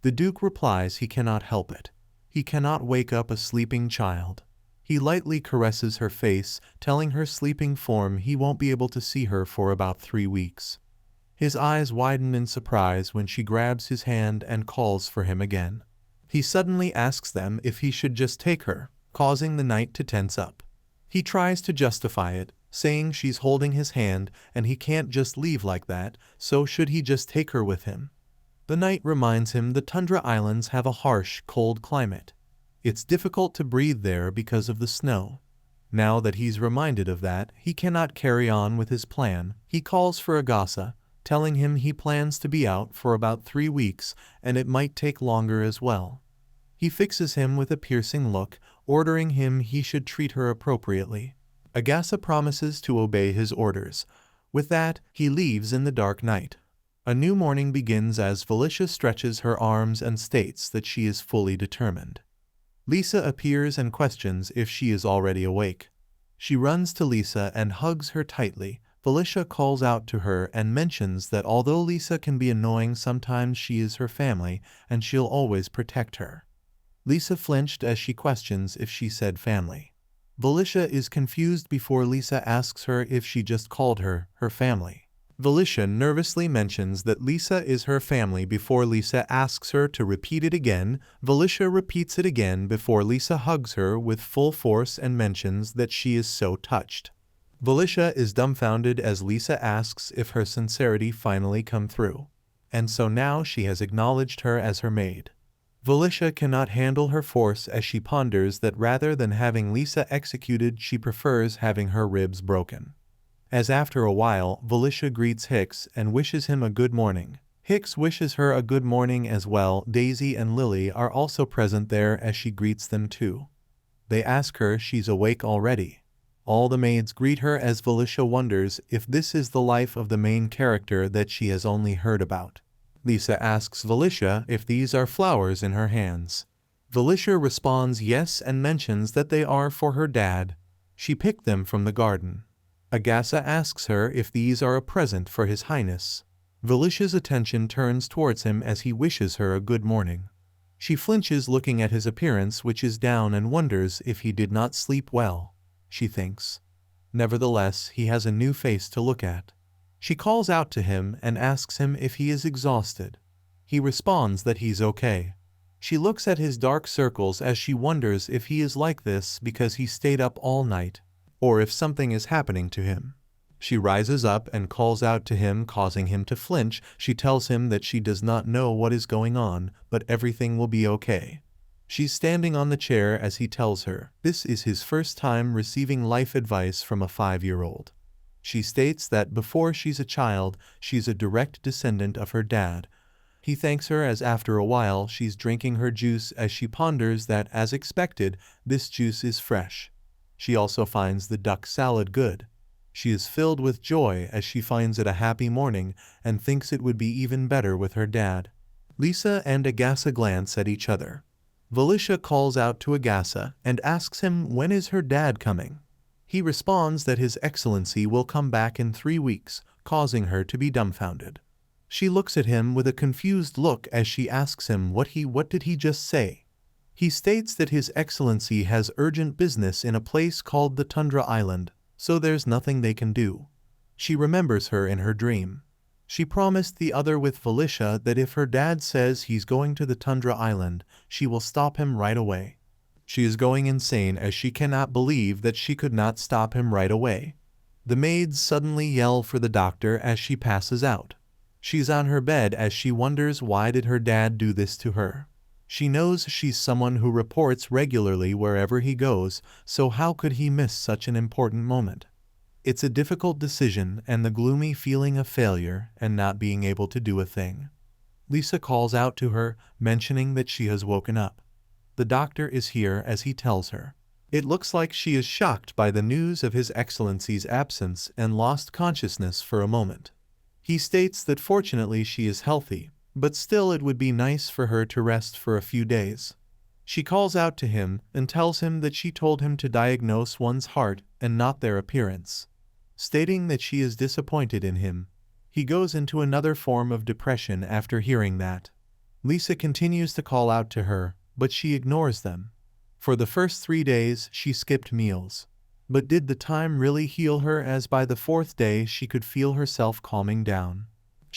The Duke replies he cannot help it. He cannot wake up a sleeping child. He lightly caresses her face, telling her sleeping form he won't be able to see her for about 3 weeks. His eyes widen in surprise when she grabs his hand and calls for him again. He suddenly asks them if he should just take her, causing the knight to tense up. He tries to justify it, saying she's holding his hand and he can't just leave like that, so should he just take her with him? The knight reminds him the tundra islands have a harsh, cold climate. It's difficult to breathe there because of the snow. Now that he's reminded of that, he cannot carry on with his plan. He calls for Agasa, telling him he plans to be out for about 3 weeks and it might take longer as well. He fixes him with a piercing look, ordering him he should treat her appropriately. Agasa promises to obey his orders. With that, he leaves in the dark night. A new morning begins as Felicia stretches her arms and states that she is fully determined. Lisa appears and questions if she is already awake. She runs to Lisa and hugs her tightly. Felicia calls out to her and mentions that although Lisa can be annoying sometimes, she is her family and she'll always protect her. Lisa flinched as she questions if she said family. Felicia is confused before Lisa asks her if she just called her family. Felicia nervously mentions that Lisa is her family before Lisa asks her to repeat it again. Felicia repeats it again before Lisa hugs her with full force and mentions that she is so touched. Felicia is dumbfounded as Lisa asks if her sincerity finally come through. And so now she has acknowledged her as her maid. Felicia cannot handle her force as she ponders that rather than having Lisa executed, she prefers having her ribs broken. As after a while, Felicia greets Hicks and wishes him a good morning. Hicks wishes her a good morning as well. Daisy and Lily are also present there as she greets them too. They ask her she's awake already. All the maids greet her as Felicia wonders if this is the life of the main character that she has only heard about. Lisa asks Felicia if these are flowers in her hands. Felicia responds yes and mentions that they are for her dad. She picked them from the garden. Agasa asks her if these are a present for His Highness. Felicia's attention turns towards him as he wishes her a good morning. She flinches looking at his appearance, which is down, and wonders if he did not sleep well, she thinks. Nevertheless, he has a new face to look at. She calls out to him and asks him if he is exhausted. He responds that he's okay. She looks at his dark circles as she wonders if he is like this because he stayed up all night, or if something is happening to him. She rises up and calls out to him, causing him to flinch. She tells him that she does not know what is going on, but everything will be okay. She's standing on the chair as he tells her this is his first time receiving life advice from a 5-year-old. She states that before she's a child, she's a direct descendant of her dad. He thanks her as after a while she's drinking her juice as she ponders that, as expected, this juice is fresh. She also finds the duck salad good. She is filled with joy as she finds it a happy morning and thinks it would be even better with her dad. Lisa and Agasa glance at each other. Felicia calls out to Agasa and asks him when is her dad coming. He responds that His Excellency will come back in 3 weeks, causing her to be dumbfounded. She looks at him with a confused look as she asks him what did he just say? He states that His Excellency has urgent business in a place called the Tundra Island, so there's nothing they can do. She remembers her in her dream. She promised the other with Felicia that if her dad says he's going to the Tundra Island, she will stop him right away. She is going insane as she cannot believe that she could not stop him right away. The maids suddenly yell for the doctor as she passes out. She's on her bed as she wonders why did her dad do this to her. She knows she's someone who reports regularly wherever he goes, so how could he miss such an important moment? It's a difficult decision and the gloomy feeling of failure and not being able to do a thing. Lisa calls out to her, mentioning that she has woken up. The doctor is here as he tells her. It looks like she is shocked by the news of His Excellency's absence and lost consciousness for a moment. He states that fortunately she is healthy, but still it would be nice for her to rest for a few days. She calls out to him and tells him that she told him to diagnose one's heart and not their appearance. Stating that she is disappointed in him, he goes into another form of depression after hearing that. Lisa continues to call out to her, but she ignores them. For the first 3 days she skipped meals. But did the time really heal her, as by the 4th day she could feel herself calming down?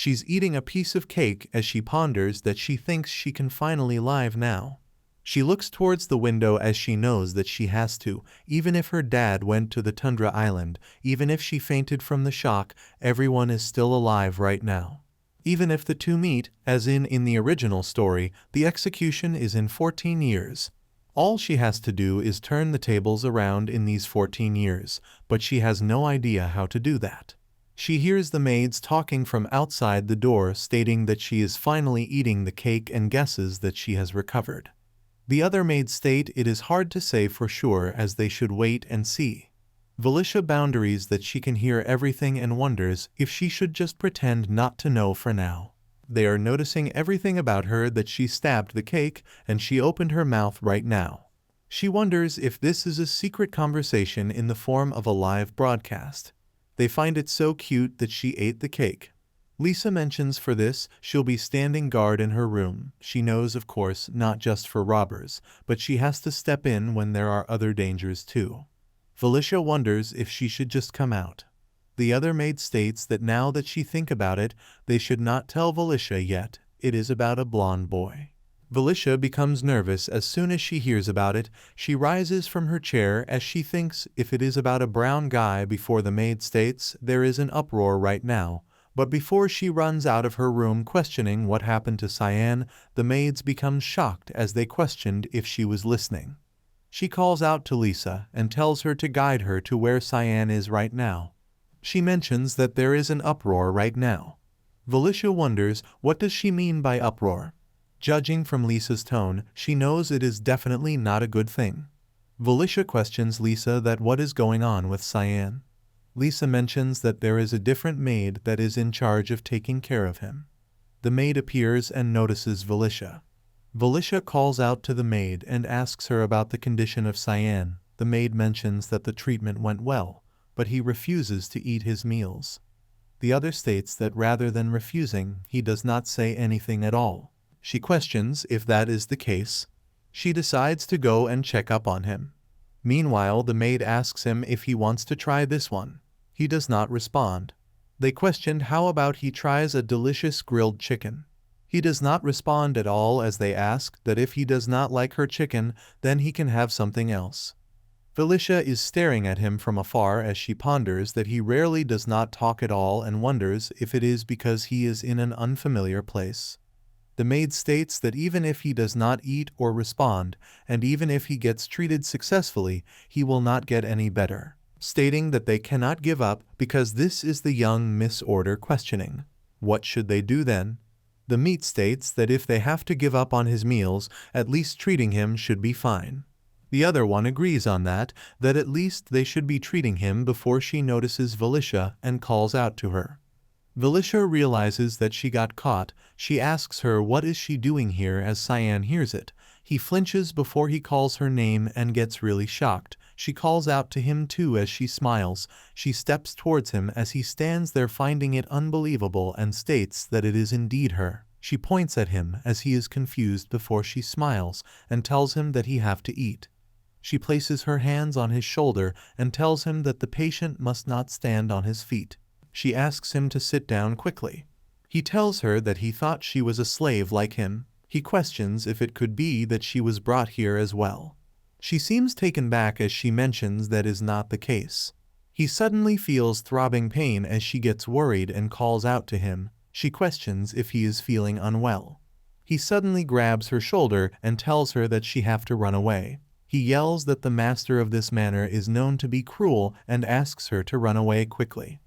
She's eating a piece of cake as she ponders that she thinks she can finally leave now. She looks towards the window as she knows that she has to, even if her dad went to the tundra island, even if she fainted from the shock, everyone is still alive right now. Even if the two meet, as in the original story, the execution is in 14 years. All she has to do is turn the tables around in these 14 years, but she has no idea how to do that. She hears the maids talking from outside the door stating that she is finally eating the cake and guesses that she has recovered. The other maids state it is hard to say for sure as they should wait and see. Valisha boundaries that she can hear everything and wonders if she should just pretend not to know for now. They are noticing everything about her that she stabbed the cake and she opened her mouth right now. She wonders if this is a secret conversation in the form of a live broadcast. They find it so cute that she ate the cake. Lisa mentions for this she'll be standing guard in her room. She knows, of course, not just for robbers, but she has to step in when there are other dangers too. Valisha wonders if she should just come out. The other maid states that now that she think about it, they should not tell Valisha yet. It is about a blonde boy. Valisha becomes nervous as soon as she hears about it. She rises from her chair as she thinks if it is about a brown guy before the maid states there is an uproar right now. But before she runs out of her room questioning what happened to Cyan, the maids become shocked as they questioned if she was listening. She calls out to Lisa and tells her to guide her to where Cyan is right now. She mentions that there is an uproar right now. Valisha wonders what does she mean by uproar. Judging from Lisa's tone, she knows it is definitely not a good thing. Valisha questions Lisa that what is going on with Cyan. Lisa mentions that there is a different maid that is in charge of taking care of him. The maid appears and notices Valisha. Valisha calls out to the maid and asks her about the condition of Cyan. The maid mentions that the treatment went well, but he refuses to eat his meals. The other states that rather than refusing, he does not say anything at all. She questions if that is the case. She decides to go and check up on him. Meanwhile, the maid asks him if he wants to try this one. He does not respond. They questioned how about he tries a delicious grilled chicken. He does not respond at all as they ask that if he does not like her chicken, then he can have something else. Valisha is staring at him from afar as she ponders that he rarely does not talk at all and wonders if it is because he is in an unfamiliar place. The maid states that even if he does not eat or respond, and even if he gets treated successfully, he will not get any better, stating that they cannot give up because this is the young Miss Order questioning. What should they do then? The maid states that if they have to give up on his meals, at least treating him should be fine. The other one agrees on that at least they should be treating him before she notices Valisha and calls out to her. Valisha realizes that she got caught. She asks her what is she doing here as Cyan hears it. He flinches before he calls her name and gets really shocked. She calls out to him too as she smiles. She steps towards him as he stands there finding it unbelievable and states that it is indeed her. She points at him as he is confused before she smiles and tells him that he have to eat. She places her hands on his shoulder and tells him that the patient must not stand on his feet. She asks him to sit down quickly. He tells her that he thought she was a slave like him. He questions if it could be that she was brought here as well. She seems taken back as she mentions that is not the case. He suddenly feels throbbing pain as she gets worried and calls out to him. She questions if he is feeling unwell. He suddenly grabs her shoulder and tells her that she have to run away. He yells that the master of this manor is known to be cruel and asks her to run away quickly.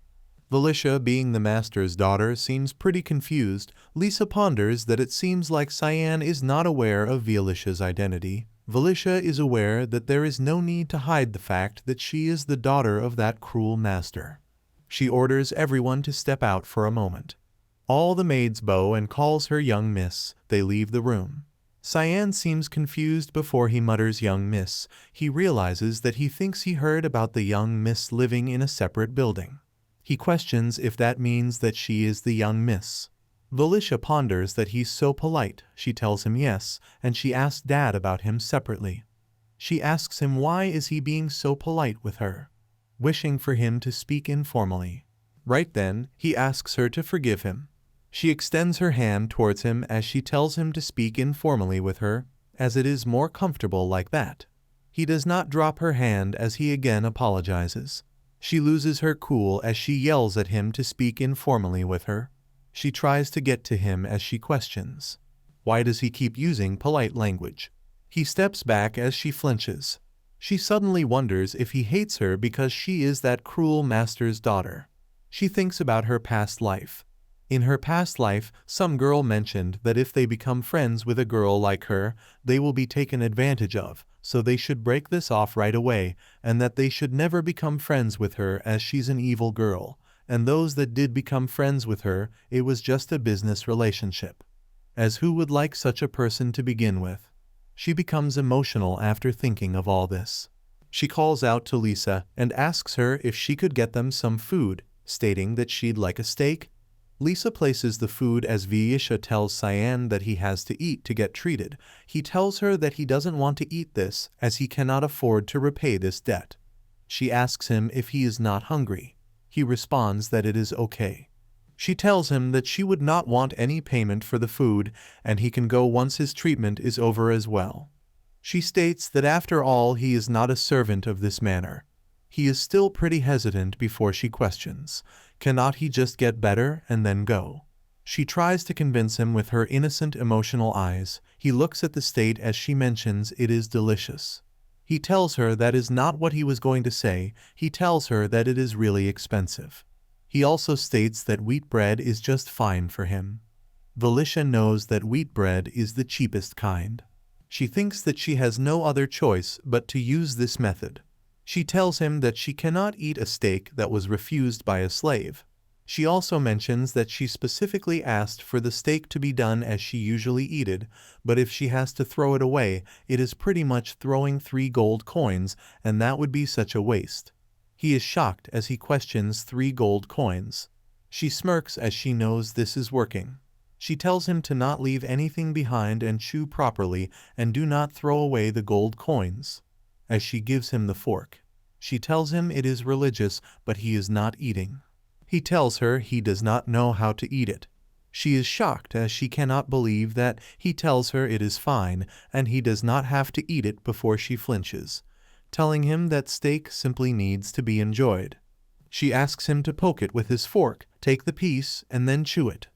Valisha, being the master's daughter, seems pretty confused. Lisa ponders that it seems like Cyan is not aware of Valisha's identity. Valisha is aware that there is no need to hide the fact that she is the daughter of that cruel master. She orders everyone to step out for a moment. All the maids bow and calls her young miss. They leave the room. Cyan seems confused before he mutters young miss. He realizes that he thinks he heard about the young miss living in a separate building. He questions if that means that she is the young miss. Valisha ponders that he's so polite. She tells him yes, and she asks Dad about him separately. She asks him why is he being so polite with her, wishing for him to speak informally. Right then, he asks her to forgive him. She extends her hand towards him as she tells him to speak informally with her, as it is more comfortable like that. He does not drop her hand as he again apologizes. She loses her cool as she yells at him to speak informally with her. She tries to get to him as she questions. Why does he keep using polite language? He steps back as she flinches. She suddenly wonders if he hates her because she is that cruel master's daughter. She thinks about her past life. In her past life, some girl mentioned that if they become friends with a girl like her, they will be taken advantage of, so they should break this off right away, and that they should never become friends with her as she's an evil girl, and those that did become friends with her, it was just a business relationship. As who would like such a person to begin with? She becomes emotional after thinking of all this. She calls out to Lisa and asks her if she could get them some food, stating that she'd like a steak. Lisa places the food as Viscount tells Cyan that he has to eat to get treated. He tells her that he doesn't want to eat this as he cannot afford to repay this debt. She asks him if he is not hungry. He responds that it is okay. She tells him that she would not want any payment for the food and he can go once his treatment is over as well. She states that after all he is not a servant of this manor. He is still pretty hesitant before she questions. Cannot he just get better and then go? She tries to convince him with her innocent emotional eyes. He looks at the state as she mentions it is delicious. He tells her that is not what he was going to say. He tells her that it is really expensive. He also states that wheat bread is just fine for him. Viscount knows that wheat bread is the cheapest kind. She thinks that she has no other choice but to use this method. She tells him that she cannot eat a steak that was refused by a slave. She also mentions that she specifically asked for the steak to be done as she usually eat it, but if she has to throw it away, it is pretty much throwing 3 gold coins, and that would be such a waste. He is shocked as he questions 3 gold coins. She smirks as she knows this is working. She tells him to not leave anything behind and chew properly and do not throw away the gold coins. As she gives him the fork, she tells him it is religious, but he is not eating. He tells her he does not know how to eat it. She is shocked as she cannot believe that he tells her it is fine and he does not have to eat it before she flinches, telling him that steak simply needs to be enjoyed. She asks him to poke it with his fork, take the piece, and then chew it.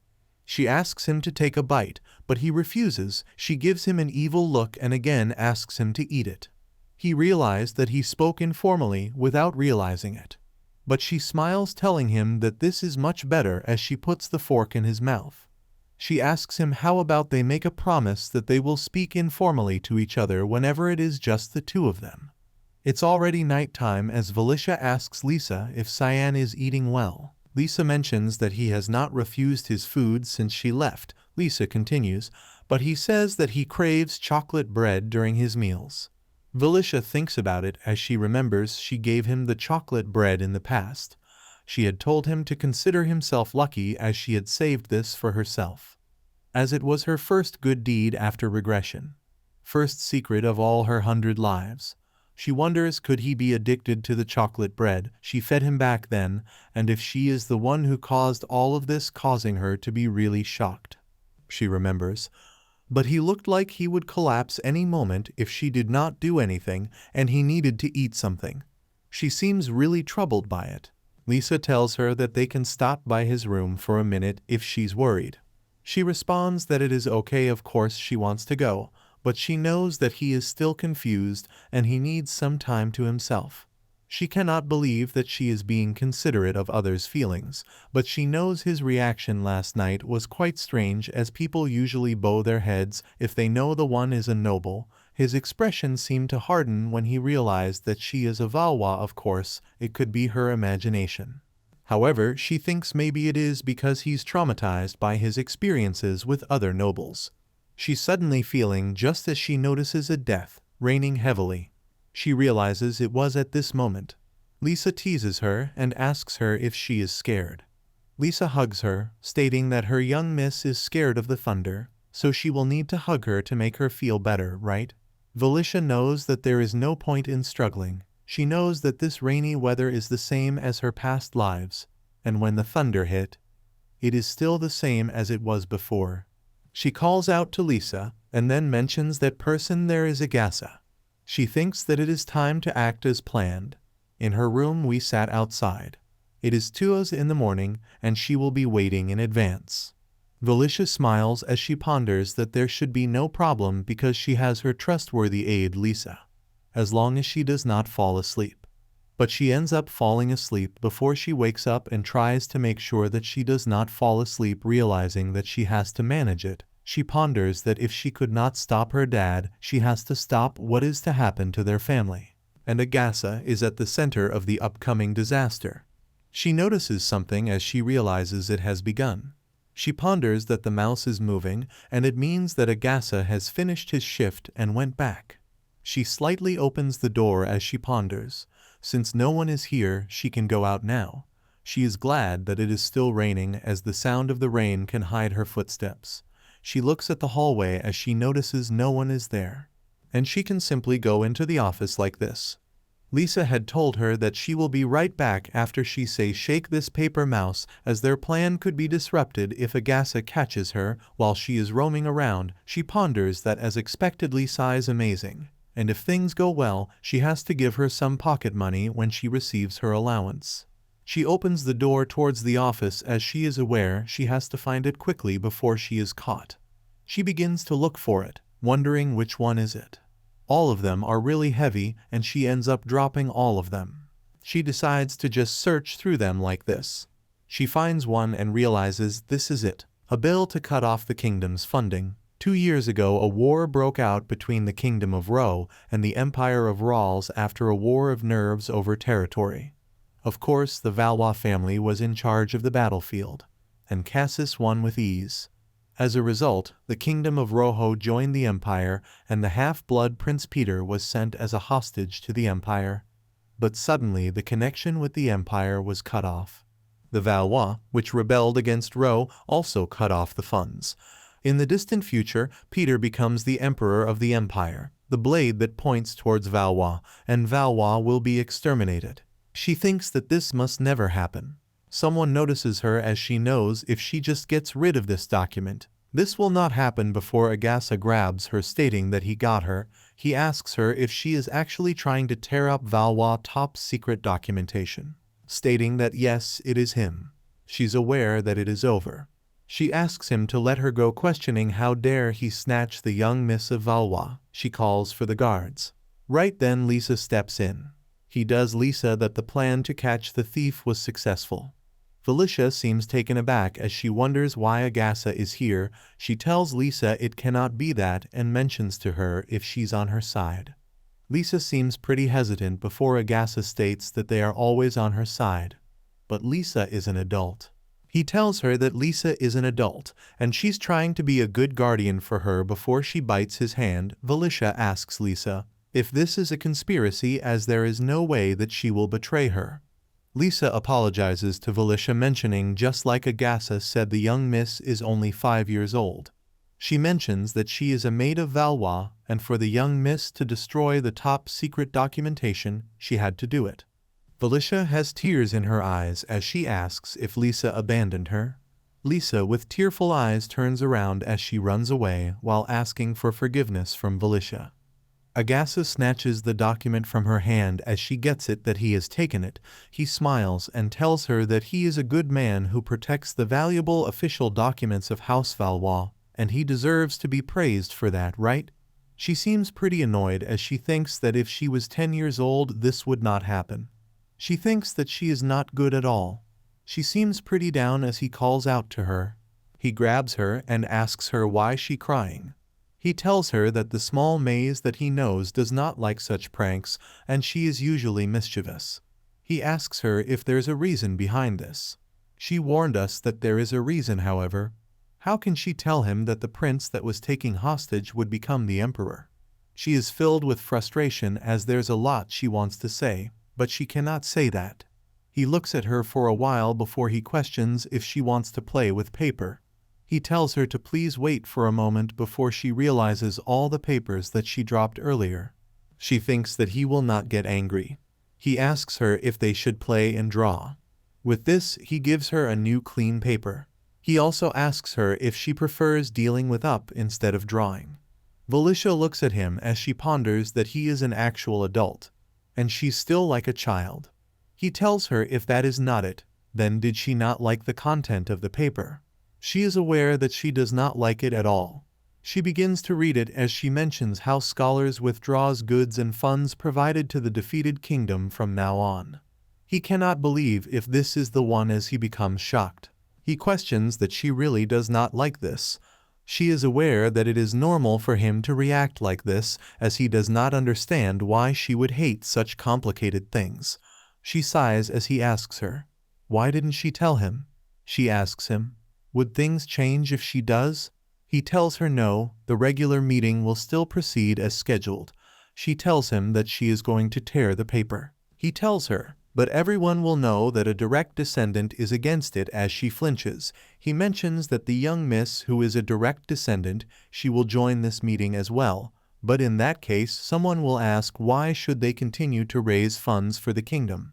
She asks him to take a bite, but he refuses. She gives him an evil look and again asks him to eat it. He realized that he spoke informally without realizing it. But she smiles, telling him that this is much better as she puts the fork in his mouth. She asks him how about they make a promise that they will speak informally to each other whenever it is just the two of them. It's already nighttime as Viscount asks Lisa if Cyan is eating well. Lisa mentions that he has not refused his food since she left. Lisa continues, but he says that he craves chocolate bread during his meals. Viscount thinks about it as she remembers she gave him the chocolate bread in the past. She had told him to consider himself lucky as she had saved this for herself, as it was her first good deed after regression, first secret of all her 100 lives. She wonders could he be addicted to the chocolate bread she fed him back then, and if she is the one who caused all of this, causing her to be really shocked. She remembers, but he looked like he would collapse any moment if she did not do anything and he needed to eat something. She seems really troubled by it. Lisa tells her that they can stop by his room for a minute if she's worried. She responds that it is okay, of course she wants to go, but she knows that he is still confused and he needs some time to himself. She cannot believe that she is being considerate of others' feelings, but she knows his reaction last night was quite strange as people usually bow their heads if they know the one is a noble. His expression seemed to harden when he realized that she is a Valois. Of course, it could be her imagination. However, she thinks maybe it is because he's traumatized by his experiences with other nobles. She's suddenly feeling just as she notices a death raining heavily. She realizes it was at this moment. Lisa teases her and asks her if she is scared. Lisa hugs her, stating that her young miss is scared of the thunder, so she will need to hug her to make her feel better, right? Viscount knows that there is no point in struggling. She knows that this rainy weather is the same as her past lives, and when the thunder hit, It is still the same as it was before. She calls out to Lisa, and then mentions that person there is Agasa. She thinks that it is time to act as planned. In her room we sat outside. It is 2 in the morning, and she will be waiting in advance. Valicia smiles as she ponders that there should be no problem because she has her trustworthy aide Lisa, as long as she does not fall asleep. But she ends up falling asleep before she wakes up and tries to make sure that she does not fall asleep, realizing that she has to manage it. She ponders that if she could not stop her dad, she has to stop what is to happen to their family. And Agasa is at the center of the upcoming disaster. She notices something as she realizes it has begun. She ponders that the mouse is moving, and it means that Agasa has finished his shift and went back. She slightly opens the door as she ponders. Since no one is here, she can go out now. She is glad that it is still raining, as the sound of the rain can hide her footsteps. She looks at the hallway as she notices no one is there. And she can simply go into the office like this. Lisa had told her that she will be right back after she says shake this paper mouse, as their plan could be disrupted if Agasa catches her while she is roaming around. She ponders that as expected Lisa is amazing, and if things go well, she has to give her some pocket money when she receives her allowance. She opens the door towards the office as she is aware she has to find it quickly before she is caught. She begins to look for it, wondering which one is it. All of them are really heavy, and she ends up dropping all of them. She decides to just search through them like this. She finds one and realizes this is it, a bill to cut off the kingdom's funding. 2 years ago a war broke out between the Kingdom of Ro and the Empire of Rawls after a war of nerves over territory. Of course, the Valois family was in charge of the battlefield, and Cassis won with ease. As a result, the Kingdom of Rojo joined the Empire, and the half-blood Prince Peter was sent as a hostage to the Empire. But suddenly the connection with the Empire was cut off. The Valois, which rebelled against Ro, also cut off the funds. In the distant future, Peter becomes the Emperor of the Empire, the blade that points towards Valois, and Valois will be exterminated. She thinks that this must never happen. Someone notices her as she knows if she just gets rid of this document, this will not happen before Agasa grabs her, stating that he got her. He asks her if she is actually trying to tear up Valois' top secret documentation, stating that yes, it is him. She's aware that it is over. She asks him to let her go, questioning how dare he snatch the young miss of Valois. She calls for the guards. Right then Lisa steps in. He does Lisa that the plan to catch the thief was successful. Valicia seems taken aback as she wonders why Agasa is here. She tells Lisa it cannot be that and mentions to her if she's on her side. Lisa seems pretty hesitant before Agasa states that they are always on her side. But Lisa is an adult. He tells her that Lisa is an adult, and she's trying to be a good guardian for her before she bites his hand. Valicia asks Lisa if this is a conspiracy, as there is no way that she will betray her. Lisa apologizes to Valicia, mentioning just like Agasa said the young miss is only 5 years old. She mentions that she is a maid of Valois, and for the young miss to destroy the top secret documentation, she had to do it. Valicia has tears in her eyes as she asks if Lisa abandoned her. Lisa, with tearful eyes, turns around as she runs away while asking for forgiveness from Valicia. Agasa snatches the document from her hand as she gets it that he has taken it. He smiles and tells her that he is a good man who protects the valuable official documents of House Valois, and he deserves to be praised for that, right? She seems pretty annoyed as she thinks that if she was 10 years old this would not happen. She thinks that she is not good at all. She seems pretty down as he calls out to her. He grabs her and asks her why she crying. He tells her that the small Mage that he knows does not like such pranks, and she is usually mischievous. He asks her if there's a reason behind this. She warned us that there is a reason, however. How can she tell him that the prince that was taken hostage would become the emperor? She is filled with frustration as there's a lot she wants to say, but she cannot say that. He looks at her for a while before he questions if she wants to play with paper. He tells her to please wait for a moment before she realizes all the papers that she dropped earlier. She thinks that he will not get angry. He asks her if they should play and draw. With this, he gives her a new clean paper. He also asks her if she prefers dealing with up instead of drawing. Valisha looks at him as she ponders that he is an actual adult, and she's still like a child. He tells her if that is not it, then did she not like the content of the paper? She is aware that she does not like it at all. She begins to read it as she mentions how scholars withdraws goods and funds provided to the defeated kingdom from now on. He cannot believe if this is the one as he becomes shocked. He questions that she really does not like this. She is aware that it is normal for him to react like this as he does not understand why she would hate such complicated things. She sighs as he asks her, why didn't she tell him? She asks him, would things change if she does? He tells her no, the regular meeting will still proceed as scheduled. She tells him that she is going to tear the paper. He tells her, but everyone will know that a direct descendant is against it as she flinches. He mentions that the young miss who is a direct descendant, she will join this meeting as well, but in that case someone will ask why should they continue to raise funds for the kingdom.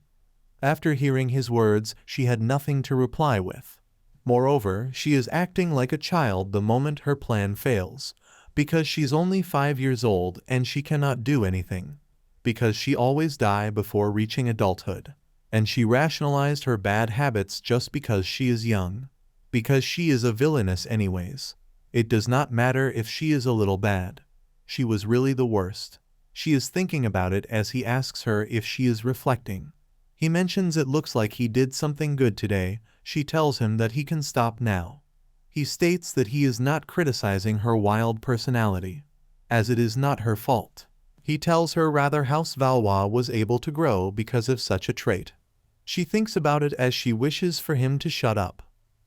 After hearing his words, she had nothing to reply with. Moreover, she is acting like a child the moment her plan fails, because she's only 5 years old and she cannot do anything, because she always die before reaching adulthood, and she rationalized her bad habits just because she is young, because she is a villainess anyways. It does not matter if she is a little bad. She was really the worst. She is thinking about it as he asks her if she is reflecting. He mentions it looks like he did something good today. She tells him that he can stop now. He states that he is not criticizing her wild personality, as it is not her fault. He tells her rather House Valois was able to grow because of such a trait. She thinks about it as she wishes for him to shut up.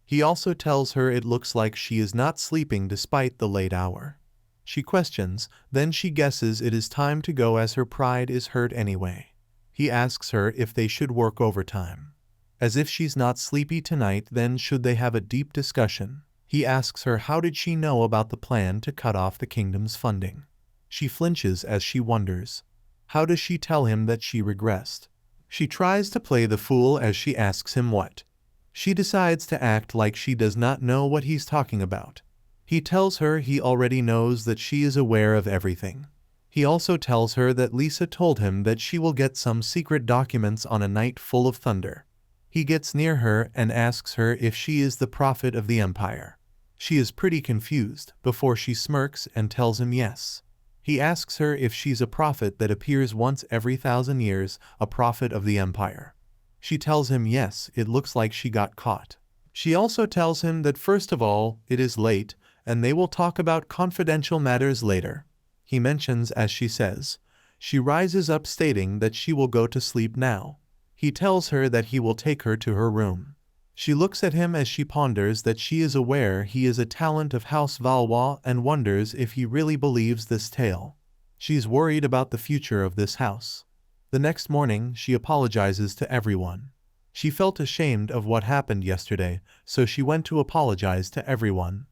He also tells her it looks like she is not sleeping despite the late hour. She questions, then she guesses it is time to go as her pride is hurt anyway. He asks her if they should work overtime. As if she's not sleepy tonight, then should they have a deep discussion. He asks her how did she know about the plan to cut off the kingdom's funding. She flinches as she wonders. How does she tell him that she regressed? She tries to play the fool as she asks him what. She decides to act like she does not know what he's talking about. He tells her he already knows that she is aware of everything. He also tells her that Lisa told him that she will get some secret documents on a night full of thunder. He gets near her and asks her if she is the prophet of the empire. She is pretty confused before she smirks and tells him yes. He asks her if she's a prophet that appears once every 1,000 years, a prophet of the empire. She tells him yes, it looks like she got caught. She also tells him that first of all, it is late, and they will talk about confidential matters later. He mentions as she says. She rises up stating that she will go to sleep now. He tells her that he will take her to her room. She looks at him as she ponders that she is aware he is a talent of House Valois and wonders if he really believes this tale. She's worried about the future of this house. The next morning, she apologizes to everyone. She felt ashamed of what happened yesterday, so she went to apologize to everyone.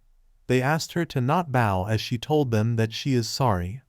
They asked her to not bow as she told them that she is sorry.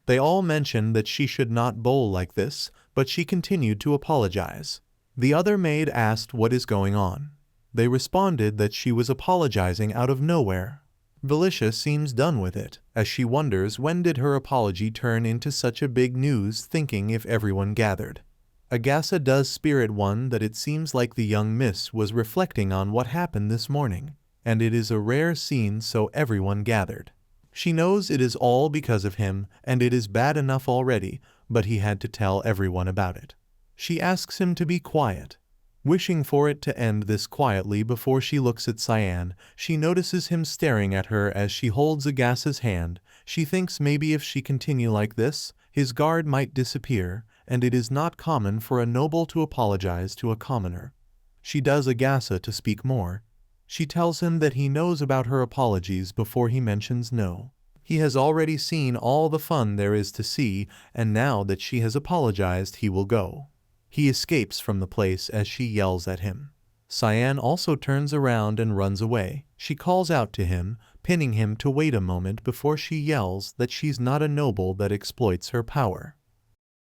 They all mentioned that she should not bow like this, but she continued to apologize. The other maid asked what is going on. They responded that she was apologizing out of nowhere. Valisha seems done with it, as she wonders when did her apology turn into such a big news, thinking if everyone gathered. Agasa does spirit one that it seems like the young miss was reflecting on what happened this morning, and it is a rare scene, so everyone gathered. She knows it is all because of him, and it is bad enough already, but he had to tell everyone about it. She asks him to be quiet. Wishing for it to end this quietly before she looks at Cyan, she notices him staring at her as she holds Agasa's hand. She thinks maybe if she continue like this, his guard might disappear, and it is not common for a noble to apologize to a commoner. She does Agasa to speak more. She tells him that he knows about her apologies before he mentions no. He has already seen all the fun there is to see, and now that she has apologized, he will go. He escapes from the place as she yells at him. Cyan also turns around and runs away. She calls out to him, pinning him to wait a moment before she yells that she's not a noble that exploits her power.